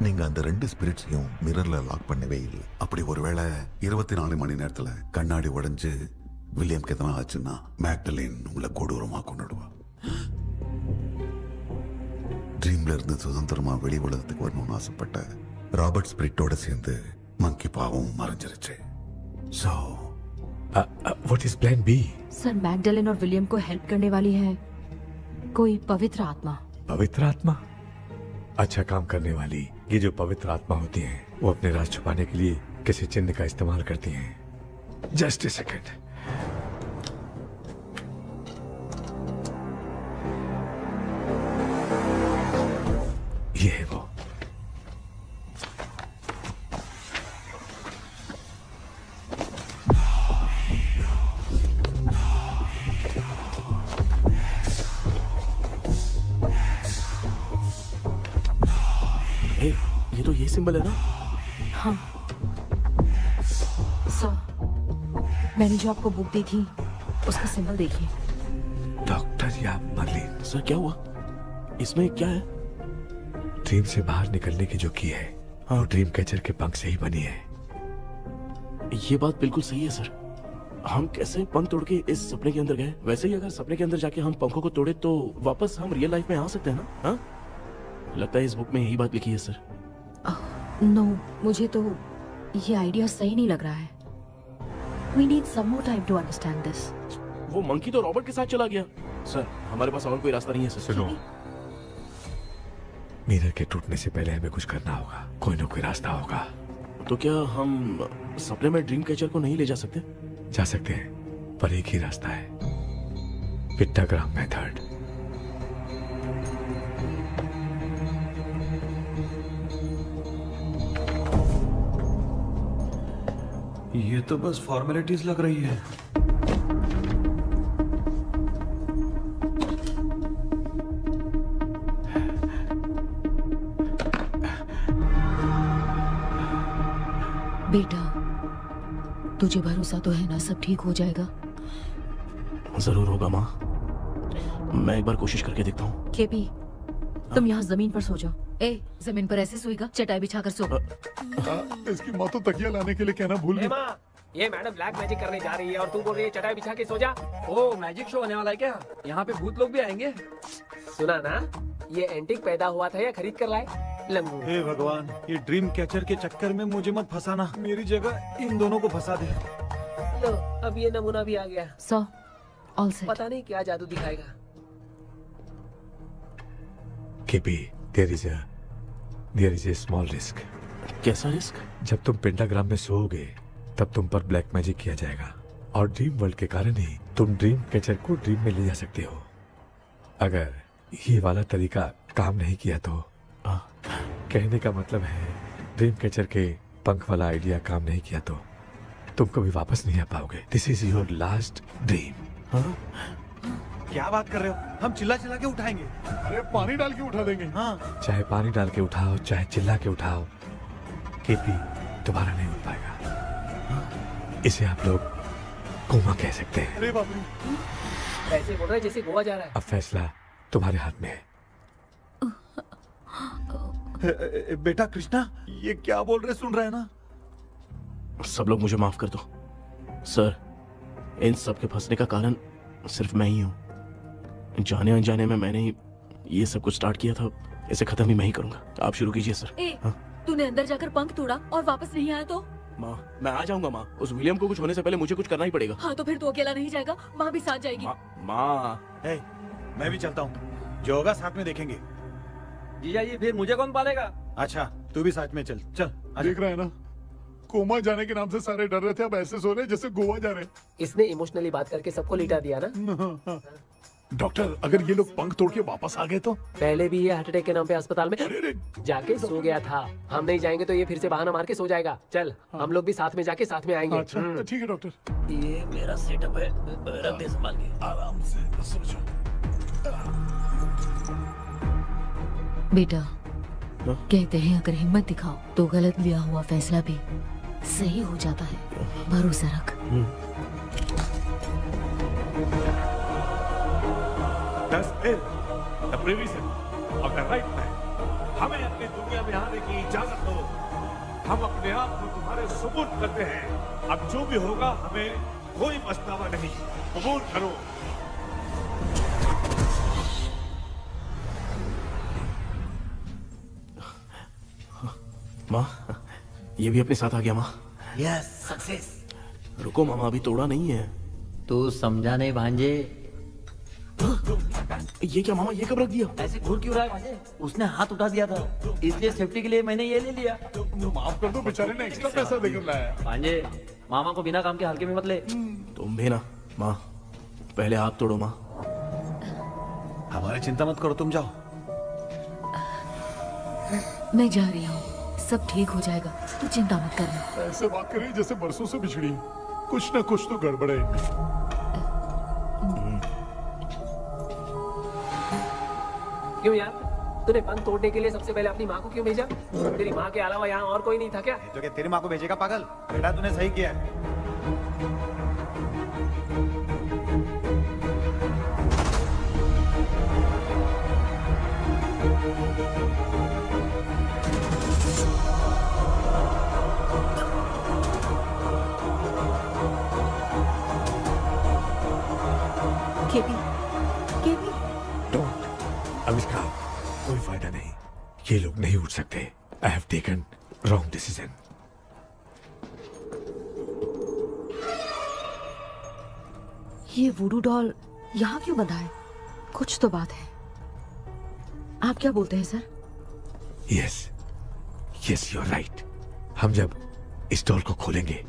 நீங்க அந்த ரெண்டு ஸ்பிரிட்ஸையும் மிரர்ல லாக் பண்ணவே இல்லை. அப்படி ஒருவேளை 24 மணி நேரத்துல கண்ணாடி உடைஞ்சு வில்லியம்க்கு எதனா ஆச்சுன்னா மேக்டலின் உங்களை கொடூரமா கொண்டுடுவா. ட்ரீம்ல இருந்து சுதந்திரமா வெளி உலகத்துக்கு வரணும்னு ஆசைப்பட்ட ராபர்ட் ஸ்பிரிட்டோட சேர்ந்து மங்கி பாவம் மறைஞ்சிருச்சு. So what is plan B? Sir Magdalene और विलियम को हेल्प करने वाली है कोई पवित्र आत्मा। पवित्र आत्मा? अच्छा काम करने वाली ये जो पवित्र आत्मा होती हैं, वो अपने राज छुपाने के लिए किसी चिन्ह का इस्तेमाल करती हैं। Just a second. सिंबल है ना? हाँ। सर, मैंने जो आपको बुक दी थी उसका सिंबल देखिए। डॉक्टर या मर्लिन, सर क्या हुआ? इसमें क्या है? ड्रीम से बाहर निकलने की जो की है वो ड्रीम कैचर के पंख से ही बनी है। ये बात बिल्कुल सही है सर। हम कैसे पंख तोड़ के इस सपने के अंदर गए? वैसे ही अगर सपने के अंदर जाके हम पंखों को तोड़े तो वापस हम रियल लाइफ में आ सकते हैं ना? हाँ? लगता है इस बुक में यही बात लिखी है सर। नो, मुझे तो ये आइडिया सही नहीं लग रहा है। We need some more time to understand this. वो मंकी तो रॉबर्ट के साथ चला गया। सर, हमारे पास और कोई रास्ता नहीं है सर। सुनो, मिरर के टूटने से पहले हमें कुछ करना होगा। कोई ना कोई रास्ता होगा। तो क्या हम सपने में ड्रीम कैचर को नहीं ले जा सकते? जा सकते हैं, पर एक ही रास्ता है, पिट्टाग्राम मेथड। ये तो बस फॉर्मेलिटीज लग रही है। बेटा, तुझे भरोसा तो है ना सब ठीक हो जाएगा? जरूर होगा माँ। मैं एक बार कोशिश करके देखता हूँ। केपी, तुम यहाँ जमीन पर सो जाओ। ए, जमीन पर ऐसे सोएगा? चटाई बिछाकर सो। इसकी माँ तो तकिया लाने के लिए कहना भूल गई। ये मैडम ब्लैक मैजिक करने जा रही है और तू बोल रही है चटाई बिछा के सो जा। ओ, मैजिक शो होने वाला है क्या? यहाँ पे भूत लोग भी आएंगे। सुना ना, ये एंटीक पैदा हुआ था या खरीद कर लाए? लंगू। हे भगवान, ये ड्रीम कैचर के चक्कर में मुझे मत फंसाना। मेरी जगह इन दोनों को फंसा दे। लो, अब ये नमूना भी आ गया। So, all set. पता नहीं क्या जादू दिखाएगा। KP, there is a small risk. कैसा रिस्क? जब तुम पेंटाग्राम में सोओगे तब तुम पर ब्लैक मैजिक किया जाएगा और ड्रीम वर्ल्ड के कारण ही तुम ड्रीम कैचर को ड्रीम में ले जा सकते हो। अगर ये वाला तरीका काम नहीं किया तो कहने का मतलब है ड्रीम कैचर के पंख वाला आइडिया काम नहीं किया तो तुम कभी वापस नहीं आ पाओगे। This is your last dream. क्या बात कर रहे हो? हम चिल्ला चिल्ला के उठाएंगे। अरे पानी डाल के उठा देंगे। हाँ, चाहे पानी डाल के उठाओ, चाहे चिल्ला के उठाओ, केपी दोबारा नहीं उठ पाएगा। इसे आप लोग कोमा कह सकते हैं। अरे बाप रे, ऐसे बोल रहा है जैसे गोवा जा रहा है। अब फैसला तुम्हारे हाथ में है। बेटा कृष्णा, ये क्या बोल रहे सुन रहे हैं ना? सब लोग मुझे माफ कर दो सर। इन सब के फंसने का कारण सिर्फ मैं ही हूँ। जाने अनजाने में मैंने ही ये सब कुछ स्टार्ट किया था। इसे खत्म ही मैं ही करूंगा। आप शुरू कीजिए सर। तूने अंदर जाकर पंख तोड़ा और वापस नहीं आया तो? माँ, मैं आ जाऊंगा माँ। उस विलियम को कुछ होने से पहले मुझे कुछ करना ही पड़ेगा। हाँ, तो फिर तू अकेला नहीं जाएगा, माँ भी साथ जाएगी। माँ, मैं भी चलता हूँ। जो होगा साथ में देखेंगे। जीजा जी, फिर मुझे कौन पालेगा? अच्छा, तू भी साथ में चल। चल देख रहा है ना, कोमा जाने के नाम से सारे डर रहे थे, अब ऐसे सो रहे जैसे गोवा जा रहे। इसने इमोशनली बात करके सबको लिटा दिया ना। डॉक्टर, अगर ये लोग पंख तोड़ के वापस आ गए तो? पहले भी ये हार्ट अटैक के नाम पे अस्पताल में जाके सो गया था। हम नहीं जाएंगे तो ये फिर से बहाना मार के सो जाएगा। चल, हम लोग भी साथ में जाके साथ में आएंगे। अच्छा, ठीक है डॉक्टर। ये मेरा सेटअप है, रख दे संभाल के। आराम से सो जाओ। बेटा, कहते हैं अगर हिम्मत दिखाओ तो गलत लिया हुआ फैसला भी सही हो जाता है। भरोसा रख। हमें अपनी दुनिया में आने की इजाजत दो। हम अपने आप को तुम्हारे सुपुर्द करते हैं। अब जो भी होगा हमें कोई पछतावा नहीं। कबूल करो। माँ, ये भी अपने साथ आ गया। माँ, यस, सक्सेस। रुको मामा, अभी तोड़ा नहीं है। तू समझा नहीं भांजे। ये क्या मामा, ये कब रख दिया? ऐसे घूर क्यों रहा है भांजे? उसने हाथ उठा दिया था, इसलिए सेफ्टी के लिए मैंने ये ले लिया। माफ कर दो, बेचारे ने एक्स्ट्रा पैसा देकर लाया। भांजे, मामा को बिना काम के हल्के में मत ले। तुम भी ना। माँ, पहले हाथ तोड़ो। माँ, हमारी चिंता मत करो, तुम जाओ। मैं जा रही हूँ, सब ठीक हो जाएगा, तू चिंता मत करना। ऐसे बात कर रही जैसे बरसों से बिछड़ी। कुछ ना कुछ तो गड़बड़ है। क्यों यार, तूने बंद तोड़ने के लिए सबसे पहले अपनी माँ को क्यों भेजा? तेरी माँ के अलावा यहाँ और कोई नहीं था क्या? तो क्या तेरी माँ को भेजेगा पागल? बेटा तूने सही किया है। केपी, केपी, डोंट अविष्का, कोई फायदा नहीं। ये लोग नहीं उठ सकते। I have taken wrong decision. ये वुडू डॉल यहाँ क्यों बंधा है? कुछ तो बात है। आप क्या बोलते हैं sir? Yes yes, you are right. हम जब इस डॉल को खोलेंगे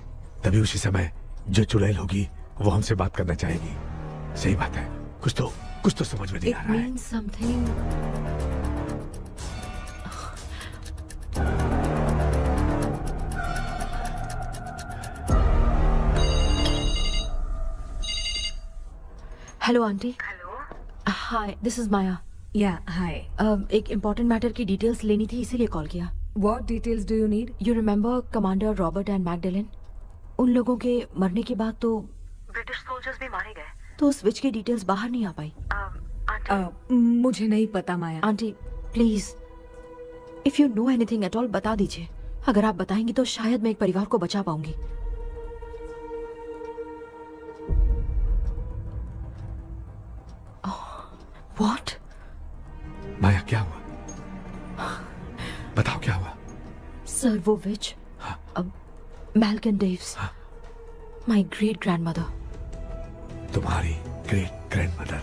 तभी उसी समय जो चुड़ैल होगी वो हमसे बात करना चाहेगी। सही बात है। कुछ तो समझ में नहीं आ It रहा है। means something. Hello aunty. Hello. Hi, this is Maya. Yeah hi. एक इम्पोर्टेंट मैटर की डिटेल्स लेनी थी, इसीलिए कॉल किया। What details do you need? You remember commander Robert and Magdalene? उन लोगों के मरने के बाद तो ब्रिटिश सोल्जर्स भी मारे गए। तो स्विच की डिटेल्स बाहर नहीं आ पाई। मुझे नहीं पता Maya. Aunty please, if you know anything at all बता दीजिए। अगर आप बताएंगी तो शायद मैं एक परिवार को बचा पाऊंगी। व्हाट? माया क्या हुआ? बताओ क्या हुआ? सर वो विच, मैल्कन डेव्स, माय ग्रेट ग्रैंडमदर। तुम्हारी ग्रेट ग्रैंडमदर?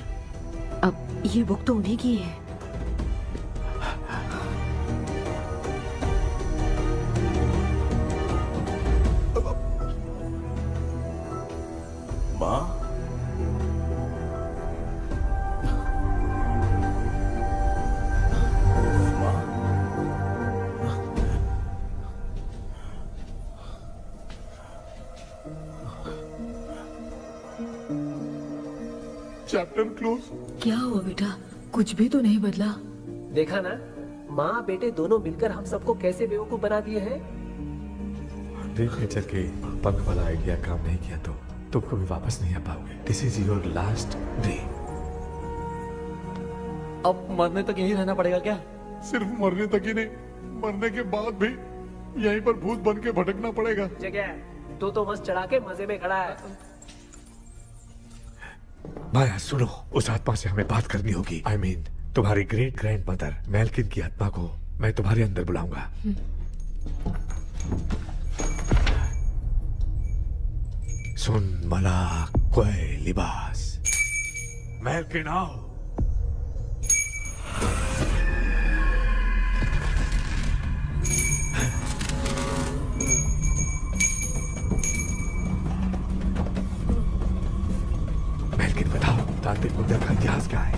अब ये बुक तो उन्हीं की है। माँ, चैप्टर क्लोज। क्या हुआ बेटा? कुछ भी तो नहीं बदला। देखा ना, माँ बेटे दोनों मिलकर हम सबको कैसे बेवकूफ बना दिए हैं। ड्रीम कैचर के पंख वाला आइडिया काम नहीं किया तो तुम कभी वापस नहीं आ पाओगे। This is your last dream. अब मरने तक यहीं रहना पड़ेगा क्या? सिर्फ मरने तक ही नहीं, मरने के बाद भी यहीं पर भूत बन के भटकना पड़ेगा। जगह तो मस्त चढ़ा के मजे में खड़ा है। माया सुनो, उस आत्मा से हमें बात करनी होगी। आई मीन तुम्हारी ग्रेट ग्रैंड मदर मैल्किन की आत्मा को मैं तुम्हारे अंदर बुलाऊंगा। सुन मला कोई लिबास, मैल्किन आओ। मैल्किन बताओ, तांत्रिक मुद्रा का इतिहास क्या है?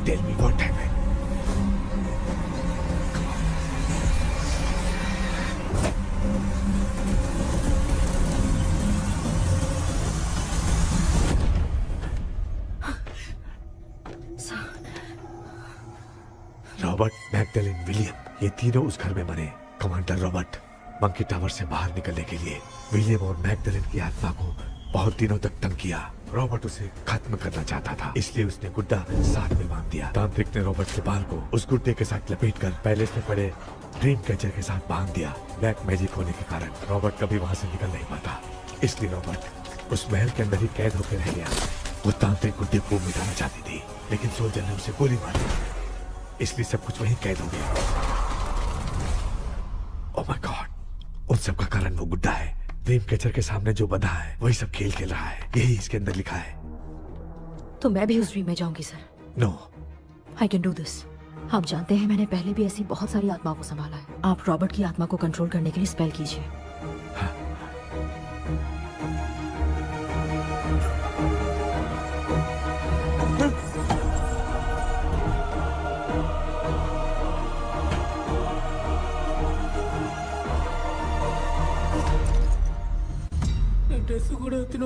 Tell me what happened. Robert, Magdalene, William, ये तीनों उस घर में मरे। कमांडर रॉबर्ट मंकी टावर से बाहर निकलने के लिए विलियम और मैगडेलिन की आत्मा को बहुत दिनों तक तंग किया। रॉबर्ट उसे खत्म करना चाहता था, इसलिए उसने गुड्डा साथ में बांध दिया। तांत्रिक ने रॉबर्ट के बाल को उस गुड्डे के साथ लपेटकर पैलेस में पड़े ड्रीम कैचर के साथ बांध दिया। ब्लैक मैजिक होने के कारण रॉबर्ट कभी वहां से निकल नहीं पाता, इसलिए रॉबर्ट उस महल के अंदर ही कैद होकर रह गया। वो तांत्रिक गुड्डे को मिटाना चाहती थी, लेकिन सोल्जर ने उसे गोली मारी, इसलिए सब कुछ वहीं कैद हो गया। ओह माय गॉड, उन सब का कारण वो गुड्डा है। ड्रीम कैचर के सामने जो बंधा है वही सब खेल खेल रहा है, यही इसके अंदर लिखा है। तो मैं भी उस ड्रीम में जाऊंगी sir. No, I can do this. आप जानते हैं मैंने पहले भी ऐसी बहुत सारी आत्माओं को संभाला है। आप रॉबर्ट की आत्मा को कंट्रोल करने के लिए स्पेल कीजिए।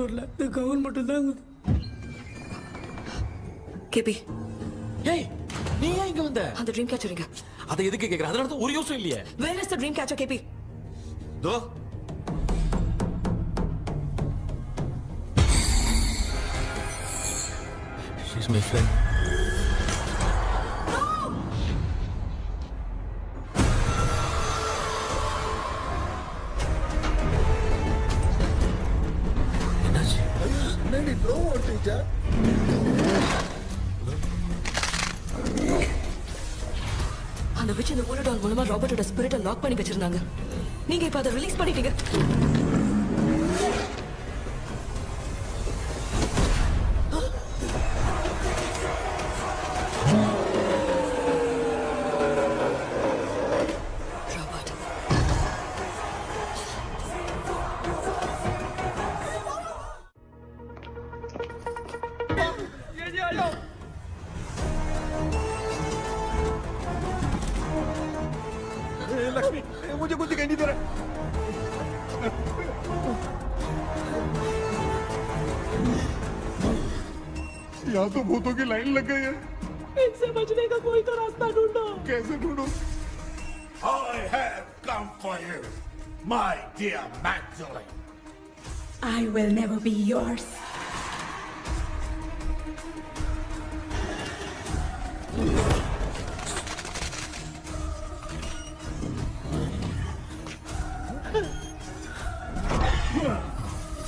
வரல இந்த கவுன் மட்டும் தான் கேபி ஏய் நீ ஏன் இங்க வந்த அந்த ட்ரீம் கேச்சருங்க. அதை எதுக்கு கேக்குற அதனால தான் ஒரு யோசனை இல்லையே Where is the dream catcher, KP? தோ she's my friend என்னாச்சு என்னடி ப்ளோ ஓட்டிச்சா அந்த witch இந்த ஊரடால் மூலமா ராபர்ட்டோட ஸ்பிரிட்டை லாக் பண்ணி வச்சிருந்தாங்க. நீங்க இப்ப அதை ரிலீஸ் பண்ணிட்டீங்க. लक्ष्मी मुझे कुछ दिखाई नहीं दे रहा। यहाँ तो भूतों की लाइन लग गई है। इनसे बचने का कोई तो रास्ता ढूंढो कैसे ढूंढूं? I have come for you, my dear Magdalene. I will never be yours.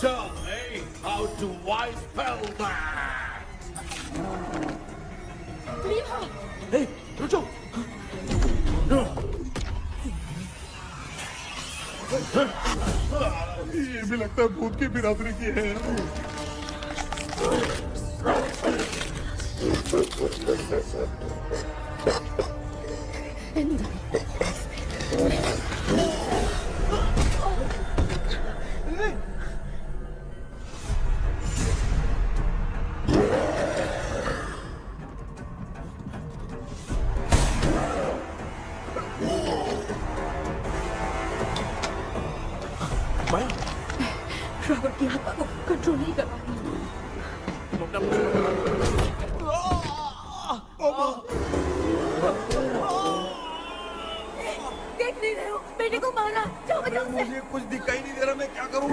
Tell me how to wipe spell that. hey रुको ये भी लगता है भूत की बिरादरी की है। रॉबर्ट की आत्मा को कंट्रोल नहीं कर पा रही। देख नहीं रहे हो बेटे को मारा। जाओ बचाओ उसे। मुझे कुछ दिखाई नहीं दे रहा, मैं क्या करूं?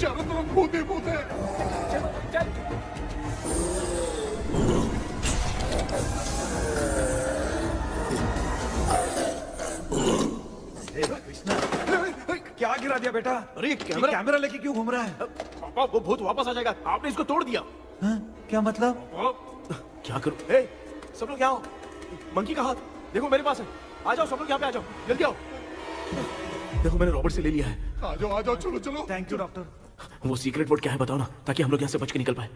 चारों तरफ भूत ही भूत है। क्या गिरा दिया बेटा? अरे कैमरा लेके क्यों घूम रहा है? पापा वो भूत वापस आ जाएगा आपने इसको तोड़ दिया क्या मतलब? क्या करूं ए सब लोग यहाँ आओ मंकी का हाथ देखो मेरे पास है आ जाओ सब लोग यहाँ पे आ जाओ जल्दी आओ देखो मैंने रॉबर्ट से ले लिया है आ जाओ चलो चलो। Thank you doctor. वो सीक्रेट वर्ड क्या है बताओ ना ताकि हम लोग यहाँ से बच के निकल पाए।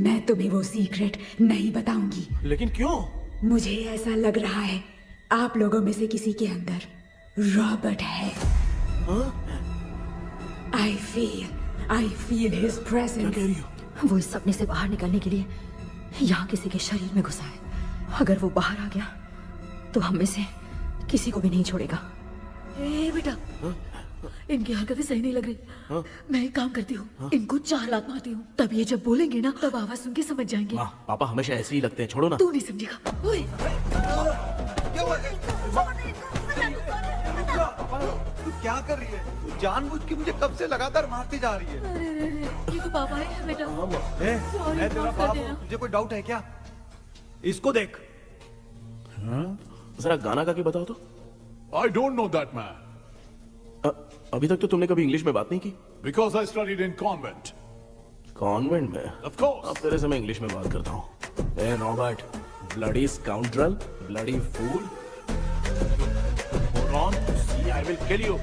मैं तुम्हें वो सीक्रेट नहीं बताऊंगी। लेकिन क्यों? मुझे ऐसा लग रहा है आप लोगों में से किसी के अंदर रॉबर्ट है। I feel his presence. वो इस सपने से बाहर निकलने के लिए यहाँ किसी के शरीर में घुसा है। अगर वो बाहर आ गया तो हम में से किसी को भी नहीं छोड़ेगा। ए बेटा इनकी हरकतें सही नहीं लग रही। मैं एक काम करती हूँ इनको 4 लात मारती हूँ तब ये जब बोलेंगे ना तब आवाज सुन के समझ जाएंगे। पापा हमेशा ऐसे ही लगते हैं छोड़ो ना। तू नहीं समझेगा। ओए तू क्या कर रही है? जानबूझ के मुझे कब से लगातार मारती जा रही है। अरे ये तो पापा है बेटा। मैं तेरा बाप हूँ, तुझे कोई डाउट है क्या? इसको देख। जरा गाना गा के बताओ तो। I don't know that man. अभी तक तो तुमने कभी इंग्लिश में बात नहीं की। Because I studied in convent. Convent में? Of course. अब तेरे से मैं इंग्लिश में बात करता हूँ। ए Robert, bloody scoundrel, bloody fool. Hold on, see I will kill you.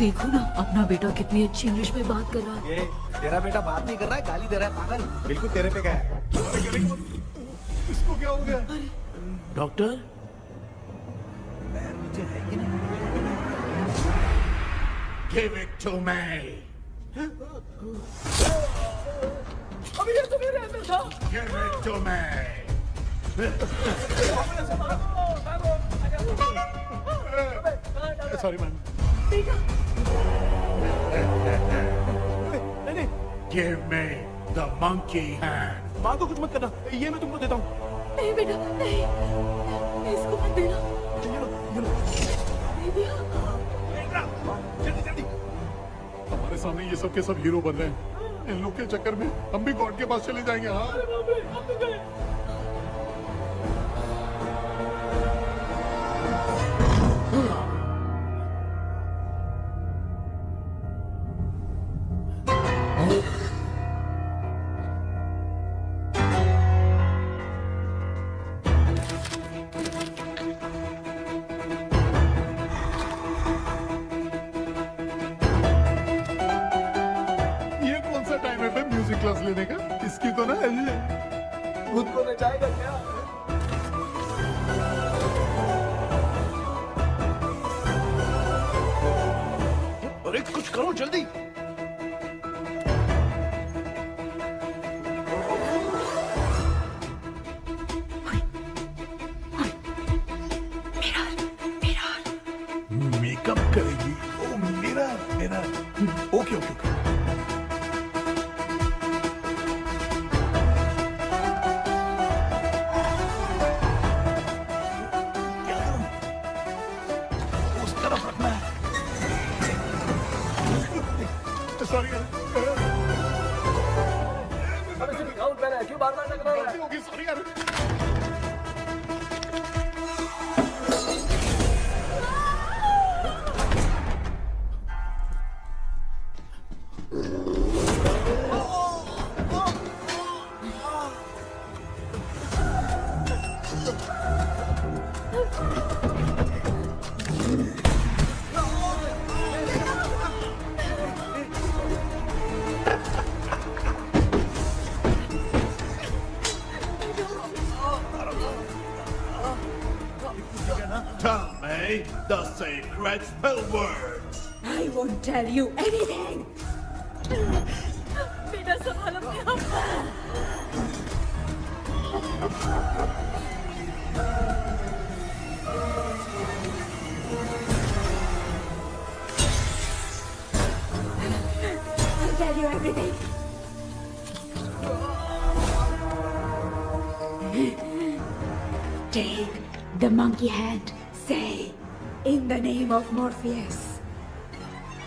देखो ना अपना बेटा कितनी अच्छी इंग्लिश में बात कर रहा है। ये तेरा बेटा बात नहीं कर रहा है, गाली दे रहा है पागल। बिल्कुल तेरे पे क्या है? इसको क्या हो गया? डॉक्टर है कि नहीं? Give it to me. अभी ये तो मेरे अंदर था। Give it to me. Sorry, man. नहीं Give me the monkey hand. माँ को कुछ मत करना, ये मैं तुमको देता हूँ। नहीं बेटा नहीं, इसको मत देना। नहीं दिया। हमारे सामने ये सब के सब हीरो बन रहे हैं। इन लोग के चक्कर में हम भी गॉड के पास चले जाएंगे। हाँ ये कौन सा टाइम है म्यूजिक क्लास लेने का? इसकी तो ना खुद को नचाएगा क्या? अरे कुछ करो जल्दी। मेकअप करेगी। ओ मेरा मेरा ओके ओके ओके। उस तरफ रखना है। सॉरी अबे सिर्फ गाउन पहना है, क्यों बार-बार टकरा रहा है? होगी। सॉरी यार। Tell me the sacred spell words. I won't tell you anything. बेटा संभालो अपने आप को। I'll tell you everything. Take the monkey hand. Say, in the name of Morpheus,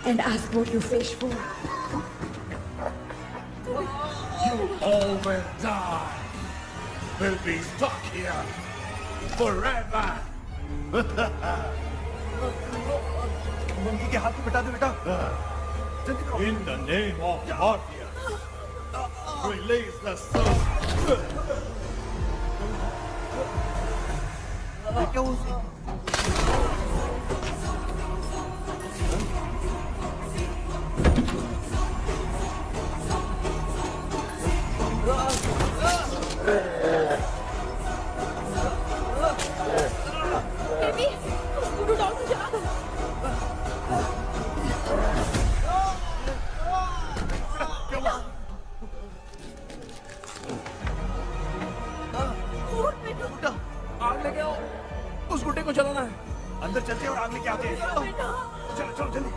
and ask what you fish for. You all will die. We'll be stuck here forever. Monkey के हाथ को बिठा दो बेटा। In the name of Morpheus, release the soul. क्या उसी baby, उसको doll को जला दो। आग लेके आओ, उस गुड्डे को चलाना है। अंदर चलते हैं और आग लेके आते हैं। चलो चलो जल्दी।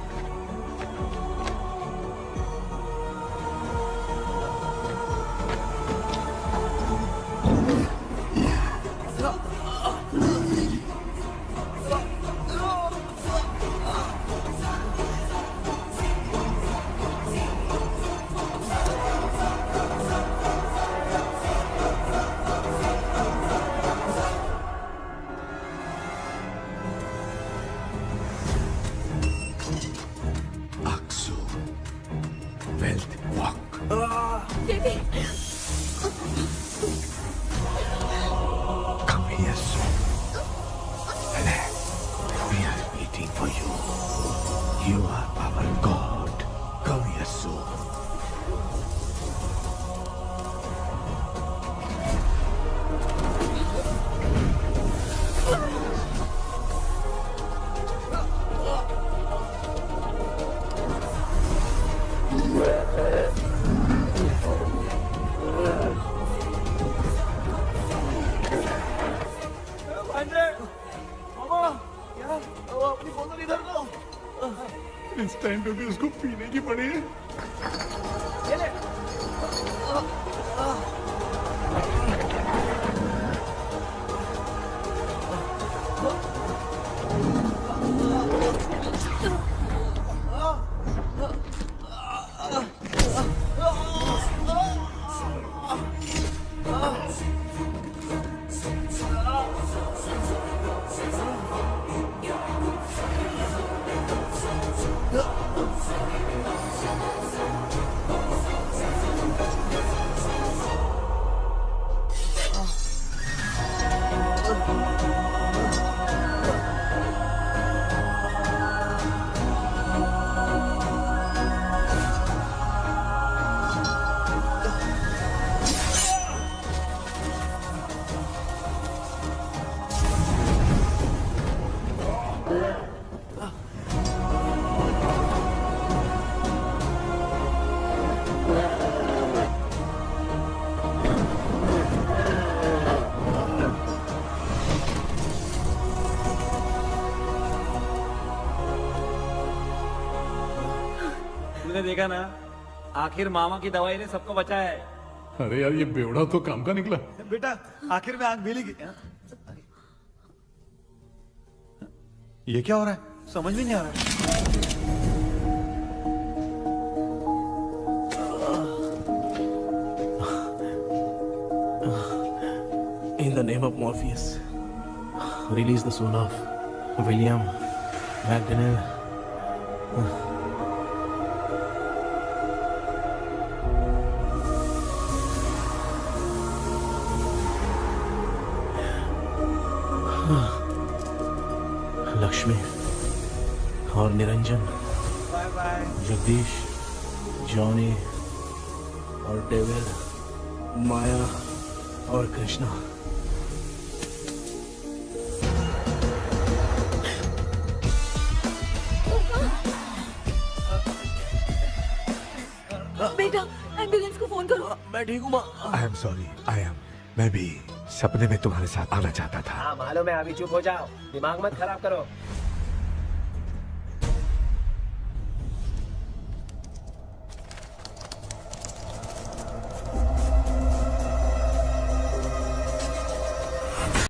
Baby, Come here soon. Relax. We are waiting for you. You are our God. Come here soon. इस टाइम पे भी उसको पीने की पड़ी है। तुमने देखा ना, आखिर मामा की दवाई ने सबको बचाया है। अरे यार ये बेवड़ा तो काम का निकला। बेटा आखिर में आंख मिली। ये क्या हो रहा है, समझ में नहीं आ रहा है। In the name of Morpheus, release the soul of William McDonnell. Lakshmi और Niranjan, bye bye. Jagdish, Johnny और डेविड, माया और कृष्णा। बेटा एम्बुलेंस को फोन करो। मैं ठीक हूँ माँ। I am sorry, I am. मैं भी सपने में तुम्हारे साथ आना चाहता था। हाँ मालूम है, अभी चुप हो जाओ, दिमाग मत खराब करो।